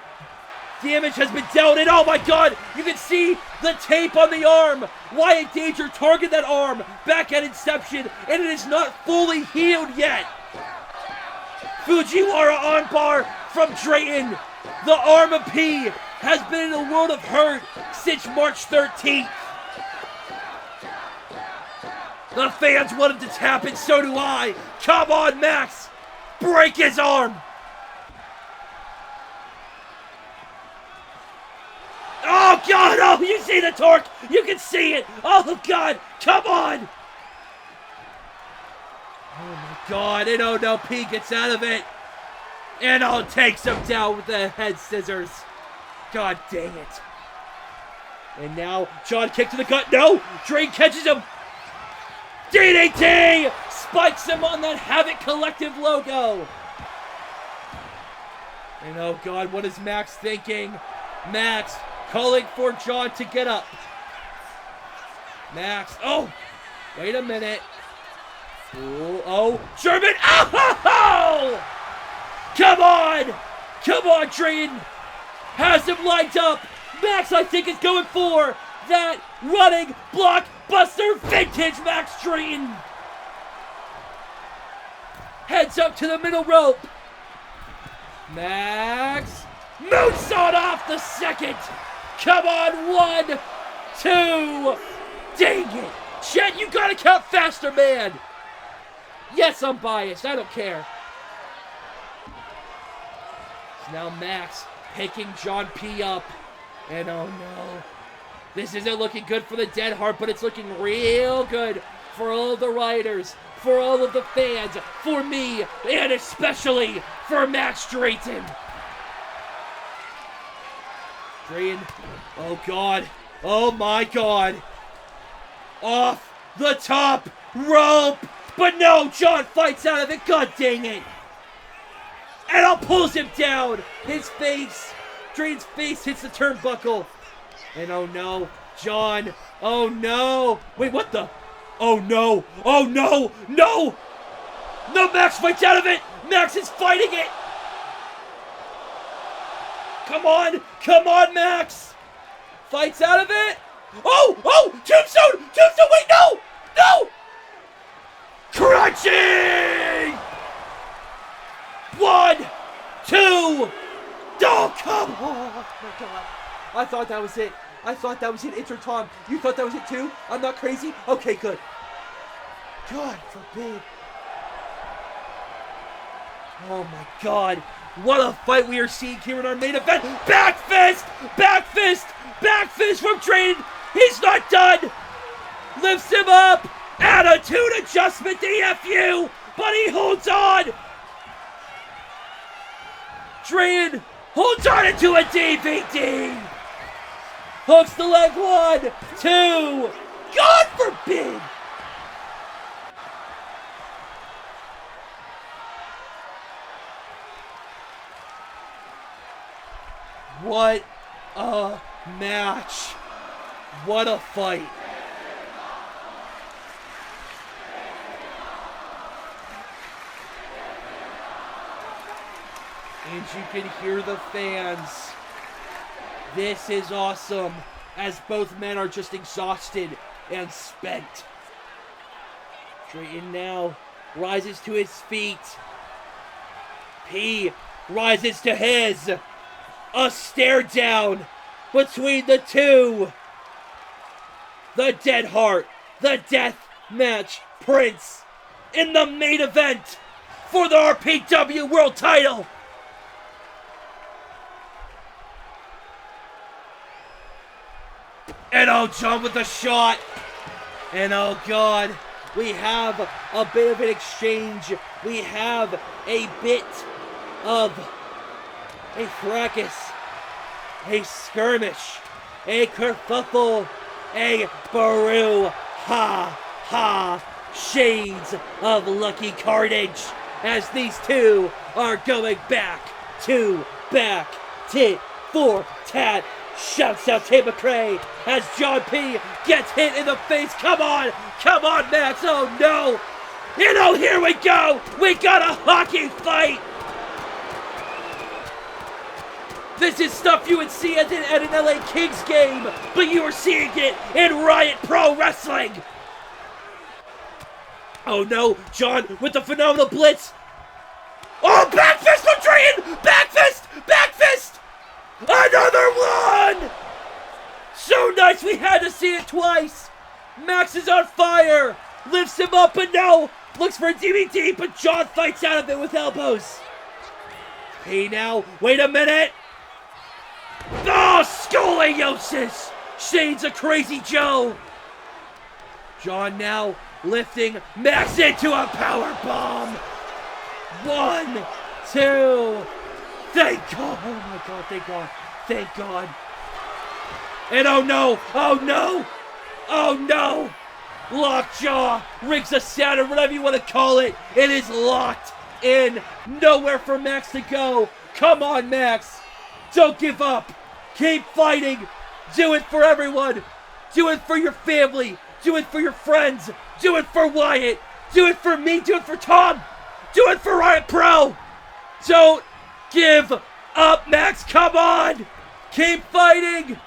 Damage has been dealt, and oh my God, you can see the tape on the arm. Wyatt Danger targeted that arm back at Inception, and it is not fully healed yet. Fujiwara armbar from Drayton. The arm of P has been in a world of hurt since March 13th. The fans wanted to tap, and so do I. Come on, Max. Break his arm. Oh, God. Oh, you see the torque. You can see it. Oh, God. Come on. Oh, my God. And oh, no. P gets out of it. And oh, takes him down with the head scissors. God dang it. And now, John kick to the gut. No. Drayton catches him. DDT! Spikes him on that Havoc Collective logo. And oh God, what is Max thinking? Max calling for John to get up. Max, oh, wait a minute. Ooh, oh, German, oh! Come on, Drayton. Has him lined up. Max, I think, is going for that running blockbuster vintage Max Drayton. heads up to the middle rope. Max moonsault off the second. Come on, 1, 2. Dang it. Chet, you gotta count faster, man. Yes, I'm biased. I don't care. So now Max picking John P. up. And oh no. This isn't looking good for the Dead Heart, but it's looking real good for all of the riders, for all of the fans, for me, and especially for Max Drayton. Drayton, oh God, oh my God. Off the top rope, but no, John fights out of it, God dang it. And pulls him down, his face, Drayton's face hits the turnbuckle. And oh no, John, oh no, wait, what the? Oh no, oh no, no! No, Max fights out of it! Max is fighting it! Come on, Max! Fights out of it! Oh, tombstone, wait, no! Crunching! 1, 2, oh, come on! Oh my God. I thought that was it. Enter Tom. You thought that was it too? I'm not crazy? Okay, good. God forbid. Oh my God. What a fight we are seeing here in our main event. Back fist from Drayton. He's not done. Lifts him up. Attitude adjustment, DFU. But he holds on. Drayton holds on into a DVD. Hooks the leg, 1, 2. God forbid. What a match. What a fight. And you can hear the fans. This is awesome, as both men are just exhausted and spent. Drayton now rises to his feet. P rises to his. A stare down between the two. The Dead Heart, the Death Match Prince, in the main event for the RPW World Title. And oh, John with the shot. And oh God, we have a bit of an exchange. We have a bit of a fracas, a skirmish, a kerfuffle, a brouhaha, shades of Lucky Carnage, as these two are going back to back, tit for tat. Shouts out Tate McRae as John P gets hit in the face. Come on, Max. Oh no. Here we go. We got a hockey fight. This is stuff you would see at an LA Kings game, but you are seeing it in Riot Pro Wrestling. Oh no, John with the phenomenal blitz. Oh, back fist from Drayton. Back fist. Another one! So nice, we had to see it twice. Max is on fire. Lifts him up, but no. Looks for a DVD, but John fights out of it with elbows. Hey now, wait a minute. Oh, scoliosis. Shades of Crazy Joe. John now lifting Max into a power bomb. 1, 2. Thank God. Oh my God, thank God. And oh no. Lockjaw, rings a sound, or whatever you want to call it. It is locked in. Nowhere for Max to go. Come on, Max. Don't give up. Keep fighting. Do it for everyone. Do it for your family. Do it for your friends. Do it for Wyatt. Do it for me. Do it for Tom. Do it for Riot Pro. Don't give up, Max. Come on. Keep fighting.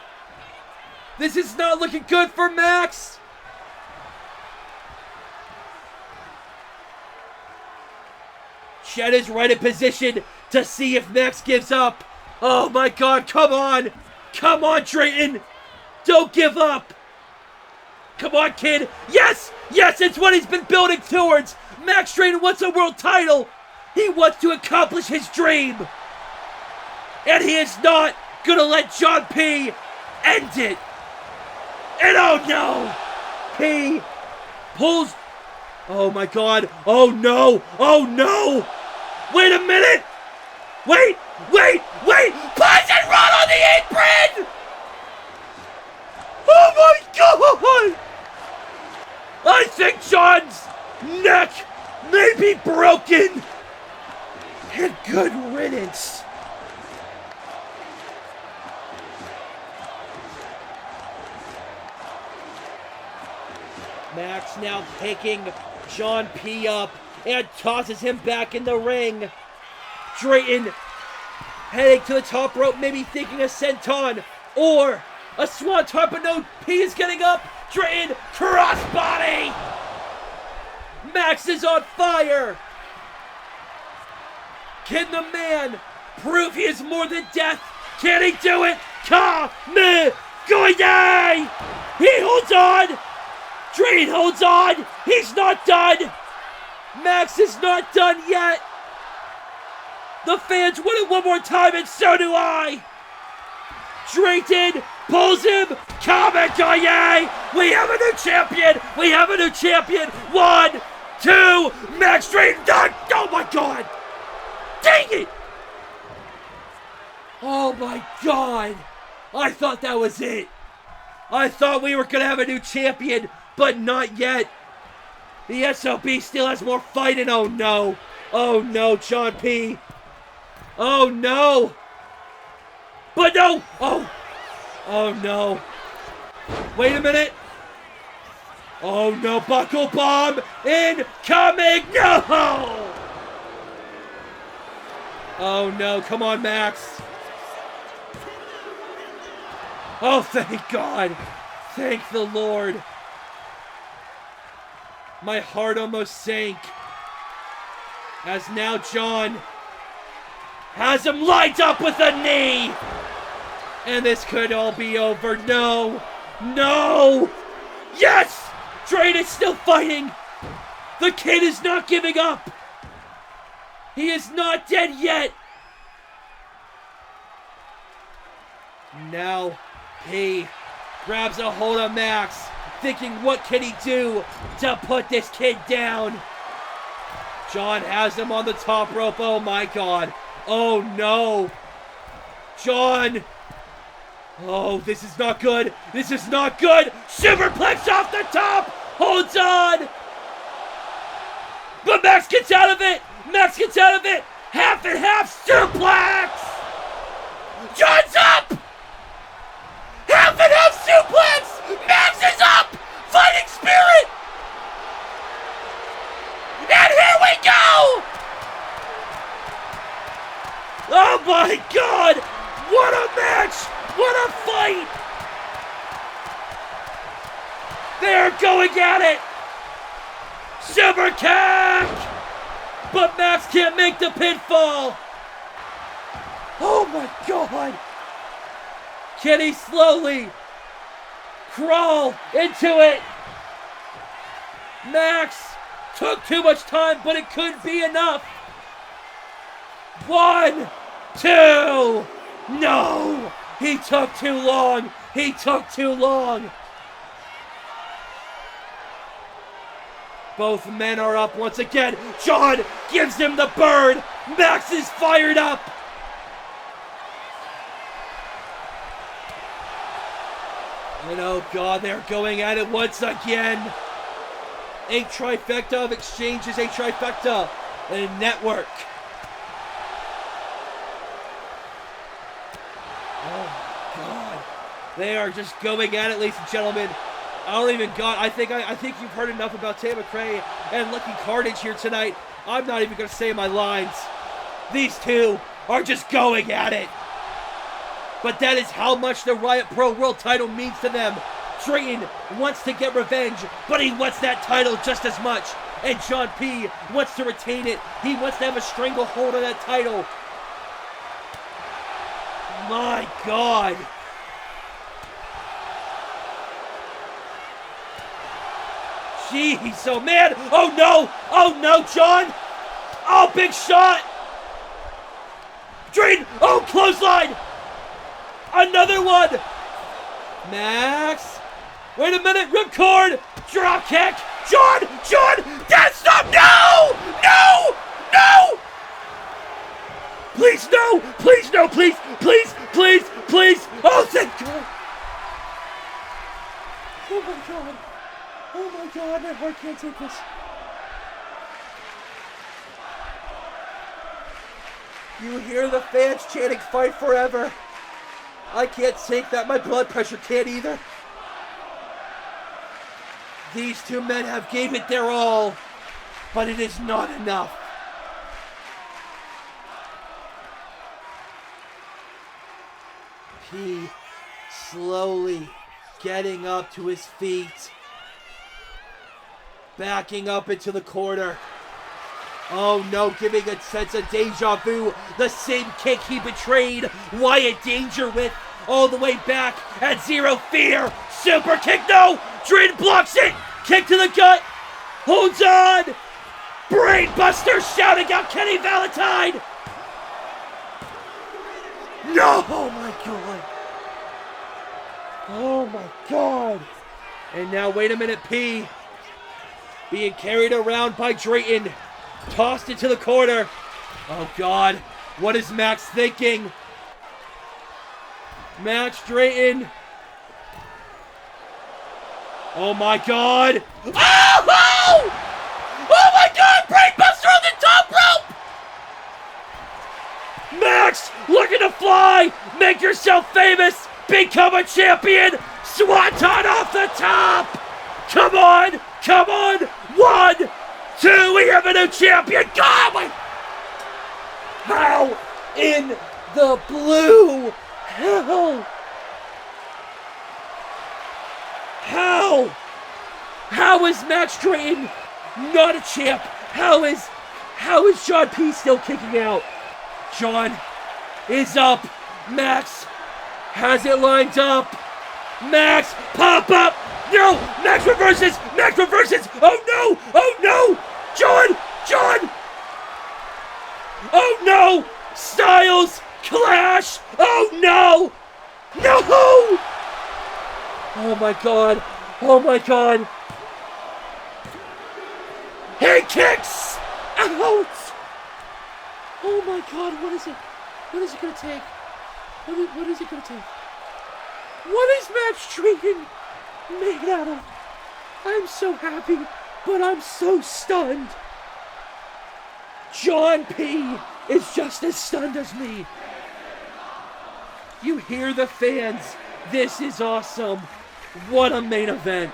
This is not looking good for Max. Shed is right in position to see if Max gives up. Oh my God, come on. Come on, Drayton. Don't give up. Come on, kid. Yes, yes, it's what he's been building towards. Max Drayton wants a world title. He wants to accomplish his dream. And he is not gonna let John P. end it. And oh no, P pulls. Oh my God, oh no, oh no. Wait a minute. Wait. Poison run on the apron. Oh my God. I think John's neck may be broken. And good riddance. Max now picking John P. up and tosses him back in the ring. Drayton heading to the top rope, maybe thinking a senton or a swanton, but no, P is getting up. Drayton, crossbody! Max is on fire! Can the man prove he is more than death? Can he do it? Kame Goide! He holds on! Drayton holds on! He's not done! Max is not done yet! The fans want it one more time, and so do I! Drayton pulls him! Kame Goide! We have a new champion! We have a new champion! 1, 2, Max Drayton done! Oh my God! Dang it! Oh my God! I thought that was it! I thought we were gonna have a new champion, but not yet! The SOB still has more fight, and oh no! Oh no, John P! Oh no! But no! Oh! Oh no! Wait a minute! Oh no, buckle bomb incoming! No! Oh no, come on, Max. Oh, thank God. Thank the Lord. My heart almost sank. As now John has him lined up with a knee. And this could all be over. No. No. Yes! Drayton is still fighting. The kid is not giving up. He is not dead yet. Now he grabs a hold of Max, thinking what can he do to put this kid down. John has him on the top rope. Oh my God. Oh no. John. Oh, this is not good. This is not good. Superplex off the top. Holds on. But Max gets out of it. Max gets out of it. Half and half suplex. John's up. Half and half suplex. Max is up. Fighting spirit. And here we go. Oh my God. What a match. What a fight. They're going at it. Super kick. But Max can't make the pinfall. Oh my God. Can he slowly crawl into it? Max took too much time, but it couldn't be enough. 1, 2. No. He took too long. He took too long. Both men are up once again. John gives him the bird. Max is fired up. And oh God, they're going at it once again. A trifecta of exchanges, a trifecta and a network. Oh my God. They are just going at it, ladies and gentlemen. I think you've heard enough about Tay McRae and Lucky Carnage here tonight. I'm not even going to say my lines. These two are just going at it. But that is how much the Riot Pro World title means to them. Drayton wants to get revenge, but he wants that title just as much. and John P. wants to retain it. He wants to have a stranglehold on that title. My God. Jeez, oh man. Oh no, John. Oh, big shot. Drayton, oh, clothesline. Another one. Max. Wait a minute, ripcord. Drop kick. John, death stop. No. Please, no. Please, no, please. Oh, thank God. Oh my God, my heart can't take this. You hear the fans chanting "Fight Forever." I can't take that, my blood pressure can't either. These two men have gave it their all, but it is not enough. P slowly getting up to his feet. Backing up into the corner. Oh no, giving a sense of deja vu. The same kick he betrayed Wyatt Danger with all the way back at Zero Fear. Super kick, no! Drayton blocks it! Kick to the gut! Holds on! Brainbuster shouting out Kenny Valentine! No! Oh my God! Oh my God! And now, wait a minute, P. Being carried around by Drayton. Tossed into the corner. Oh God, what is Max thinking? Max Drayton. Oh my God. Oh my God, Brainbuster on the top rope. Max, looking to fly. Make yourself famous. Become a champion. Swanton off the top. Come on. 1, 2, we have a new champion! God, my... How in the blue hell? How is Max Drayton not a champ? How is John P still kicking out? John is up. Max has it lined up. Max, pop up! No! Max reverses! Oh no! John! Oh no! Styles! Clash! Oh no! Oh my God! He kicks! Out! Oh my God, what is it? What is it gonna take? What is it gonna take? What is Max Drayton made out of? I'm so happy, but I'm so stunned. John P is just as stunned as me. You hear the fans. This is awesome. What a main event.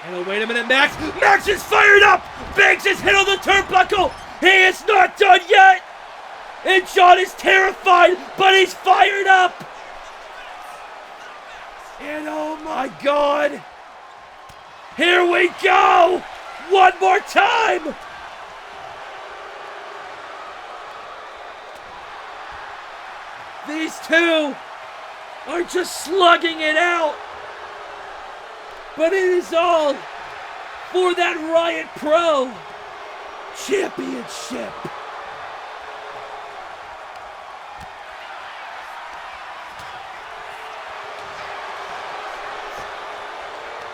Oh, wait a minute, Max. Max is fired up. Banks is hit on the turnbuckle. He is not done yet. And John is terrified, but he's fired up. And oh my God. Here we go. One more time. These two are just slugging it out. But it is all for that Riot Pro Championship.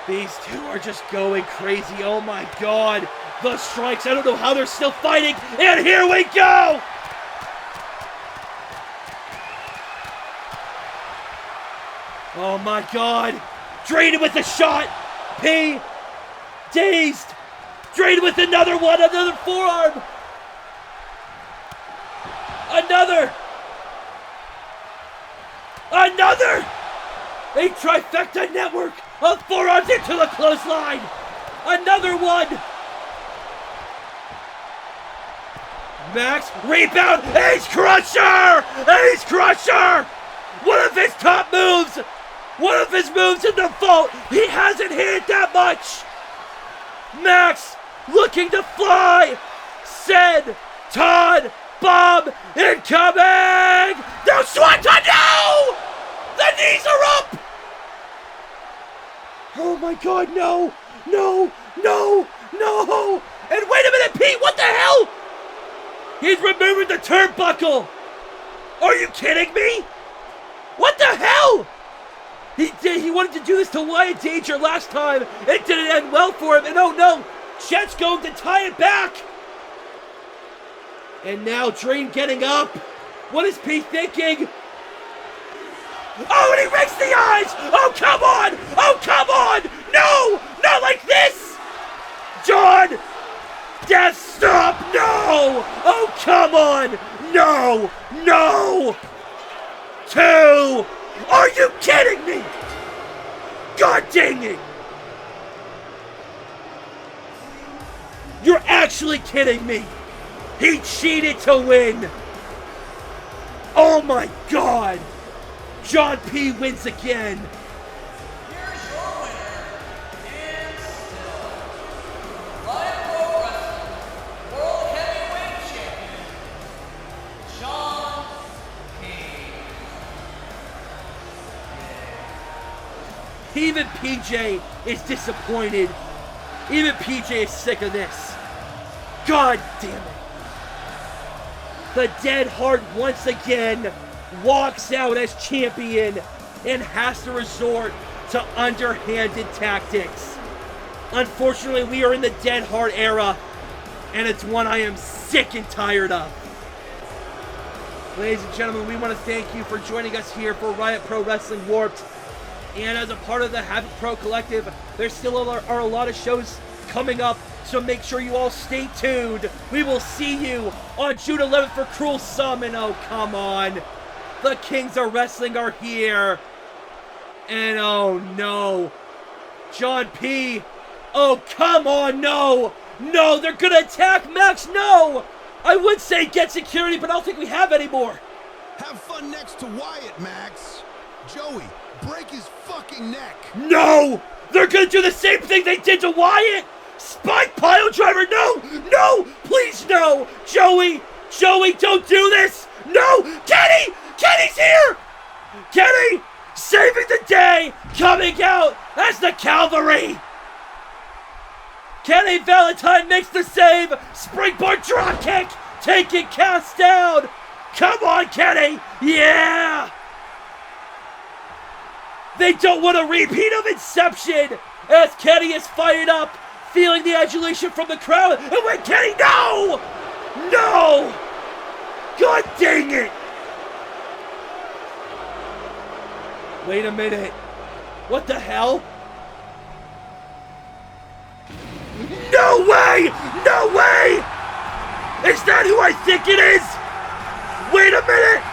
These two are just going crazy. Oh my God. The strikes. I don't know how they're still fighting. And here we go. Oh my God. Drayton with the shot. P. Dazed. Drayton with another one. Another forearm. Another. A trifecta network of forearms into the clothesline. Another one. Max, rebound. Ace Crusher. One of his top moves. One of his moves in the vault. He hasn't hit it that much. Max looking to fly. Sid, Todd, Bob, incoming. No Swanton, no! The knees are up. Oh my God, no, no, no, no. And wait a minute, Pete, what the hell? He's removing the turnbuckle. Are you kidding me? What the hell? He wanted to do this to Wyatt Danger last time. It didn't end well for him. And oh no, Chet's going to tie it back. And now Drayton getting up. What is Pete thinking? Oh, and he rakes the eyes. Oh, come on. Oh, come on. No, not like this. John. Death stop. No. Oh, come on. No. No. 2. Are you kidding me? God dang it! You're actually kidding me! He cheated to win! Oh my God! John P. wins again! Here's your winner, and still, Riot Pro Wrestling World Heavyweight Champion, John P. Even PJ is disappointed. Even PJ is sick of this. God damn it. The Dead Heart once again walks out as champion and has to resort to underhanded tactics. Unfortunately, we are in the Dead Heart era, and it's one I am sick and tired of. Ladies and gentlemen, we want to thank you for joining us here for Riot Pro Wrestling Warped. And as a part of the Havoc Pro Collective, there still are a lot of shows coming up, so make sure you all stay tuned. We will see you on June 11th for Cruel Summon. Oh, come on. The Kings of Wrestling are here. And oh no. John P. Oh, come on, no. No, they're gonna attack Max, no. I would say get security, but I don't think we have any more. Have fun next to Wyatt, Max. Joey, break his fucking neck. No! They're gonna do the same thing they did to Wyatt! Spike pile driver, no! No! Please, no! Joey! Joey, don't do this! No! Kenny! Kenny's here! Kenny! Saving the day! Coming out as the Cavalry! Kenny Valentine makes the save! Springboard dropkick! Take it, cast down! Come on, Kenny! Yeah! They don't want a repeat of Inception! As Kenny is fired up, feeling the adulation from the crowd, and when Kenny, no! No! God dang it! Wait a minute. What the hell? No way! No way! Is that who I think it is? Wait a minute!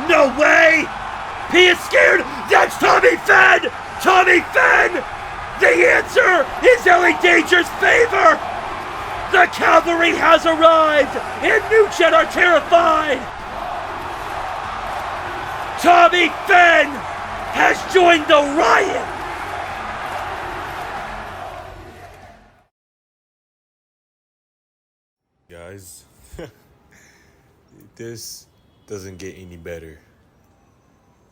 No way! P is scared! That's Tommy Fenn! Tommy Fenn! The answer is Ellie Danger's favor! The cavalry has arrived, and New Jet are terrified! Tommy Fenn has joined the riot! Guys, this doesn't get any better.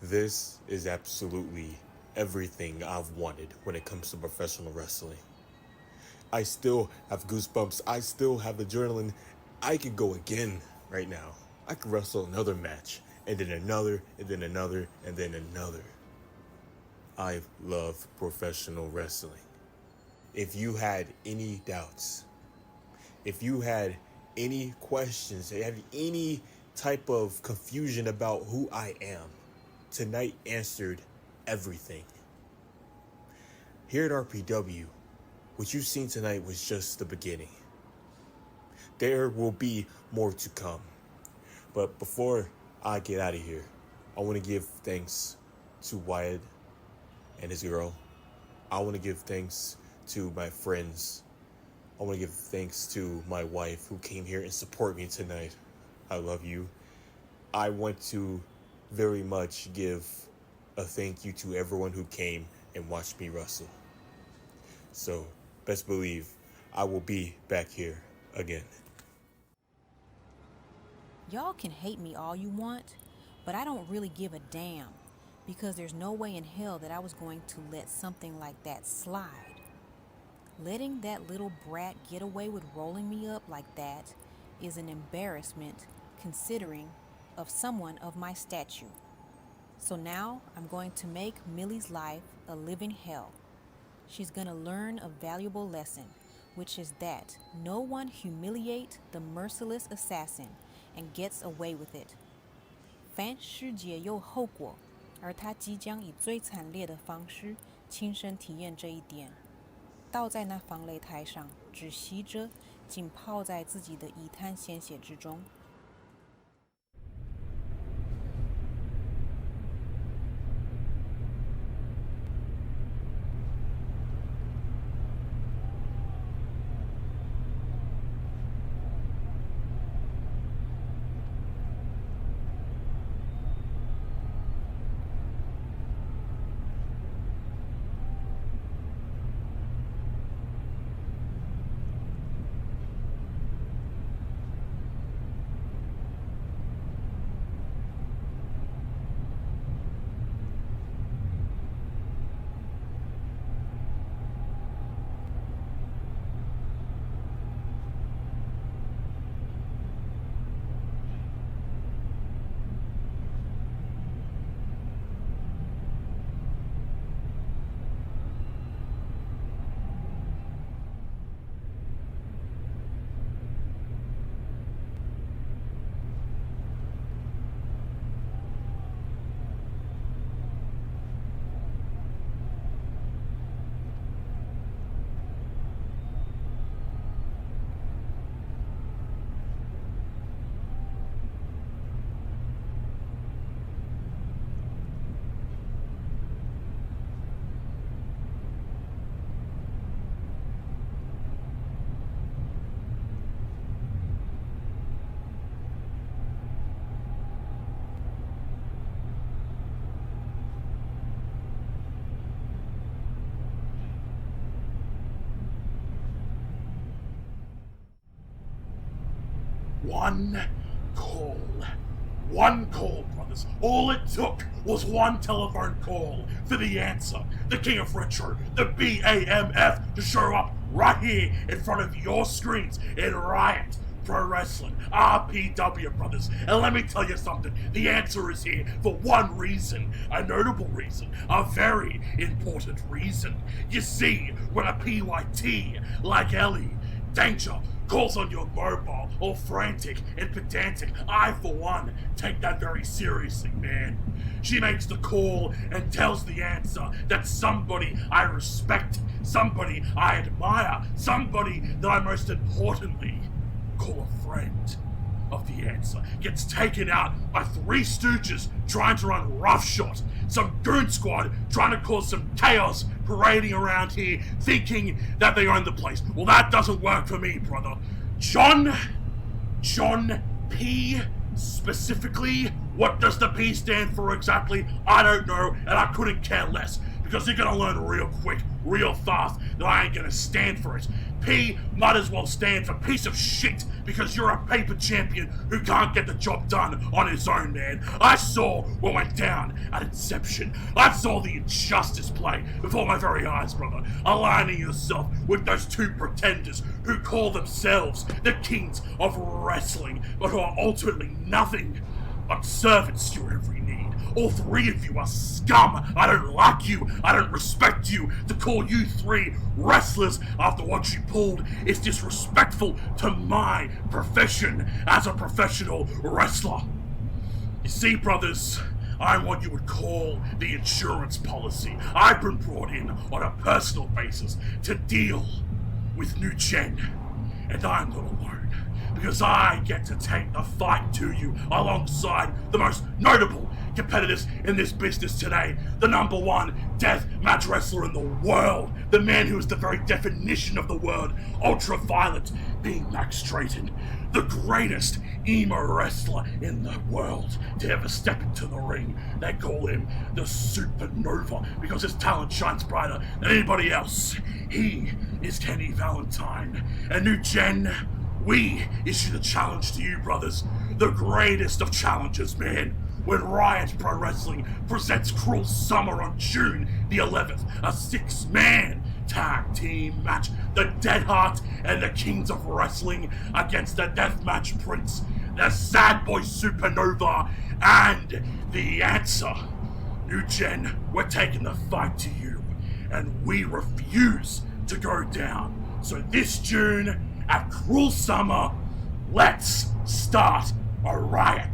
This is absolutely everything I've wanted when it comes to professional wrestling. I still have goosebumps. I still have adrenaline. I could go again right now. I could wrestle another match, and then another, and then another, and then another. I love professional wrestling. If you had any doubts, if you had any questions, if you had any type of confusion about who I am, tonight answered everything. Here at RPW, what you've seen tonight was just the beginning. There will be more to come. But before I get out of here, I want to give thanks to Wyatt and his girl. I want to give thanks to my friends. I want to give thanks to my wife who came here and support me tonight. I love you. I want to very much give a thank you to everyone who came and watched me wrestle. So, best believe I will be back here again. Y'all can hate me all you want, but I don't really give a damn, because there's no way in hell that I was going to let something like that slide. Letting that little brat get away with rolling me up like that is an embarrassment considering of someone of my stature. So now I'm going to make Millie's life a living hell. She's gonna learn a valuable lesson, which is that no one humiliates the merciless assassin and gets away with it. 凡事皆有后果，而他即将以最惨烈的方式亲身体验这一点。倒在那防擂台上，只吸着，浸泡在自己的一滩鲜血之中。One call, brothers. All it took was one telephone call for the answer, the King of Retro, the BAMF, to show up right here in front of your screens in Riot Pro Wrestling, RPW, brothers. And let me tell you something, the answer is here for one reason, a notable reason, a very important reason. You see, when a PYT like Ellie, Danger, calls on your mobile, all frantic and pedantic, I, for one, take that very seriously, man. She makes the call and tells the answer that somebody I respect, somebody I admire, somebody that I most importantly call a friend of the answer gets taken out by three stooges trying to run roughshod, some goon squad trying to cause some chaos parading around here thinking that they own the place. Well, that doesn't work for me, brother. John P. Specifically, what does the P stand for exactly? I don't know, and I couldn't care less, because you're gonna learn real quick, real fast, that I ain't gonna stand for it. P might as well stand for piece of shit, because you're a paper champion who can't get the job done on his own, man. I saw what went down at Inception. I saw the injustice play before my very eyes, brother. Aligning yourself with those two pretenders who call themselves the kings of wrestling, but who are ultimately nothing but servants to your every need. All three of you are scum. I don't like you. I don't respect you. To call you three wrestlers after what you pulled is disrespectful to my profession as a professional wrestler. You see, brothers, I'm what you would call the insurance policy. I've been brought in on a personal basis to deal with New Gen, and I'm not alone, because I get to take the fight to you alongside the most notable competitors in this business today. The #1 death match wrestler in the world. The man who is the very definition of the word ultra-violent, being Max Drayton. The greatest emo wrestler in the world to ever step into the ring. They call him the Supernova because his talent shines brighter than anybody else. He is Kenny Valentine. And New Gen, we issue the challenge to you, brothers. The greatest of challenges, man. When Riot Pro Wrestling presents Cruel Summer on June the 11th, a 6-man tag team match. The Dead Heart and the Kings of Wrestling against the Deathmatch Prince, the Sad Boy Supernova, and The Answer. New Gen, we're taking the fight to you, and we refuse to go down. So this June, at Cruel Summer, let's start a riot.